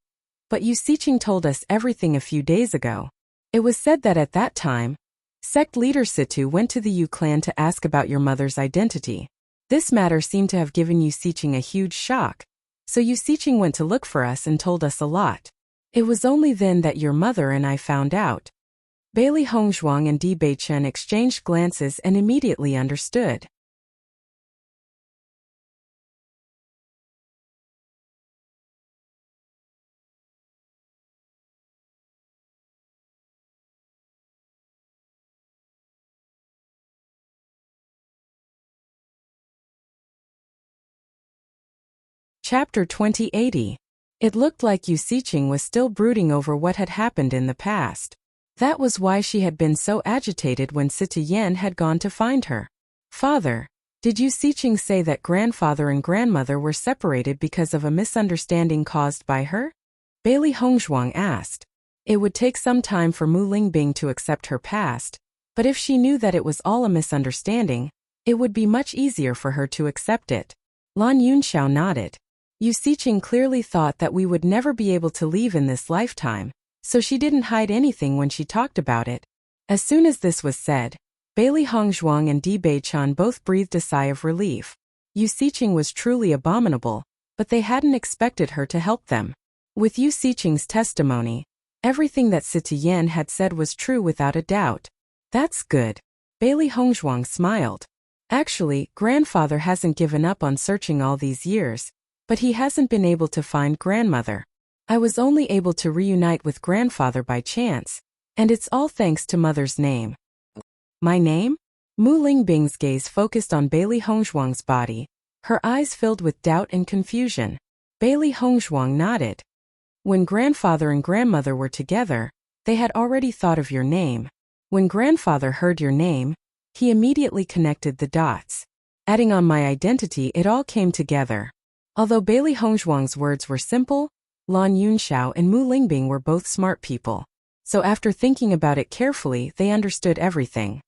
but Yu Siqing told us everything a few days ago. It was said that at that time, sect leader Situ went to the Yu clan to ask about your mother's identity. This matter seemed to have given Yu Siqing a huge shock, so Yu Siqing went to look for us and told us a lot. It was only then that your mother and I found out. Bailey Hongzhuang and Di Beichen exchanged glances and immediately understood. Chapter 2080. It looked like Yu Siqing was still brooding over what had happened in the past. That was why she had been so agitated when Sitiyen had gone to find her. Father, did Yu Siqing say that grandfather and grandmother were separated because of a misunderstanding caused by her? Bailey Hongzhuang asked. It would take some time for Mu Lingbing to accept her past, but if she knew that it was all a misunderstanding, it would be much easier for her to accept it. Lan Yunxiao nodded. Yu Siqing clearly thought that we would never be able to leave in this lifetime, so she didn't hide anything when she talked about it. As soon as this was said, Bailey Hongzhuang and Di Beichen both breathed a sigh of relief. Yu Siqing was truly abominable, but they hadn't expected her to help them. With Yu Siqing's testimony, everything that Sitiyen had said was true without a doubt. That's good. Bailey Hongzhuang smiled. Actually, grandfather hasn't given up on searching all these years, but he hasn't been able to find grandmother. I was only able to reunite with grandfather by chance, and it's all thanks to mother's name. My name? Mu Lingbing's gaze focused on Bailey Hongzhuang's body, her eyes filled with doubt and confusion. Bailey Hongzhuang nodded. When grandfather and grandmother were together, they had already thought of your name. When grandfather heard your name, he immediately connected the dots. Adding on my identity, it all came together. Although Bailey Hongzhuang's words were simple, Lan Yunxiao and Mu Lingbing were both smart people. So after thinking about it carefully, they understood everything.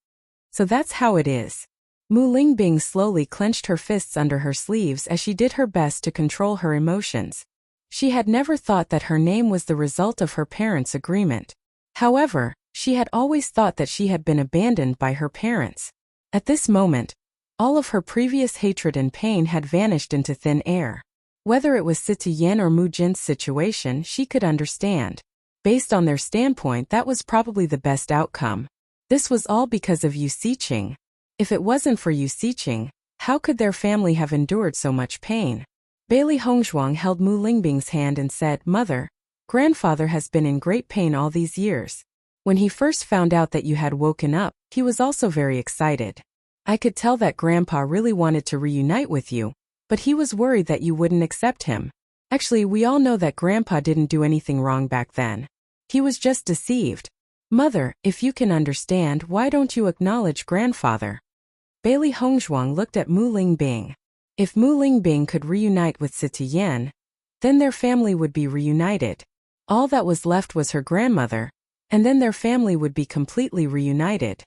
So that's how it is. Mu Lingbing slowly clenched her fists under her sleeves as she did her best to control her emotions. She had never thought that her name was the result of her parents' agreement. However, she had always thought that she had been abandoned by her parents. At this moment, all of her previous hatred and pain had vanished into thin air. Whether it was Sitiyen or Mu Jin's situation, she could understand. Based on their standpoint, that was probably the best outcome. This was all because of Yu Siqing. If it wasn't for Yu Siqing, how could their family have endured so much pain? Bailey Hongzhuang held Mu Lingbing's hand and said, Mother, grandfather has been in great pain all these years. When he first found out that you had woken up, he was also very excited. I could tell that grandpa really wanted to reunite with you, but he was worried that you wouldn't accept him. Actually, we all know that grandpa didn't do anything wrong back then. He was just deceived. Mother, if you can understand, why don't you acknowledge grandfather? Bailey Hongzhuang looked at Mu Lingbing. If Mu Lingbing could reunite with Sita Yan, then their family would be reunited. All that was left was her grandmother, and then their family would be completely reunited.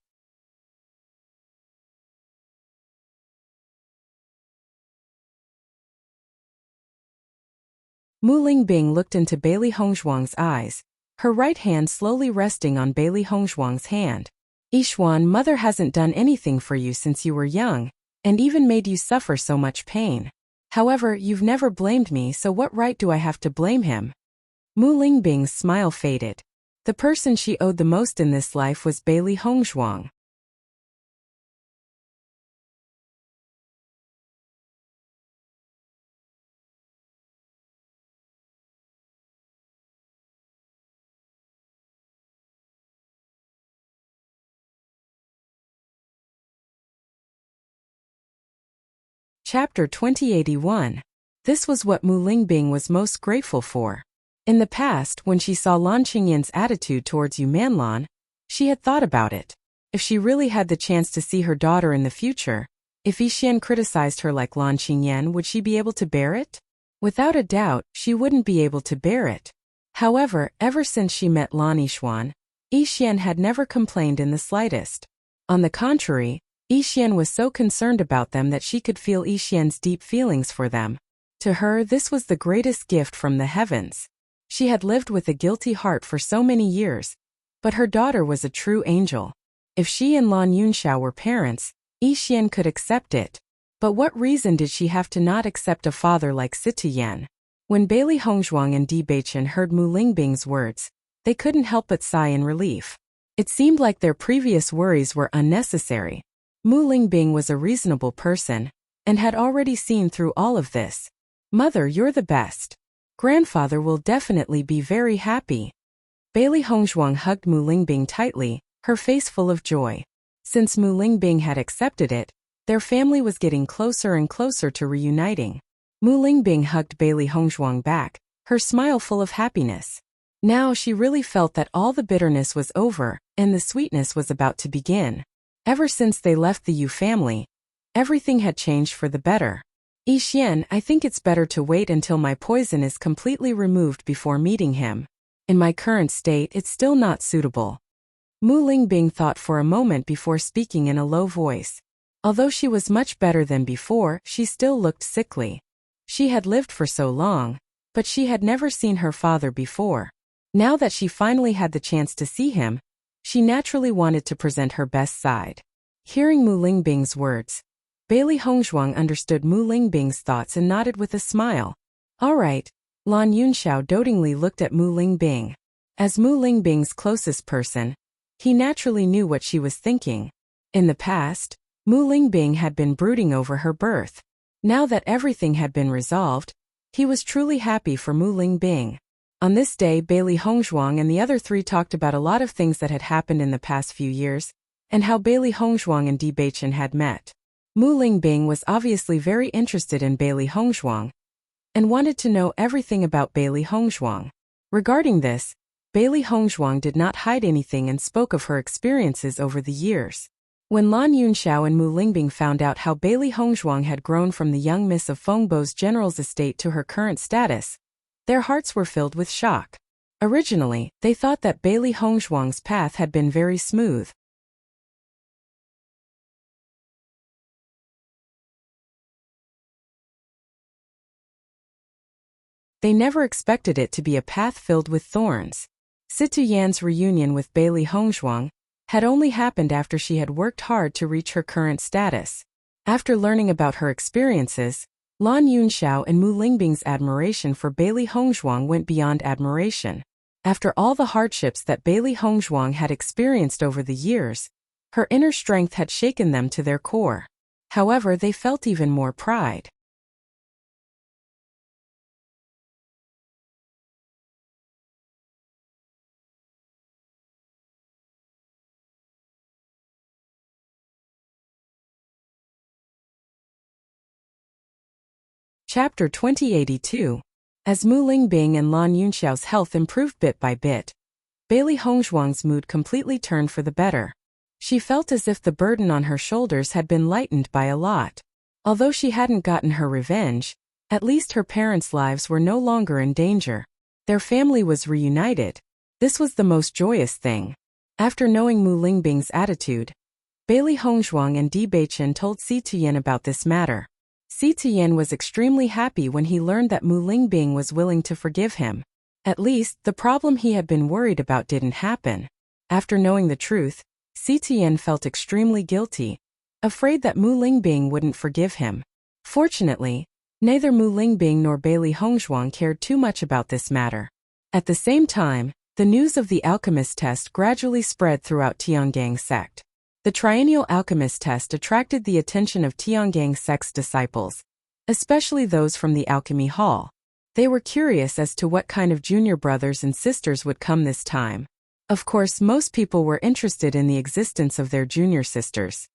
Mu Lingbing looked into Bailey Hongzhuang's eyes, her right hand slowly resting on Bailey Hongzhuang's hand. Yixuan, mother hasn't done anything for you since you were young, and even made you suffer so much pain. However, you've never blamed me, so what right do I have to blame him? Mu Lingbing's smile faded. The person she owed the most in this life was Bailey Hongzhuang. Chapter 2081. This was what Mu Lingbing was most grateful for. In the past, when she saw Lan Qingyan's attitude towards Yu Manlan, she had thought about it. If she really had the chance to see her daughter in the future, if Yixian criticized her like Lan Qingyan, would she be able to bear it? Without a doubt, she wouldn't be able to bear it. However, ever since she met Lan Yixuan, Yixian had never complained in the slightest. On the contrary, Yixian was so concerned about them that she could feel Yixian's deep feelings for them. To her, this was the greatest gift from the heavens. She had lived with a guilty heart for so many years, but her daughter was a true angel. If she and Lan Yunxiao were parents, Yixian could accept it. But what reason did she have to not accept a father like Sita Yan? When Bailey Hongzhuang and Di Beichen heard Mu Lingbing's words, they couldn't help but sigh in relief. It seemed like their previous worries were unnecessary. Mu Lingbing was a reasonable person, and had already seen through all of this. Mother, you're the best. Grandfather will definitely be very happy. Bailey Hongzhuang hugged Mu Lingbing tightly, her face full of joy. Since Mu Lingbing had accepted it, their family was getting closer and closer to reuniting. Mu Lingbing hugged Bailey Hongzhuang back, her smile full of happiness. Now she really felt that all the bitterness was over, and the sweetness was about to begin. Ever since they left the Yu family, everything had changed for the better. Yixian, I think it's better to wait until my poison is completely removed before meeting him. In my current state, it's still not suitable. Mu Lingbing thought for a moment before speaking in a low voice. Although she was much better than before, she still looked sickly. She had lived for so long, but she had never seen her father before. Now that she finally had the chance to see him, she naturally wanted to present her best side. Hearing Mu Lingbing's words, Bailey Hongzhuang understood Mu Lingbing's thoughts and nodded with a smile. All right. Lan Yunxiao dotingly looked at Mu Lingbing. As Mu Lingbing's closest person, he naturally knew what she was thinking. In the past, Mu Lingbing had been brooding over her birth. Now that everything had been resolved, he was truly happy for Mu Lingbing. On this day, Bailey Hongzhuang and the other three talked about a lot of things that had happened in the past few years, and how Bailey Hongzhuang and Di Beichen had met. Mu Lingbing was obviously very interested in Bailey Hongzhuang, and wanted to know everything about Bailey Hongzhuang. Regarding this, Bailey Hongzhuang did not hide anything and spoke of her experiences over the years. When Lan Yunxiao and Mu Lingbing found out how Bailey Hongzhuang had grown from the young miss of Fengbo's general's estate to her current status, their hearts were filled with shock. Originally, they thought that Bailey Hongzhuang's path had been very smooth. They never expected it to be a path filled with thorns. Sita Yan's reunion with Bailey Hongzhuang had only happened after she had worked hard to reach her current status. After learning about her experiences, Lan Yunxiao and Mu Lingbing's admiration for Bailey Hongzhuang went beyond admiration. After all the hardships that Bailey Hongzhuang had experienced over the years, her inner strength had shaken them to their core. However, they felt even more pride. Chapter 2082. As Mu Lingbing and Lan Yunxiao's health improved bit by bit, Bailey Hongzhuang's mood completely turned for the better. She felt as if the burden on her shoulders had been lightened by a lot. Although she hadn't gotten her revenge, at least her parents' lives were no longer in danger. Their family was reunited. This was the most joyous thing. After knowing Mu Lingbing's attitude, Bailey Hongzhuang and Di Beichen told Si Tian about this matter. Si Tian was extremely happy when he learned that Mu Lingbing was willing to forgive him. At least, the problem he had been worried about didn't happen. After knowing the truth, Si Tian felt extremely guilty, afraid that Mu Lingbing wouldn't forgive him. Fortunately, neither Mu Lingbing nor Bailey Hongzhuang cared too much about this matter. At the same time, the news of the alchemist test gradually spread throughout Tiangang sect. The triennial alchemist test attracted the attention of Tiangang sect's disciples, especially those from the alchemy hall. They were curious as to what kind of junior brothers and sisters would come this time. Of course, most people were interested in the existence of their junior sisters.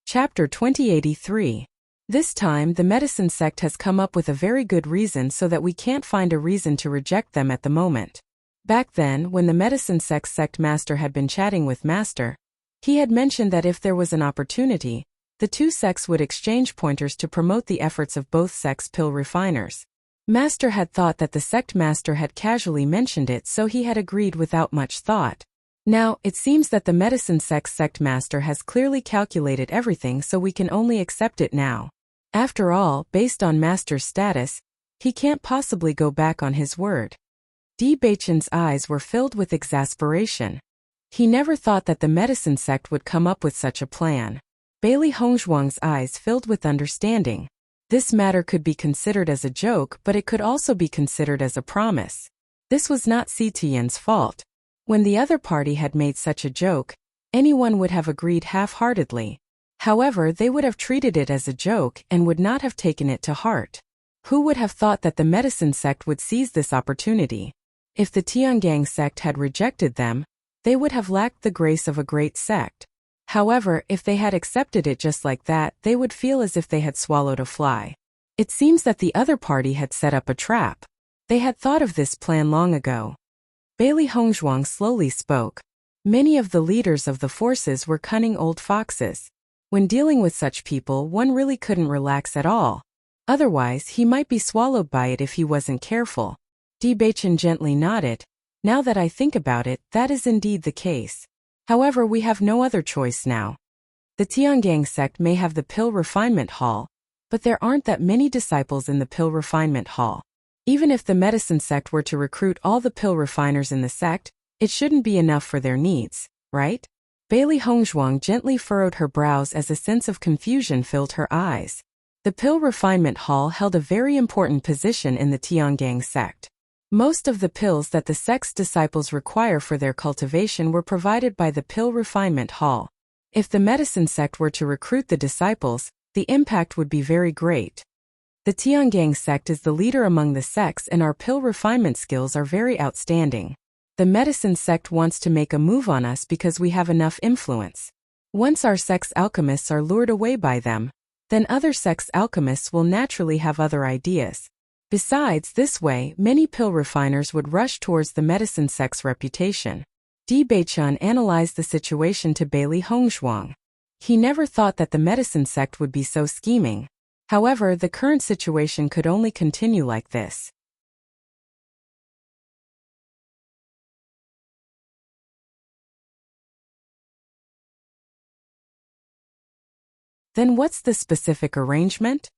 Chapter 2083. This time, the medicine sect has come up with a very good reason so that we can't find a reason to reject them at the moment. Back then, when the medicine sect master had been chatting with Master, he had mentioned that if there was an opportunity, the two sects would exchange pointers to promote the efforts of both sects' pill refiners. Master had thought that the sect master had casually mentioned it, so he had agreed without much thought. Now, it seems that the medicine sect master has clearly calculated everything, so we can only accept it now. After all, based on Master's status, he can't possibly go back on his word. Di Beichen's eyes were filled with exasperation. He never thought that the medicine sect would come up with such a plan. Bailey Hongzhuang's eyes filled with understanding. This matter could be considered as a joke, but it could also be considered as a promise. This was not Si Tian's fault. When the other party had made such a joke, anyone would have agreed half-heartedly. However, they would have treated it as a joke and would not have taken it to heart. Who would have thought that the medicine sect would seize this opportunity? If the Tiangang sect had rejected them, they would have lacked the grace of a great sect. However, if they had accepted it just like that, they would feel as if they had swallowed a fly. It seems that the other party had set up a trap. They had thought of this plan long ago. Bailey Hongzhuang slowly spoke. Many of the leaders of the forces were cunning old foxes. When dealing with such people, one really couldn't relax at all. Otherwise, he might be swallowed by it if he wasn't careful. Di Beichen gently nodded. Now that I think about it, that is indeed the case. However, we have no other choice now. The Tiangang sect may have the pill refinement hall, but there aren't that many disciples in the pill refinement hall. Even if the medicine sect were to recruit all the pill refiners in the sect, it shouldn't be enough for their needs, right? Bailey Hongzhuang gently furrowed her brows as a sense of confusion filled her eyes. The pill refinement hall held a very important position in the Tiangang sect. Most of the pills that the sect's disciples require for their cultivation were provided by the pill refinement hall. If the medicine sect were to recruit the disciples, the impact would be very great. The Tiangang sect is the leader among the sects and our pill refinement skills are very outstanding. The medicine sect wants to make a move on us because we have enough influence. Once our sect's alchemists are lured away by them, then other sects' alchemists will naturally have other ideas. Besides, this way, many pill refiners would rush towards the medicine sect's reputation. Di Beichen analyzed the situation to Bailey Hongzhuang. He never thought that the medicine sect would be so scheming. However, the current situation could only continue like this. Then what's the specific arrangement?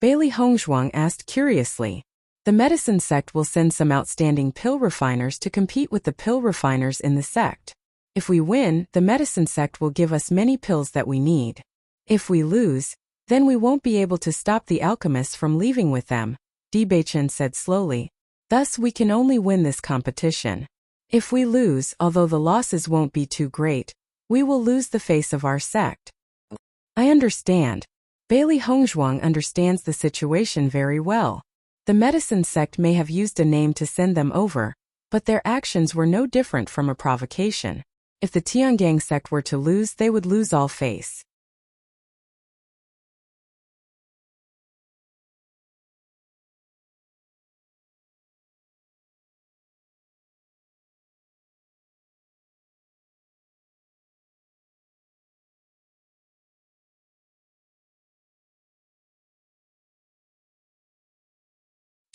Bailey Hongzhuang asked curiously. The medicine sect will send some outstanding pill refiners to compete with the pill refiners in the sect. If we win, the medicine sect will give us many pills that we need. If we lose, then we won't be able to stop the alchemists from leaving with them, Di Beichen said slowly. Thus we can only win this competition. If we lose, although the losses won't be too great, we will lose the face of our sect. I understand. Bailey Hongzhuang understands the situation very well. The medicine sect may have used a name to send them over, but their actions were no different from a provocation. If the Tiangang sect were to lose, they would lose all face.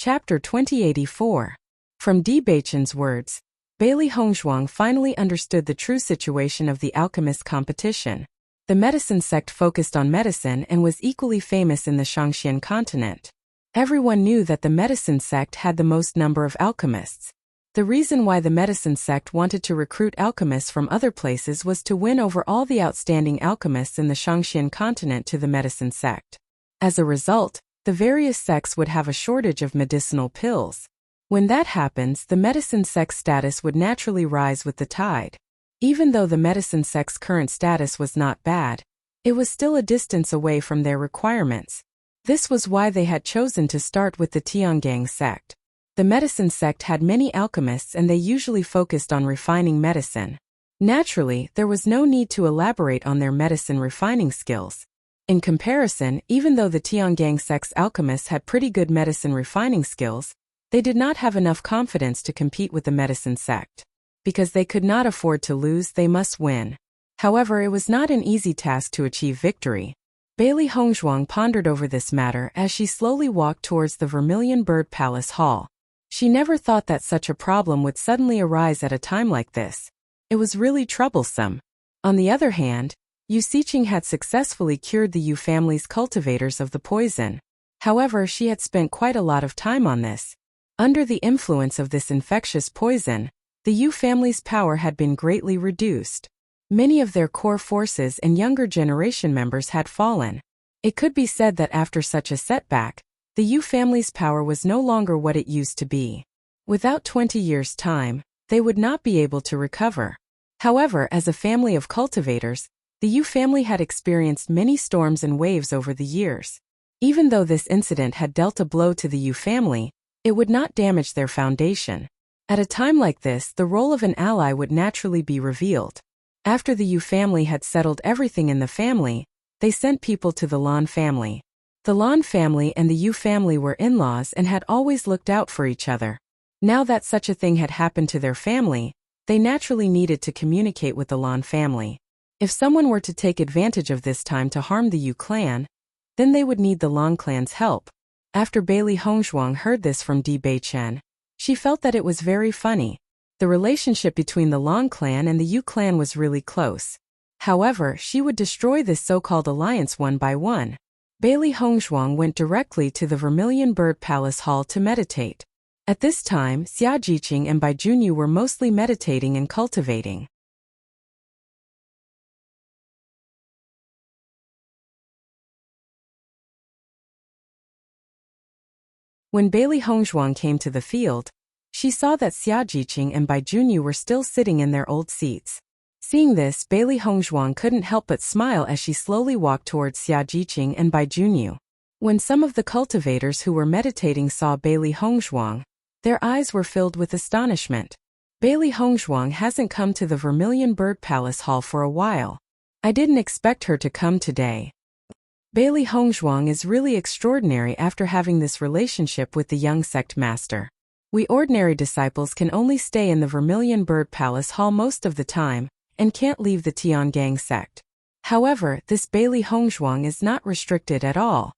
Chapter 2084. From Di Beichen's words, Bailey Hongzhuang finally understood the true situation of the alchemist competition. The medicine sect focused on medicine and was equally famous in the Shangxian continent. Everyone knew that the medicine sect had the most number of alchemists. The reason why the medicine sect wanted to recruit alchemists from other places was to win over all the outstanding alchemists in the Shangxian continent to the medicine sect. As a result, the various sects would have a shortage of medicinal pills. When that happens, the medicine sect's status would naturally rise with the tide. Even though the medicine sect's current status was not bad, it was still a distance away from their requirements. This was why they had chosen to start with the Tiangang sect. The medicine sect had many alchemists and they usually focused on refining medicine. Naturally, there was no need to elaborate on their medicine refining skills. In comparison, even though the Tiangang sect's alchemists had pretty good medicine refining skills, they did not have enough confidence to compete with the medicine sect. Because they could not afford to lose, they must win. However, it was not an easy task to achieve victory. Bailey Hongzhuang pondered over this matter as she slowly walked towards the Vermilion Bird Palace Hall. She never thought that such a problem would suddenly arise at a time like this. It was really troublesome. On the other hand, Yu Xiqing had successfully cured the Yu family's cultivators of the poison. However, she had spent quite a lot of time on this. Under the influence of this infectious poison, the Yu family's power had been greatly reduced. Many of their core forces and younger generation members had fallen. It could be said that after such a setback, the Yu family's power was no longer what it used to be. Without 20 years' time, they would not be able to recover. However, as a family of cultivators, the Yu family had experienced many storms and waves over the years. Even though this incident had dealt a blow to the Yu family, it would not damage their foundation. At a time like this, the role of an ally would naturally be revealed. After the Yu family had settled everything in the family, they sent people to the Lan family. The Lan family and the Yu family were in-laws and had always looked out for each other. Now that such a thing had happened to their family, they naturally needed to communicate with the Lan family. If someone were to take advantage of this time to harm the Yu clan, then they would need the Lan clan's help. After Bailey Hongzhuang heard this from Di Beichen, she felt that it was very funny. The relationship between the Lan clan and the Yu clan was really close. However, she would destroy this so-called alliance one by one. Bailey Hongzhuang went directly to the Vermilion Bird Palace Hall to meditate. At this time, Xia Jiqing and Bai Junyu were mostly meditating and cultivating. When Bailey Hongzhuang came to the field, she saw that Xia Jiqing and Bai Junyu were still sitting in their old seats. Seeing this, Bailey Hongzhuang couldn't help but smile as she slowly walked towards Xia Jiqing and Bai Junyu. When some of the cultivators who were meditating saw Bailey Hongzhuang, their eyes were filled with astonishment. Bailey Hongzhuang hasn't come to the Vermilion Bird Palace Hall for a while. I didn't expect her to come today. Bailey Hongzhuang is really extraordinary after having this relationship with the young sect master. We ordinary disciples can only stay in the Vermilion Bird Palace Hall most of the time, and can't leave the Tiangang sect. However, this Bailey Hongzhuang is not restricted at all.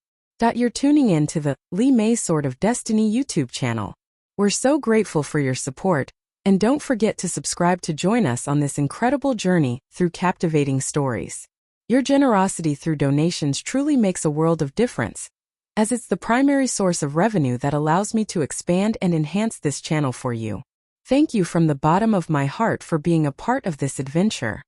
You're tuning in to the Li Mei Sword of Destiny YouTube channel. We're so grateful for your support, and don't forget to subscribe to join us on this incredible journey through captivating stories. Your generosity through donations truly makes a world of difference, as it's the primary source of revenue that allows me to expand and enhance this channel for you. Thank you from the bottom of my heart for being a part of this adventure.